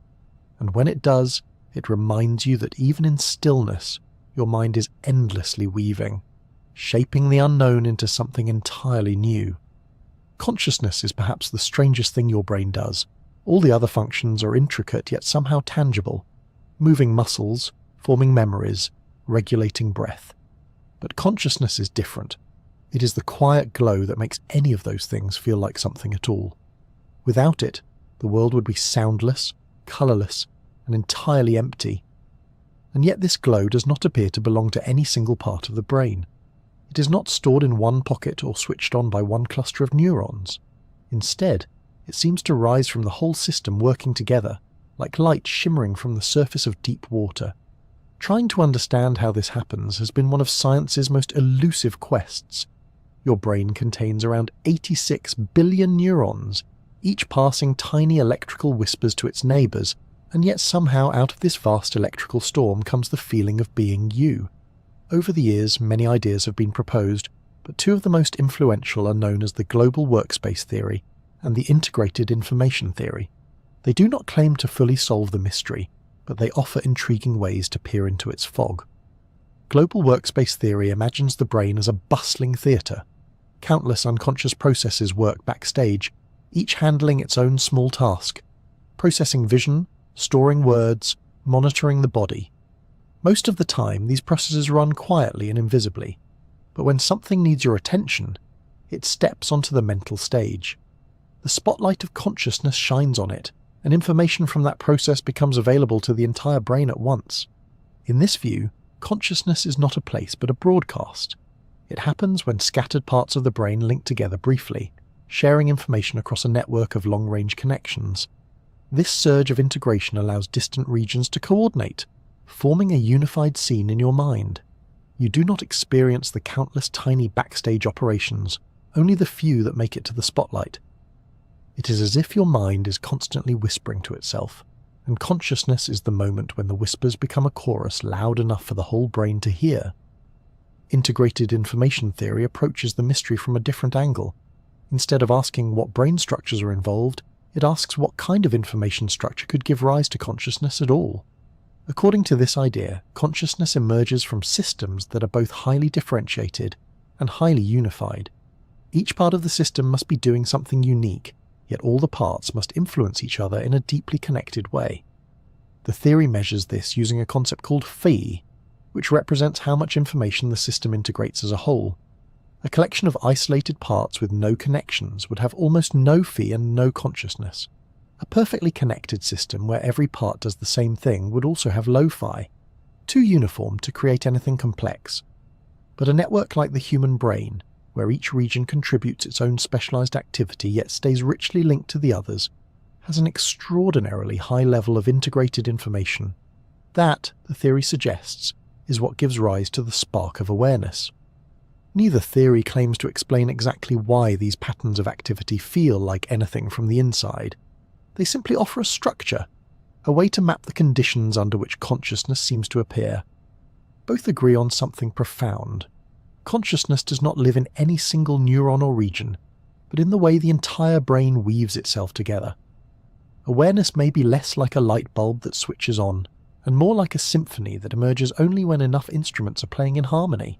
And when it does, it reminds you that even in stillness, your mind is endlessly weaving, shaping the unknown into something entirely new. Consciousness is perhaps the strangest thing your brain does. All the other functions are intricate yet somehow tangible, moving muscles, forming memories, regulating breath. But consciousness is different. It is the quiet glow that makes any of those things feel like something at all. Without it, the world would be soundless, colourless, and entirely empty. And yet this glow does not appear to belong to any single part of the brain. It is not stored in one pocket or switched on by one cluster of neurons. Instead, it seems to rise from the whole system working together, like light shimmering from the surface of deep water. Trying to understand how this happens has been one of science's most elusive quests. Your brain contains around 86 billion neurons, each passing tiny electrical whispers to its neighbours, and yet somehow out of this vast electrical storm comes the feeling of being you. Over the years, many ideas have been proposed, but two of the most influential are known as the global workspace theory and the integrated information theory. They do not claim to fully solve the mystery, but they offer intriguing ways to peer into its fog. Global workspace theory imagines the brain as a bustling theatre. Countless unconscious processes work backstage, each handling its own small task, processing vision, storing words, monitoring the body. Most of the time, these processes run quietly and invisibly, but when something needs your attention, it steps onto the mental stage. The spotlight of consciousness shines on it, and information from that process becomes available to the entire brain at once. In this view, consciousness is not a place but a broadcast. It happens when scattered parts of the brain link together briefly, sharing information across a network of long-range connections. This surge of integration allows distant regions to coordinate, forming a unified scene in your mind. You do not experience the countless tiny backstage operations, only the few that make it to the spotlight. It is as if your mind is constantly whispering to itself, and consciousness is the moment when the whispers become a chorus loud enough for the whole brain to hear. Integrated information theory approaches the mystery from a different angle. Instead of asking what brain structures are involved, it asks what kind of information structure could give rise to consciousness at all. According to this idea, consciousness emerges from systems that are both highly differentiated and highly unified. Each part of the system must be doing something unique, yet all the parts must influence each other in a deeply connected way. The theory measures this using a concept called phi, which represents how much information the system integrates as a whole. A collection of isolated parts with no connections would have almost no phi and no consciousness. A perfectly connected system where every part does the same thing would also have low phi, too uniform to create anything complex. But a network like the human brain, where each region contributes its own specialized activity yet stays richly linked to the others, has an extraordinarily high level of integrated information. That, the theory suggests, is what gives rise to the spark of awareness. Neither theory claims to explain exactly why these patterns of activity feel like anything from the inside. They simply offer a structure, a way to map the conditions under which consciousness seems to appear. Both agree on something profound. Consciousness does not live in any single neuron or region, but in the way the entire brain weaves itself together. Awareness may be less like a light bulb that switches on, and more like a symphony that emerges only when enough instruments are playing in harmony.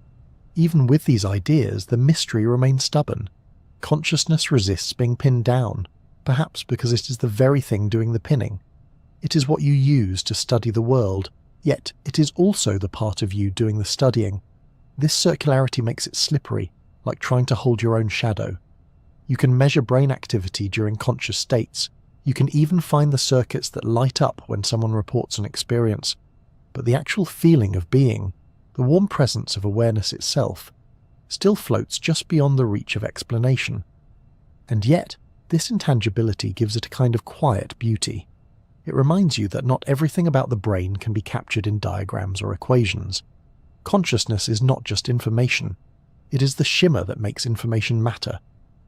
Even with these ideas, the mystery remains stubborn. Consciousness resists being pinned down, perhaps because it is the very thing doing the pinning. It is what you use to study the world, yet it is also the part of you doing the studying. This circularity makes it slippery, like trying to hold your own shadow. You can measure brain activity during conscious states, You can even find the circuits that light up when someone reports an experience, but the actual feeling of being, the warm presence of awareness itself, still floats just beyond the reach of explanation. And yet, this intangibility gives it a kind of quiet beauty. It reminds you that not everything about the brain can be captured in diagrams or equations. Consciousness is not just information. It is the shimmer that makes information matter.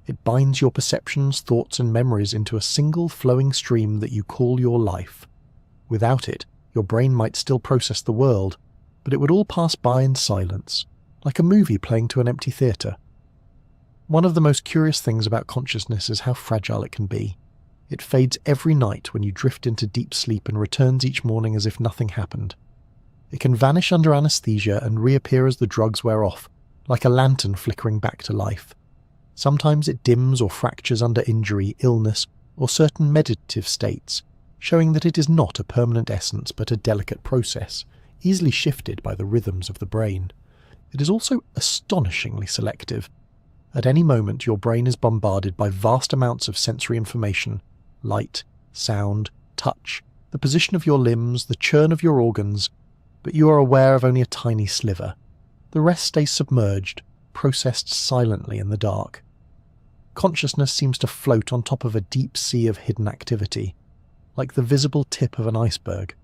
It binds your perceptions, thoughts, and memories into a single flowing stream that you call your life. Without it, your brain might still process the world, but it would all pass by in silence, like a movie playing to an empty theatre. One of the most curious things about consciousness is how fragile it can be. It fades every night when you drift into deep sleep and returns each morning as if nothing happened. It can vanish under anesthesia and reappear as the drugs wear off, like a lantern flickering back to life. Sometimes it dims or fractures under injury, illness, or certain meditative states, showing that it is not a permanent essence but a delicate process, easily shifted by the rhythms of the brain. It is also astonishingly selective. At any moment, your brain is bombarded by vast amounts of sensory information: light, sound, touch, the position of your limbs, the churn of your organs, but you are aware of only a tiny sliver. The rest stays submerged, processed silently in the dark. Consciousness seems to float on top of a deep sea of hidden activity, like the visible tip of an iceberg.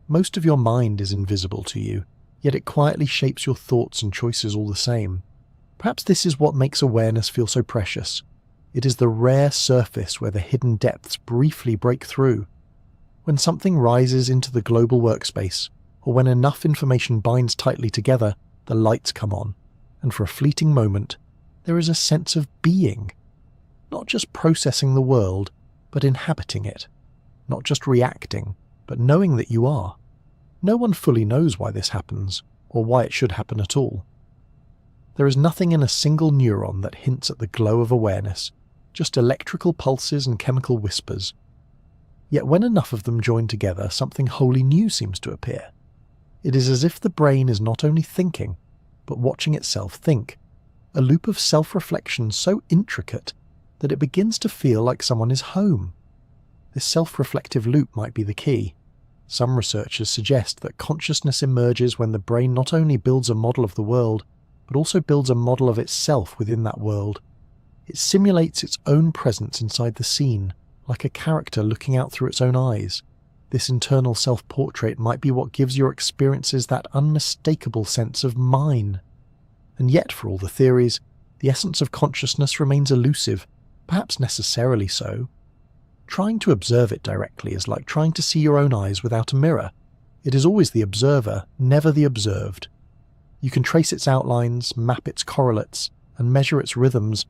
Most of your mind is invisible to you, yet it quietly shapes your thoughts and choices all the same. Perhaps this is what makes awareness feel so precious. It is the rare surface where the hidden depths briefly break through. When something rises into the global workspace, or when enough information binds tightly together, the lights come on, and for a fleeting moment, there is a sense of being. Not just processing the world, but inhabiting it. Not just reacting, but knowing that you are. No one fully knows why this happens, or why it should happen at all. There is nothing in a single neuron that hints at the glow of awareness, just electrical pulses and chemical whispers. Yet when enough of them join together, something wholly new seems to appear. It is as if the brain is not only thinking, but watching itself think, a loop of self-reflection so intricate that it begins to feel like someone is home. This self-reflective loop might be the key. Some researchers suggest that consciousness emerges when the brain not only builds a model of the world, but also builds a model of itself within that world. It simulates its own presence inside the scene, like a character looking out through its own eyes. This internal self-portrait might be what gives your experiences that unmistakable sense of mine. And yet, for all the theories, the essence of consciousness remains elusive, perhaps necessarily so. Trying to observe it directly is like trying to see your own eyes without a mirror. It is always the observer, never the observed. You can trace its outlines, map its correlates, and measure its rhythms,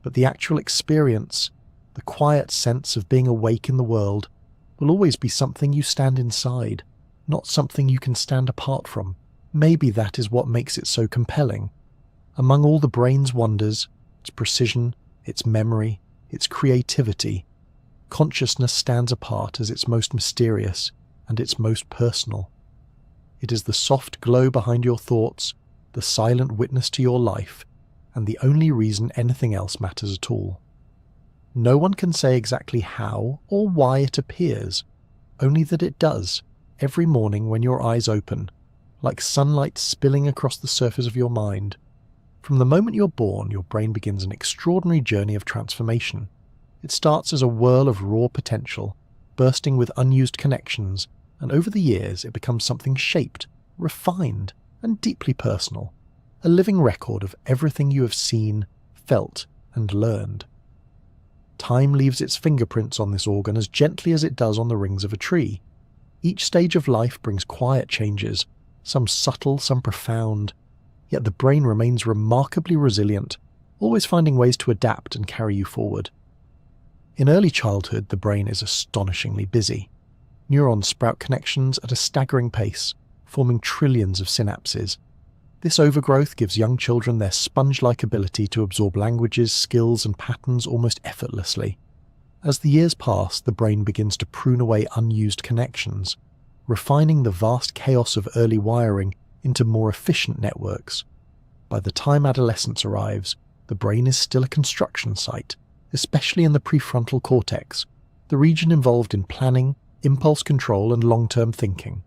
but the actual experience, the quiet sense of being awake in the world, will always be something you stand inside, not something you can stand apart from. Maybe that is what makes it so compelling. Among all the brain's wonders, its precision, its memory, its creativity, consciousness stands apart as its most mysterious and its most personal. It is the soft glow behind your thoughts, the silent witness to your life, and the only reason anything else matters at all. No one can say exactly how or why it appears, only that it does, every morning when your eyes open, like sunlight spilling across the surface of your mind. From the moment you're born, your brain begins an extraordinary journey of transformation. It starts as a whirl of raw potential, bursting with unused connections, and over the years it becomes something shaped, refined, and deeply personal, a living record of everything you have seen, felt, and learned. Time leaves its fingerprints on this organ as gently as it does on the rings of a tree. Each stage of life brings quiet changes, some subtle, some profound, yet the brain remains remarkably resilient, always finding ways to adapt and carry you forward. In early childhood, the brain is astonishingly busy. Neurons sprout connections at a staggering pace, forming trillions of synapses. This overgrowth gives young children their sponge-like ability to absorb languages, skills, and patterns almost effortlessly. As the years pass, the brain begins to prune away unused connections, refining the vast chaos of early wiring into more efficient networks. By the time adolescence arrives, the brain is still a construction site, especially in the prefrontal cortex, the region involved in planning, impulse control, and long-term thinking.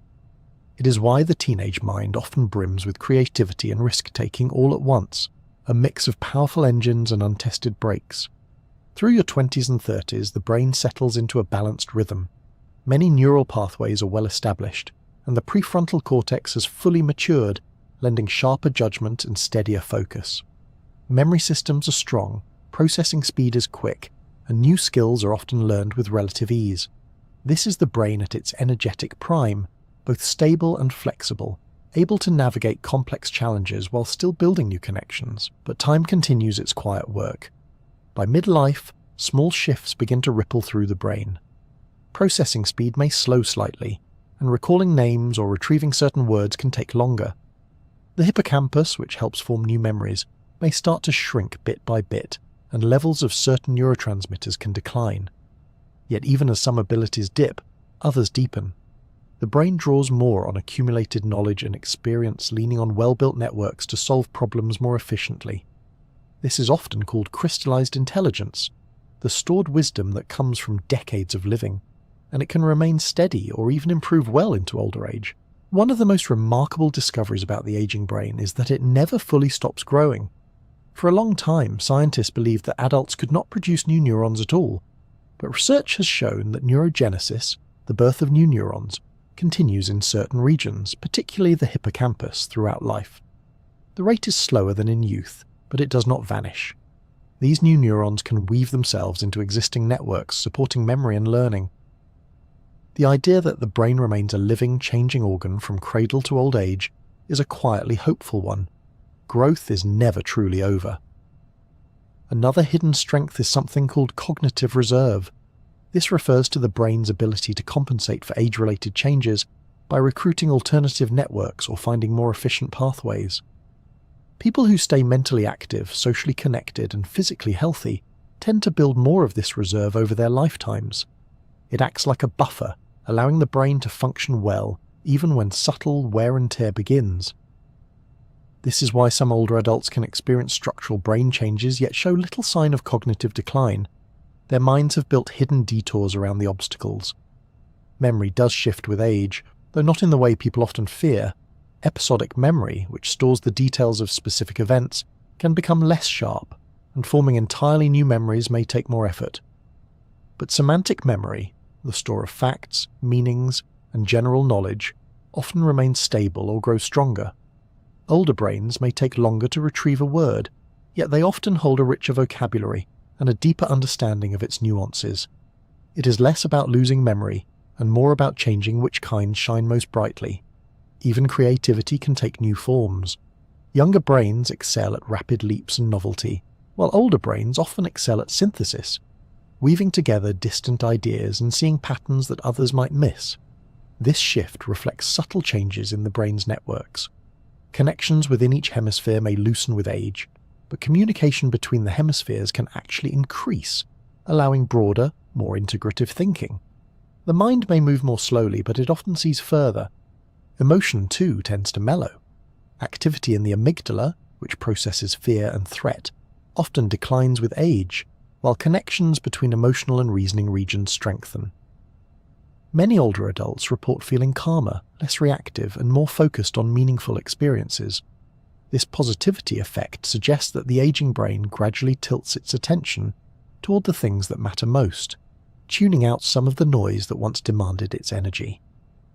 It is why the teenage mind often brims with creativity and risk-taking all at once, a mix of powerful engines and untested brakes. Through your 20s and 30s, the brain settles into a balanced rhythm. Many neural pathways are well established, and the prefrontal cortex has fully matured, lending sharper judgment and steadier focus. Memory systems are strong, processing speed is quick, and new skills are often learned with relative ease. This is the brain at its energetic prime, both stable and flexible, able to navigate complex challenges while still building new connections. But time continues its quiet work. By midlife, small shifts begin to ripple through the brain. Processing speed may slow slightly, and recalling names or retrieving certain words can take longer. The hippocampus, which helps form new memories, may start to shrink bit by bit, and levels of certain neurotransmitters can decline. Yet even as some abilities dip, others deepen. The brain draws more on accumulated knowledge and experience, leaning on well-built networks to solve problems more efficiently. This is often called crystallized intelligence, the stored wisdom that comes from decades of living, and it can remain steady or even improve well into older age. One of the most remarkable discoveries about the aging brain is that it never fully stops growing. For a long time, scientists believed that adults could not produce new neurons at all, but research has shown that neurogenesis, the birth of new neurons, continues in certain regions, particularly the hippocampus, throughout life. The rate is slower than in youth, but it does not vanish. These new neurons can weave themselves into existing networks supporting memory and learning. The idea that the brain remains a living, changing organ from cradle to old age is a quietly hopeful one. Growth is never truly over. Another hidden strength is something called cognitive reserve. This refers to the brain's ability to compensate for age-related changes by recruiting alternative networks or finding more efficient pathways. People who stay mentally active, socially connected, and physically healthy tend to build more of this reserve over their lifetimes. It acts like a buffer, allowing the brain to function well even when subtle wear and tear begins. This is why some older adults can experience structural brain changes yet show little sign of cognitive decline. Their minds have built hidden detours around the obstacles. Memory does shift with age, though not in the way people often fear. Episodic memory, which stores the details of specific events, can become less sharp, and forming entirely new memories may take more effort. But semantic memory, the store of facts, meanings, and general knowledge, often remains stable or grows stronger. Older brains may take longer to retrieve a word, yet they often hold a richer vocabulary and a deeper understanding of its nuances. It is less about losing memory and more about changing which kinds shine most brightly. Even creativity can take new forms. Younger brains excel at rapid leaps and novelty, while older brains often excel at synthesis, weaving together distant ideas and seeing patterns that others might miss. This shift reflects subtle changes in the brain's networks. Connections within each hemisphere may loosen with age, but communication between the hemispheres can actually increase, allowing broader, more integrative thinking. The mind may move more slowly, but it often sees further. Emotion, too, tends to mellow. Activity in the amygdala, which processes fear and threat, often declines with age, while connections between emotional and reasoning regions strengthen. Many older adults report feeling calmer, less reactive, and more focused on meaningful experiences. This positivity effect suggests that the aging brain gradually tilts its attention toward the things that matter most, tuning out some of the noise that once demanded its energy.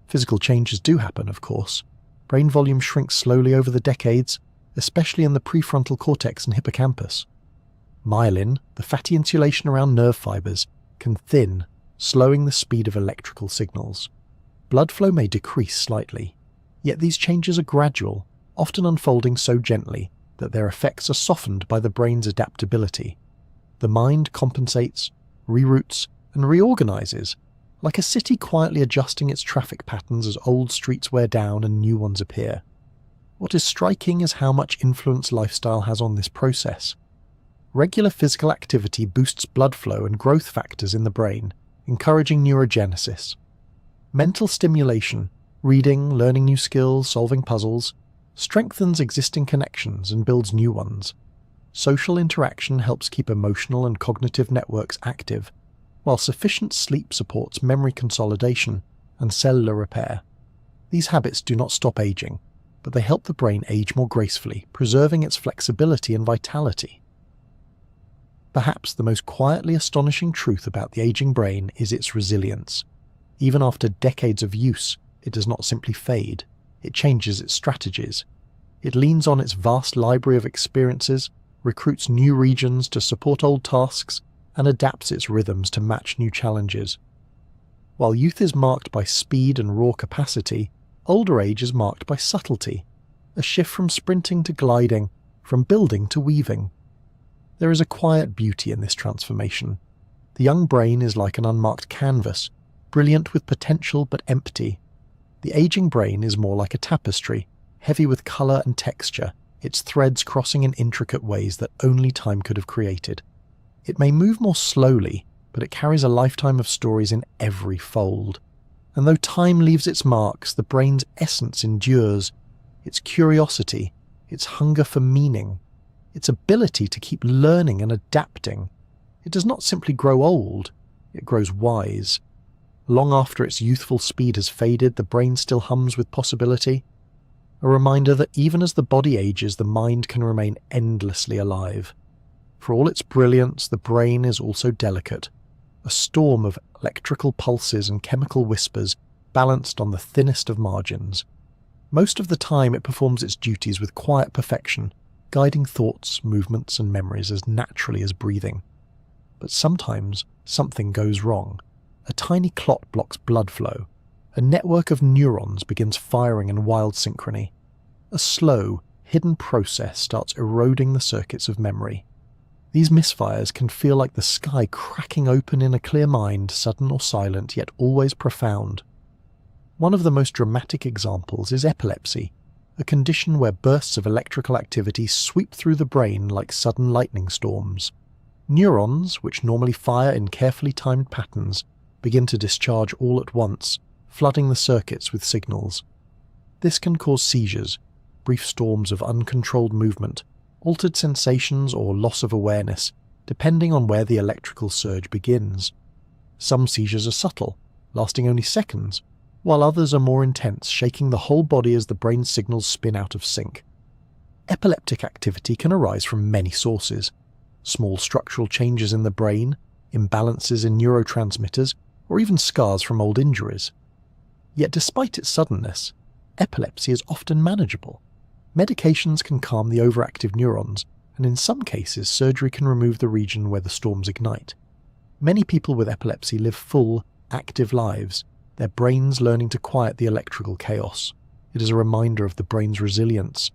Physical changes do happen, of course. Brain volume shrinks slowly over the decades, especially in the prefrontal cortex and hippocampus. Myelin, the fatty insulation around nerve fibers, can thin, slowing the speed of electrical signals. Blood flow may decrease slightly, yet these changes are gradual, often unfolding so gently that their effects are softened by the brain's adaptability. The mind compensates, reroutes, and reorganizes, like a city quietly adjusting its traffic patterns as old streets wear down and new ones appear. What is striking is how much influence lifestyle has on this process. Regular physical activity boosts blood flow and growth factors in the brain, encouraging neurogenesis. Mental stimulation, reading, learning new skills, solving puzzles, strengthens existing connections and builds new ones. Social interaction helps keep emotional and cognitive networks active, while sufficient sleep supports memory consolidation and cellular repair. These habits do not stop aging, but they help the brain age more gracefully, preserving its flexibility and vitality. Perhaps the most quietly astonishing truth about the aging brain is its resilience. Even after decades of use, it does not simply fade. It changes its strategies. It leans on its vast library of experiences, recruits new regions to support old tasks, and adapts its rhythms to match new challenges. While youth is marked by speed and raw capacity, older age is marked by subtlety, a shift from sprinting to gliding, from building to weaving. There is a quiet beauty in this transformation. The young brain is like an unmarked canvas, brilliant with potential but empty. The aging brain is more like a tapestry, heavy with colour and texture, its threads crossing in intricate ways that only time could have created. It may move more slowly, but it carries a lifetime of stories in every fold. And though time leaves its marks, the brain's essence endures, its curiosity, its hunger for meaning, its ability to keep learning and adapting. It does not simply grow old, it grows wise. Long after its youthful speed has faded, the brain still hums with possibility. A reminder that even as the body ages, the mind can remain endlessly alive. For all its brilliance, the brain is also delicate, a storm of electrical pulses and chemical whispers balanced on the thinnest of margins. Most of the time it performs its duties with quiet perfection, guiding thoughts, movements and memories as naturally as breathing. But sometimes something goes wrong. A tiny clot blocks blood flow. A network of neurons begins firing in wild synchrony. A slow, hidden process starts eroding the circuits of memory. These misfires can feel like the sky cracking open in a clear mind, sudden or silent, yet always profound. One of the most dramatic examples is epilepsy, a condition where bursts of electrical activity sweep through the brain like sudden lightning storms. Neurons, which normally fire in carefully timed patterns, begin to discharge all at once, flooding the circuits with signals. This can cause seizures, brief storms of uncontrolled movement, altered sensations or loss of awareness, depending on where the electrical surge begins. Some seizures are subtle, lasting only seconds, while others are more intense, shaking the whole body as the brain's signals spin out of sync. Epileptic activity can arise from many sources: small structural changes in the brain, imbalances in neurotransmitters, or even scars from old injuries. Yet despite its suddenness, epilepsy is often manageable. Medications can calm the overactive neurons, and in some cases surgery can remove the region where the storms ignite. Many people with epilepsy live full, active lives, their brains learning to quiet the electrical chaos. It is a reminder of the brain's resilience,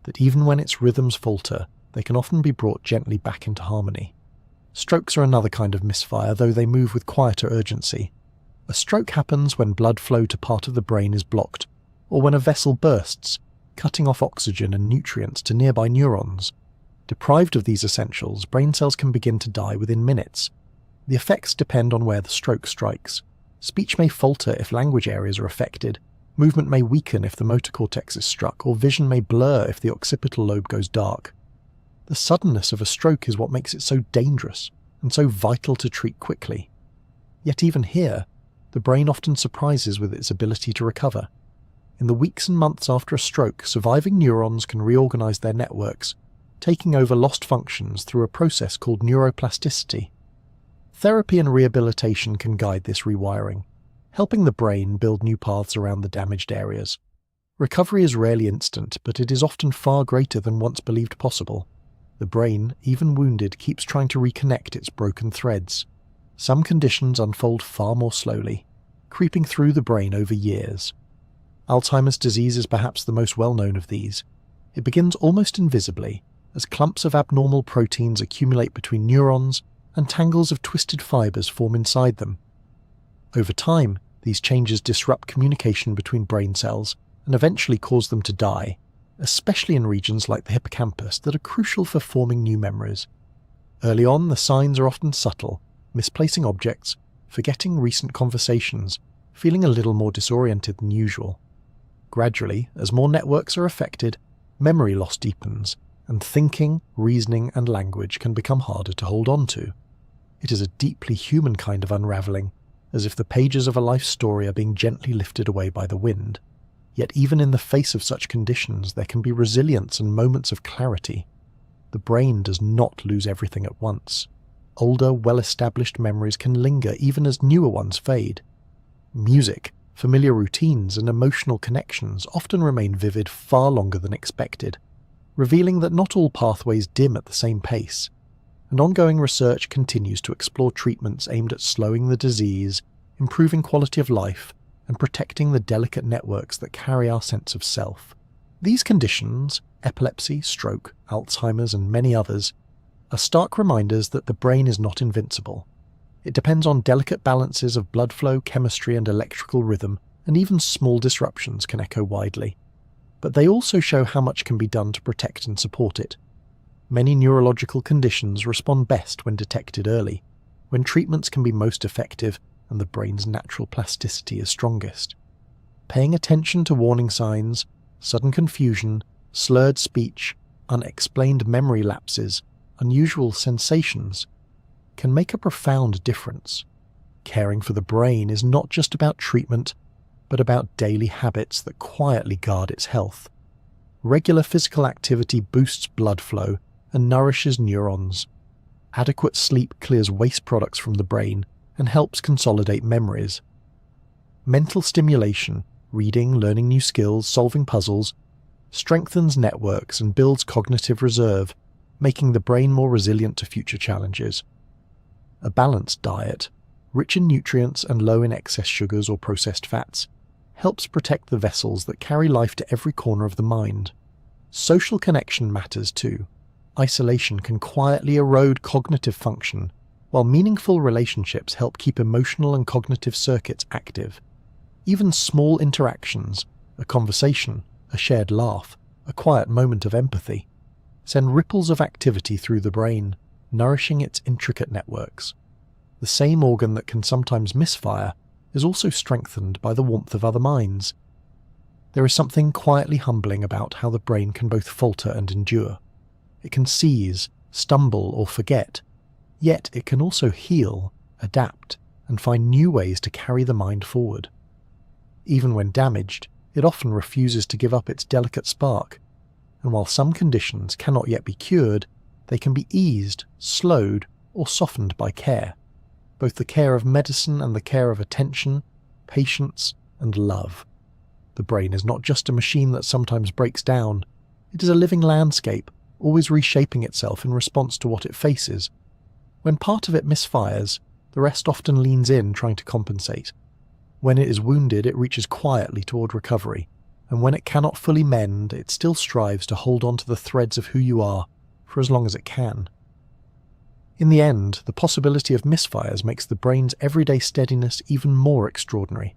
that even when its rhythms falter, they can often be brought gently back into harmony. Strokes are another kind of misfire, though they move with quieter urgency. A stroke happens when blood flow to part of the brain is blocked, or when a vessel bursts, cutting off oxygen and nutrients to nearby neurons. Deprived of these essentials, brain cells can begin to die within minutes. The effects depend on where the stroke strikes. Speech may falter if language areas are affected, movement may weaken if the motor cortex is struck, or vision may blur if the occipital lobe goes dark. The suddenness of a stroke is what makes it so dangerous and so vital to treat quickly. Yet even here, the brain often surprises with its ability to recover. In the weeks and months after a stroke, surviving neurons can reorganize their networks, taking over lost functions through a process called neuroplasticity. Therapy and rehabilitation can guide this rewiring, helping the brain build new paths around the damaged areas. Recovery is rarely instant, but it is often far greater than once believed possible. The brain, even wounded, keeps trying to reconnect its broken threads. Some conditions unfold far more slowly, creeping through the brain over years. Alzheimer's disease is perhaps the most well-known of these. It begins almost invisibly, as clumps of abnormal proteins accumulate between neurons and tangles of twisted fibers form inside them. Over time, these changes disrupt communication between brain cells and eventually cause them to die, especially in regions like the hippocampus that are crucial for forming new memories. Early on, the signs are often subtle, misplacing objects, forgetting recent conversations, feeling a little more disoriented than usual. Gradually, as more networks are affected, memory loss deepens, and thinking, reasoning, and language can become harder to hold on to. It is a deeply human kind of unravelling, as if the pages of a life story are being gently lifted away by the wind. Yet even in the face of such conditions, there can be resilience and moments of clarity. The brain does not lose everything at once. Older, well-established memories can linger even as newer ones fade. Music, familiar routines, and emotional connections often remain vivid far longer than expected, revealing that not all pathways dim at the same pace. And ongoing research continues to explore treatments aimed at slowing the disease, improving quality of life, and protecting the delicate networks that carry our sense of self. These conditions, epilepsy, stroke, Alzheimer's, and many others, are stark reminders that the brain is not invincible. It depends on delicate balances of blood flow, chemistry, and electrical rhythm, and even small disruptions can echo widely. But they also show how much can be done to protect and support it. Many neurological conditions respond best when detected early, when treatments can be most effective and the brain's natural plasticity is strongest. Paying attention to warning signs, sudden confusion, slurred speech, unexplained memory lapses, unusual sensations, can make a profound difference. Caring for the brain is not just about treatment, but about daily habits that quietly guard its health. Regular physical activity boosts blood flow and nourishes neurons. Adequate sleep clears waste products from the brain and helps consolidate memories. Mental stimulation, reading, learning new skills, solving puzzles, strengthens networks and builds cognitive reserve, making the brain more resilient to future challenges. A balanced diet, rich in nutrients and low in excess sugars or processed fats, helps protect the vessels that carry life to every corner of the mind. Social connection matters too. Isolation can quietly erode cognitive function, while meaningful relationships help keep emotional and cognitive circuits active. Even small interactions, a conversation, a shared laugh, a quiet moment of empathy, send ripples of activity through the brain, nourishing its intricate networks. The same organ that can sometimes misfire is also strengthened by the warmth of other minds. There is something quietly humbling about how the brain can both falter and endure. It can seize, stumble, or forget, yet it can also heal, adapt, and find new ways to carry the mind forward. Even when damaged, it often refuses to give up its delicate spark, and while some conditions cannot yet be cured, they can be eased, slowed, or softened by care. Both the care of medicine and the care of attention, patience, and love. The brain is not just a machine that sometimes breaks down. It is a living landscape, always reshaping itself in response to what it faces. When part of it misfires, the rest often leans in trying to compensate. When it is wounded, it reaches quietly toward recovery, and when it cannot fully mend, it still strives to hold on to the threads of who you are for as long as it can. In the end, the possibility of misfires makes the brain's everyday steadiness even more extraordinary.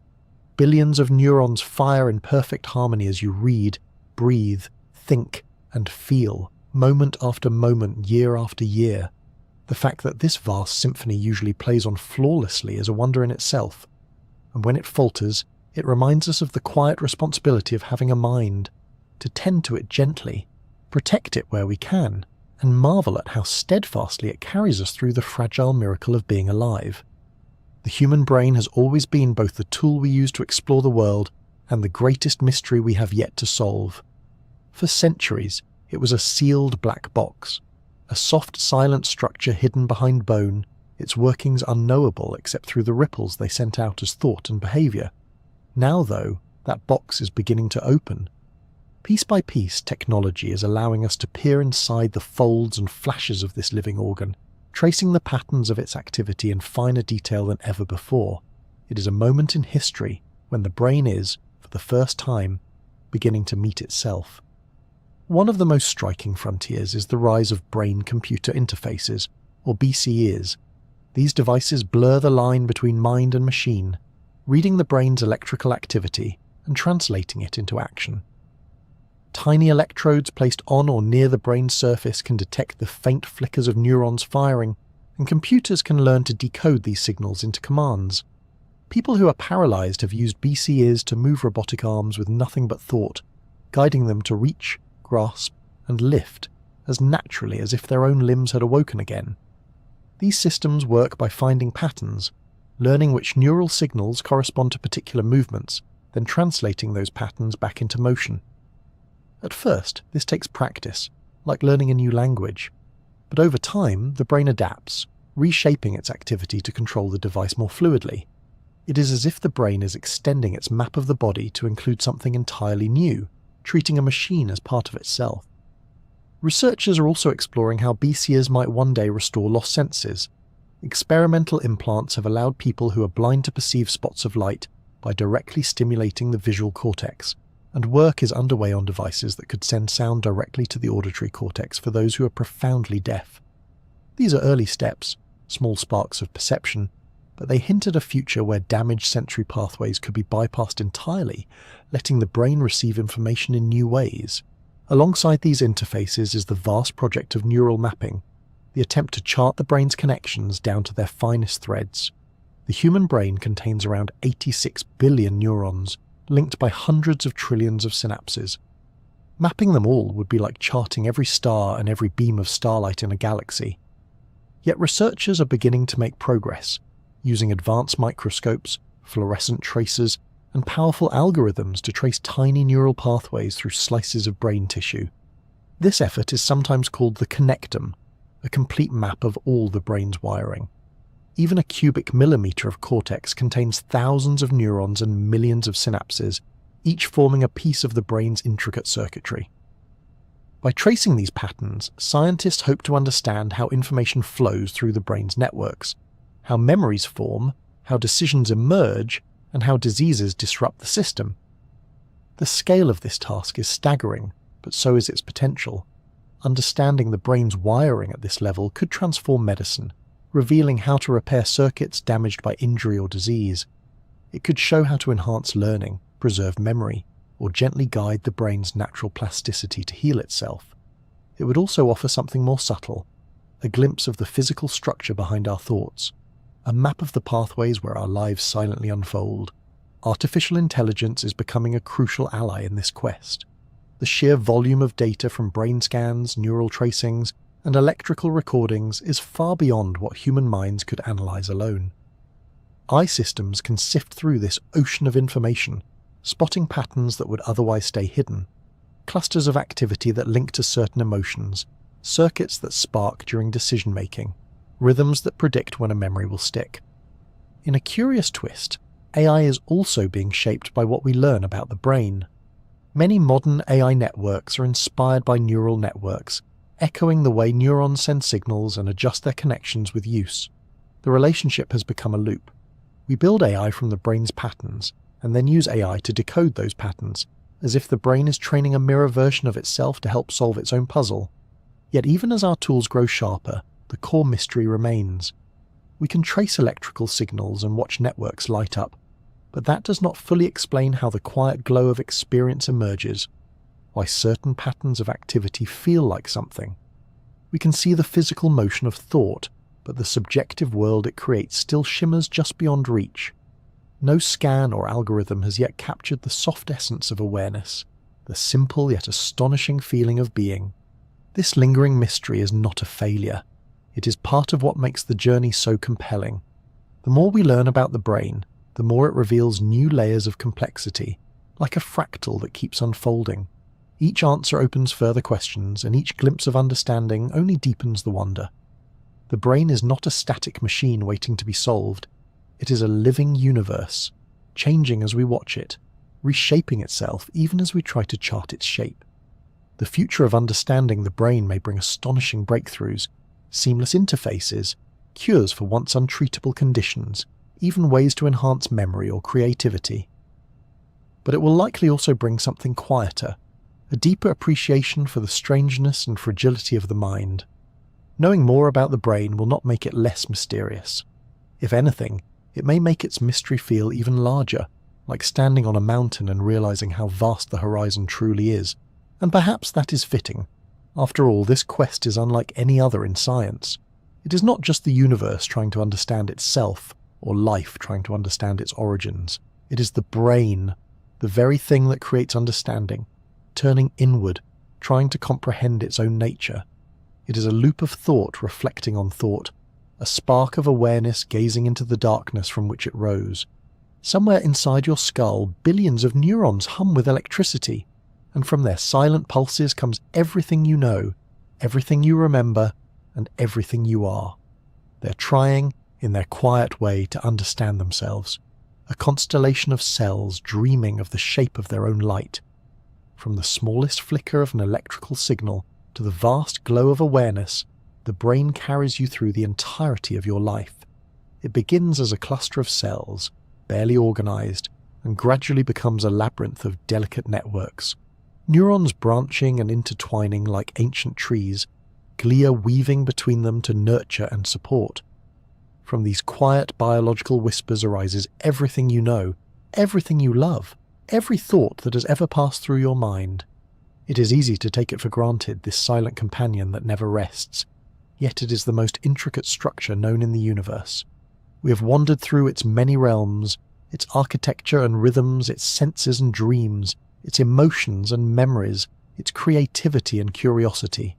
Billions of neurons fire in perfect harmony as you read, breathe, think, and feel, moment after moment, year after year. The fact that this vast symphony usually plays on flawlessly is a wonder in itself. And when it falters, it reminds us of the quiet responsibility of having a mind, to tend to it gently, protect it where we can, and marvel at how steadfastly it carries us through the fragile miracle of being alive. The human brain has always been both the tool we use to explore the world and the greatest mystery we have yet to solve. For centuries, it was a sealed black box, a soft, silent structure hidden behind bone, its workings unknowable except through the ripples they sent out as thought and behaviour. Now, though, that box is beginning to open. Piece by piece, technology is allowing us to peer inside the folds and flashes of this living organ, tracing the patterns of its activity in finer detail than ever before. It is a moment in history when the brain is, for the first time, beginning to meet itself. One of the most striking frontiers is the rise of brain-computer interfaces, or BCEs. These devices blur the line between mind and machine, reading the brain's electrical activity and translating it into action. Tiny electrodes placed on or near the brain's surface can detect the faint flickers of neurons firing, and computers can learn to decode these signals into commands. People who are paralyzed have used BCEs to move robotic arms with nothing but thought, guiding them to reach, grasp, and lift as naturally as if their own limbs had awoken again. These systems work by finding patterns, learning which neural signals correspond to particular movements, then translating those patterns back into motion. At first, this takes practice, like learning a new language. But over time, the brain adapts, reshaping its activity to control the device more fluidly. It is as if the brain is extending its map of the body to include something entirely new, treating a machine as part of itself. Researchers are also exploring how BCAs might one day restore lost senses. Experimental implants have allowed people who are blind to perceive spots of light by directly stimulating the visual cortex, and work is underway on devices that could send sound directly to the auditory cortex for those who are profoundly deaf. These are early steps, small sparks of perception, but they hint at a future where damaged sensory pathways could be bypassed entirely, letting the brain receive information in new ways. Alongside these interfaces is the vast project of neural mapping, the attempt to chart the brain's connections down to their finest threads. The human brain contains around 86 billion neurons, linked by hundreds of trillions of synapses. Mapping them all would be like charting every star and every beam of starlight in a galaxy. Yet researchers are beginning to make progress, using advanced microscopes, fluorescent tracers, and powerful algorithms to trace tiny neural pathways through slices of brain tissue. This effort is sometimes called the connectome, a complete map of all the brain's wiring. Even a cubic millimeter of cortex contains thousands of neurons and millions of synapses, each forming a piece of the brain's intricate circuitry. By tracing these patterns, scientists hope to understand how information flows through the brain's networks, how memories form, how decisions emerge, and how diseases disrupt the system. The scale of this task is staggering, but so is its potential. Understanding the brain's wiring at this level could transform medicine, revealing how to repair circuits damaged by injury or disease. It could show how to enhance learning, preserve memory, or gently guide the brain's natural plasticity to heal itself. It would also offer something more subtle, a glimpse of the physical structure behind our thoughts, a map of the pathways where our lives silently unfold. Artificial intelligence is becoming a crucial ally in this quest. The sheer volume of data from brain scans, neural tracings, and electrical recordings is far beyond what human minds could analyze alone. Eye systems can sift through this ocean of information, spotting patterns that would otherwise stay hidden, clusters of activity that link to certain emotions, circuits that spark during decision-making, rhythms that predict when a memory will stick. In a curious twist, AI is also being shaped by what we learn about the brain. Many modern AI networks are inspired by neural networks, echoing the way neurons send signals and adjust their connections with use. The relationship has become a loop. We build AI from the brain's patterns, and then use AI to decode those patterns, as if the brain is training a mirror version of itself to help solve its own puzzle. Yet even as our tools grow sharper, the core mystery remains. We can trace electrical signals and watch networks light up, but that does not fully explain how the quiet glow of experience emerges, why certain patterns of activity feel like something. We can see the physical motion of thought, but the subjective world it creates still shimmers just beyond reach. No scan or algorithm has yet captured the soft essence of awareness, the simple yet astonishing feeling of being. This lingering mystery is not a failure. It is part of what makes the journey so compelling. The more we learn about the brain, the more it reveals new layers of complexity, like a fractal that keeps unfolding. Each answer opens further questions, and each glimpse of understanding only deepens the wonder. The brain is not a static machine waiting to be solved. It is a living universe, changing as we watch it, reshaping itself even as we try to chart its shape. The future of understanding the brain may bring astonishing breakthroughs, seamless interfaces, cures for once untreatable conditions, even ways to enhance memory or creativity. But it will likely also bring something quieter, a deeper appreciation for the strangeness and fragility of the mind. Knowing more about the brain will not make it less mysterious. If anything, it may make its mystery feel even larger, like standing on a mountain and realizing how vast the horizon truly is. And perhaps that is fitting. After all, this quest is unlike any other in science. It is not just the universe trying to understand itself, or life trying to understand its origins. It is the brain, the very thing that creates understanding, turning inward, trying to comprehend its own nature. It is a loop of thought reflecting on thought, a spark of awareness gazing into the darkness from which it rose. Somewhere inside your skull, billions of neurons hum with electricity, and from their silent pulses comes everything you know, everything you remember, and everything you are. They're trying, in their quiet way, to understand themselves, a constellation of cells dreaming of the shape of their own light. From the smallest flicker of an electrical signal to the vast glow of awareness, the brain carries you through the entirety of your life. It begins as a cluster of cells, barely organized, and gradually becomes a labyrinth of delicate networks. Neurons branching and intertwining like ancient trees, glia weaving between them to nurture and support. From these quiet biological whispers arises everything you know, everything you love, every thought that has ever passed through your mind. It is easy to take it for granted, this silent companion that never rests, yet it is the most intricate structure known in the universe. We have wandered through its many realms, its architecture and rhythms, its senses and dreams, its emotions and memories, its creativity and curiosity.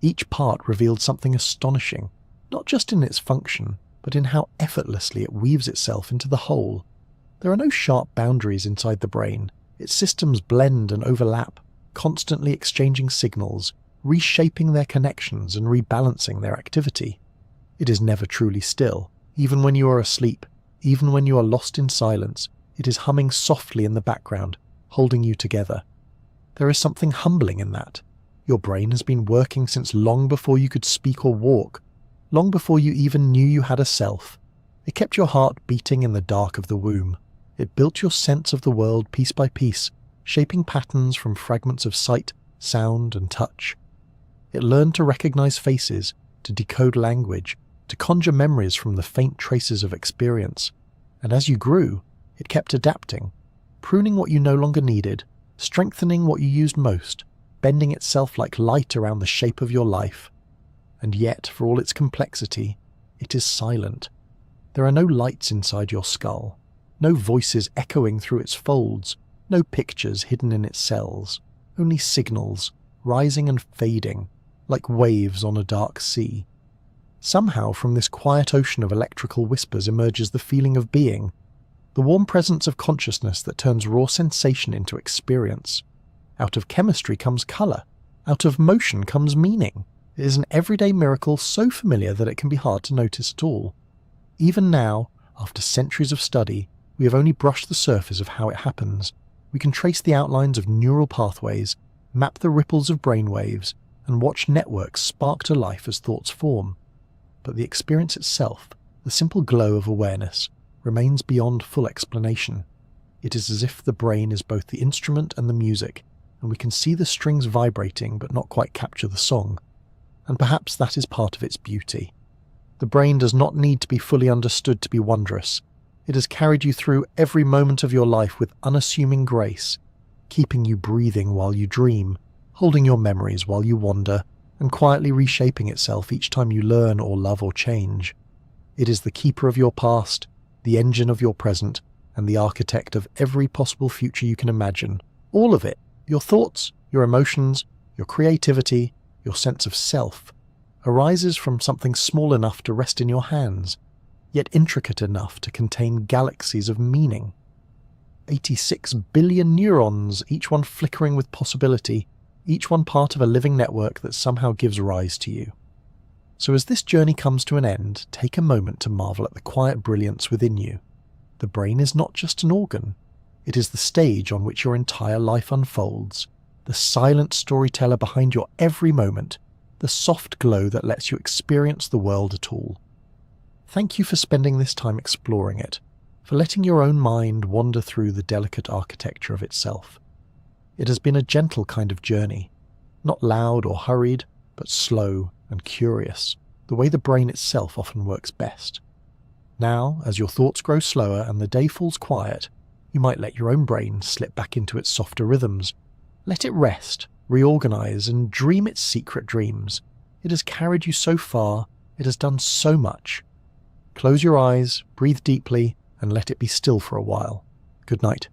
Each part revealed something astonishing, not just in its function, but in how effortlessly it weaves itself into the whole. There are no sharp boundaries inside the brain. Its systems blend and overlap, constantly exchanging signals, reshaping their connections and rebalancing their activity. It is never truly still. Even when you are asleep, even when you are lost in silence, it is humming softly in the background, holding you together. There is something humbling in that. Your brain has been working since long before you could speak or walk, long before you even knew you had a self. It kept your heart beating in the dark of the womb. It built your sense of the world piece by piece, shaping patterns from fragments of sight, sound, and touch. It learned to recognize faces, to decode language, to conjure memories from the faint traces of experience. And as you grew, it kept adapting, pruning what you no longer needed, strengthening what you used most, bending itself like light around the shape of your life. And yet, for all its complexity, it is silent. There are no lights inside your skull, no voices echoing through its folds, no pictures hidden in its cells, only signals, rising and fading, like waves on a dark sea. Somehow from this quiet ocean of electrical whispers emerges the feeling of being, the warm presence of consciousness that turns raw sensation into experience. Out of chemistry comes colour, out of motion comes meaning. It is an everyday miracle so familiar that it can be hard to notice at all. Even now, after centuries of study, we have only brushed the surface of how it happens. We can trace the outlines of neural pathways, map the ripples of brainwaves, and watch networks spark to life as thoughts form. But the experience itself, the simple glow of awareness, remains beyond full explanation. It is as if the brain is both the instrument and the music, and we can see the strings vibrating but not quite capture the song. And perhaps that is part of its beauty. The brain does not need to be fully understood to be wondrous. It has carried you through every moment of your life with unassuming grace, keeping you breathing while you dream, holding your memories while you wander, and quietly reshaping itself each time you learn or love or change. It is the keeper of your past, the engine of your present, and the architect of every possible future you can imagine. All of it, your thoughts, your emotions, your creativity, your sense of self, arises from something small enough to rest in your hands, yet intricate enough to contain galaxies of meaning. 86 billion neurons, each one flickering with possibility, each one part of a living network that somehow gives rise to you. So as this journey comes to an end, take a moment to marvel at the quiet brilliance within you. The brain is not just an organ. It is the stage on which your entire life unfolds, the silent storyteller behind your every moment, the soft glow that lets you experience the world at all. Thank you for spending this time exploring it, for letting your own mind wander through the delicate architecture of itself. It has been a gentle kind of journey, not loud or hurried, but slow and curious, the way the brain itself often works best. Now, as your thoughts grow slower and the day falls quiet, you might let your own brain slip back into its softer rhythms. Let it rest, reorganize, and dream its secret dreams. It has carried you so far, it has done so much. Close your eyes, breathe deeply, and let it be still for a while. Good night.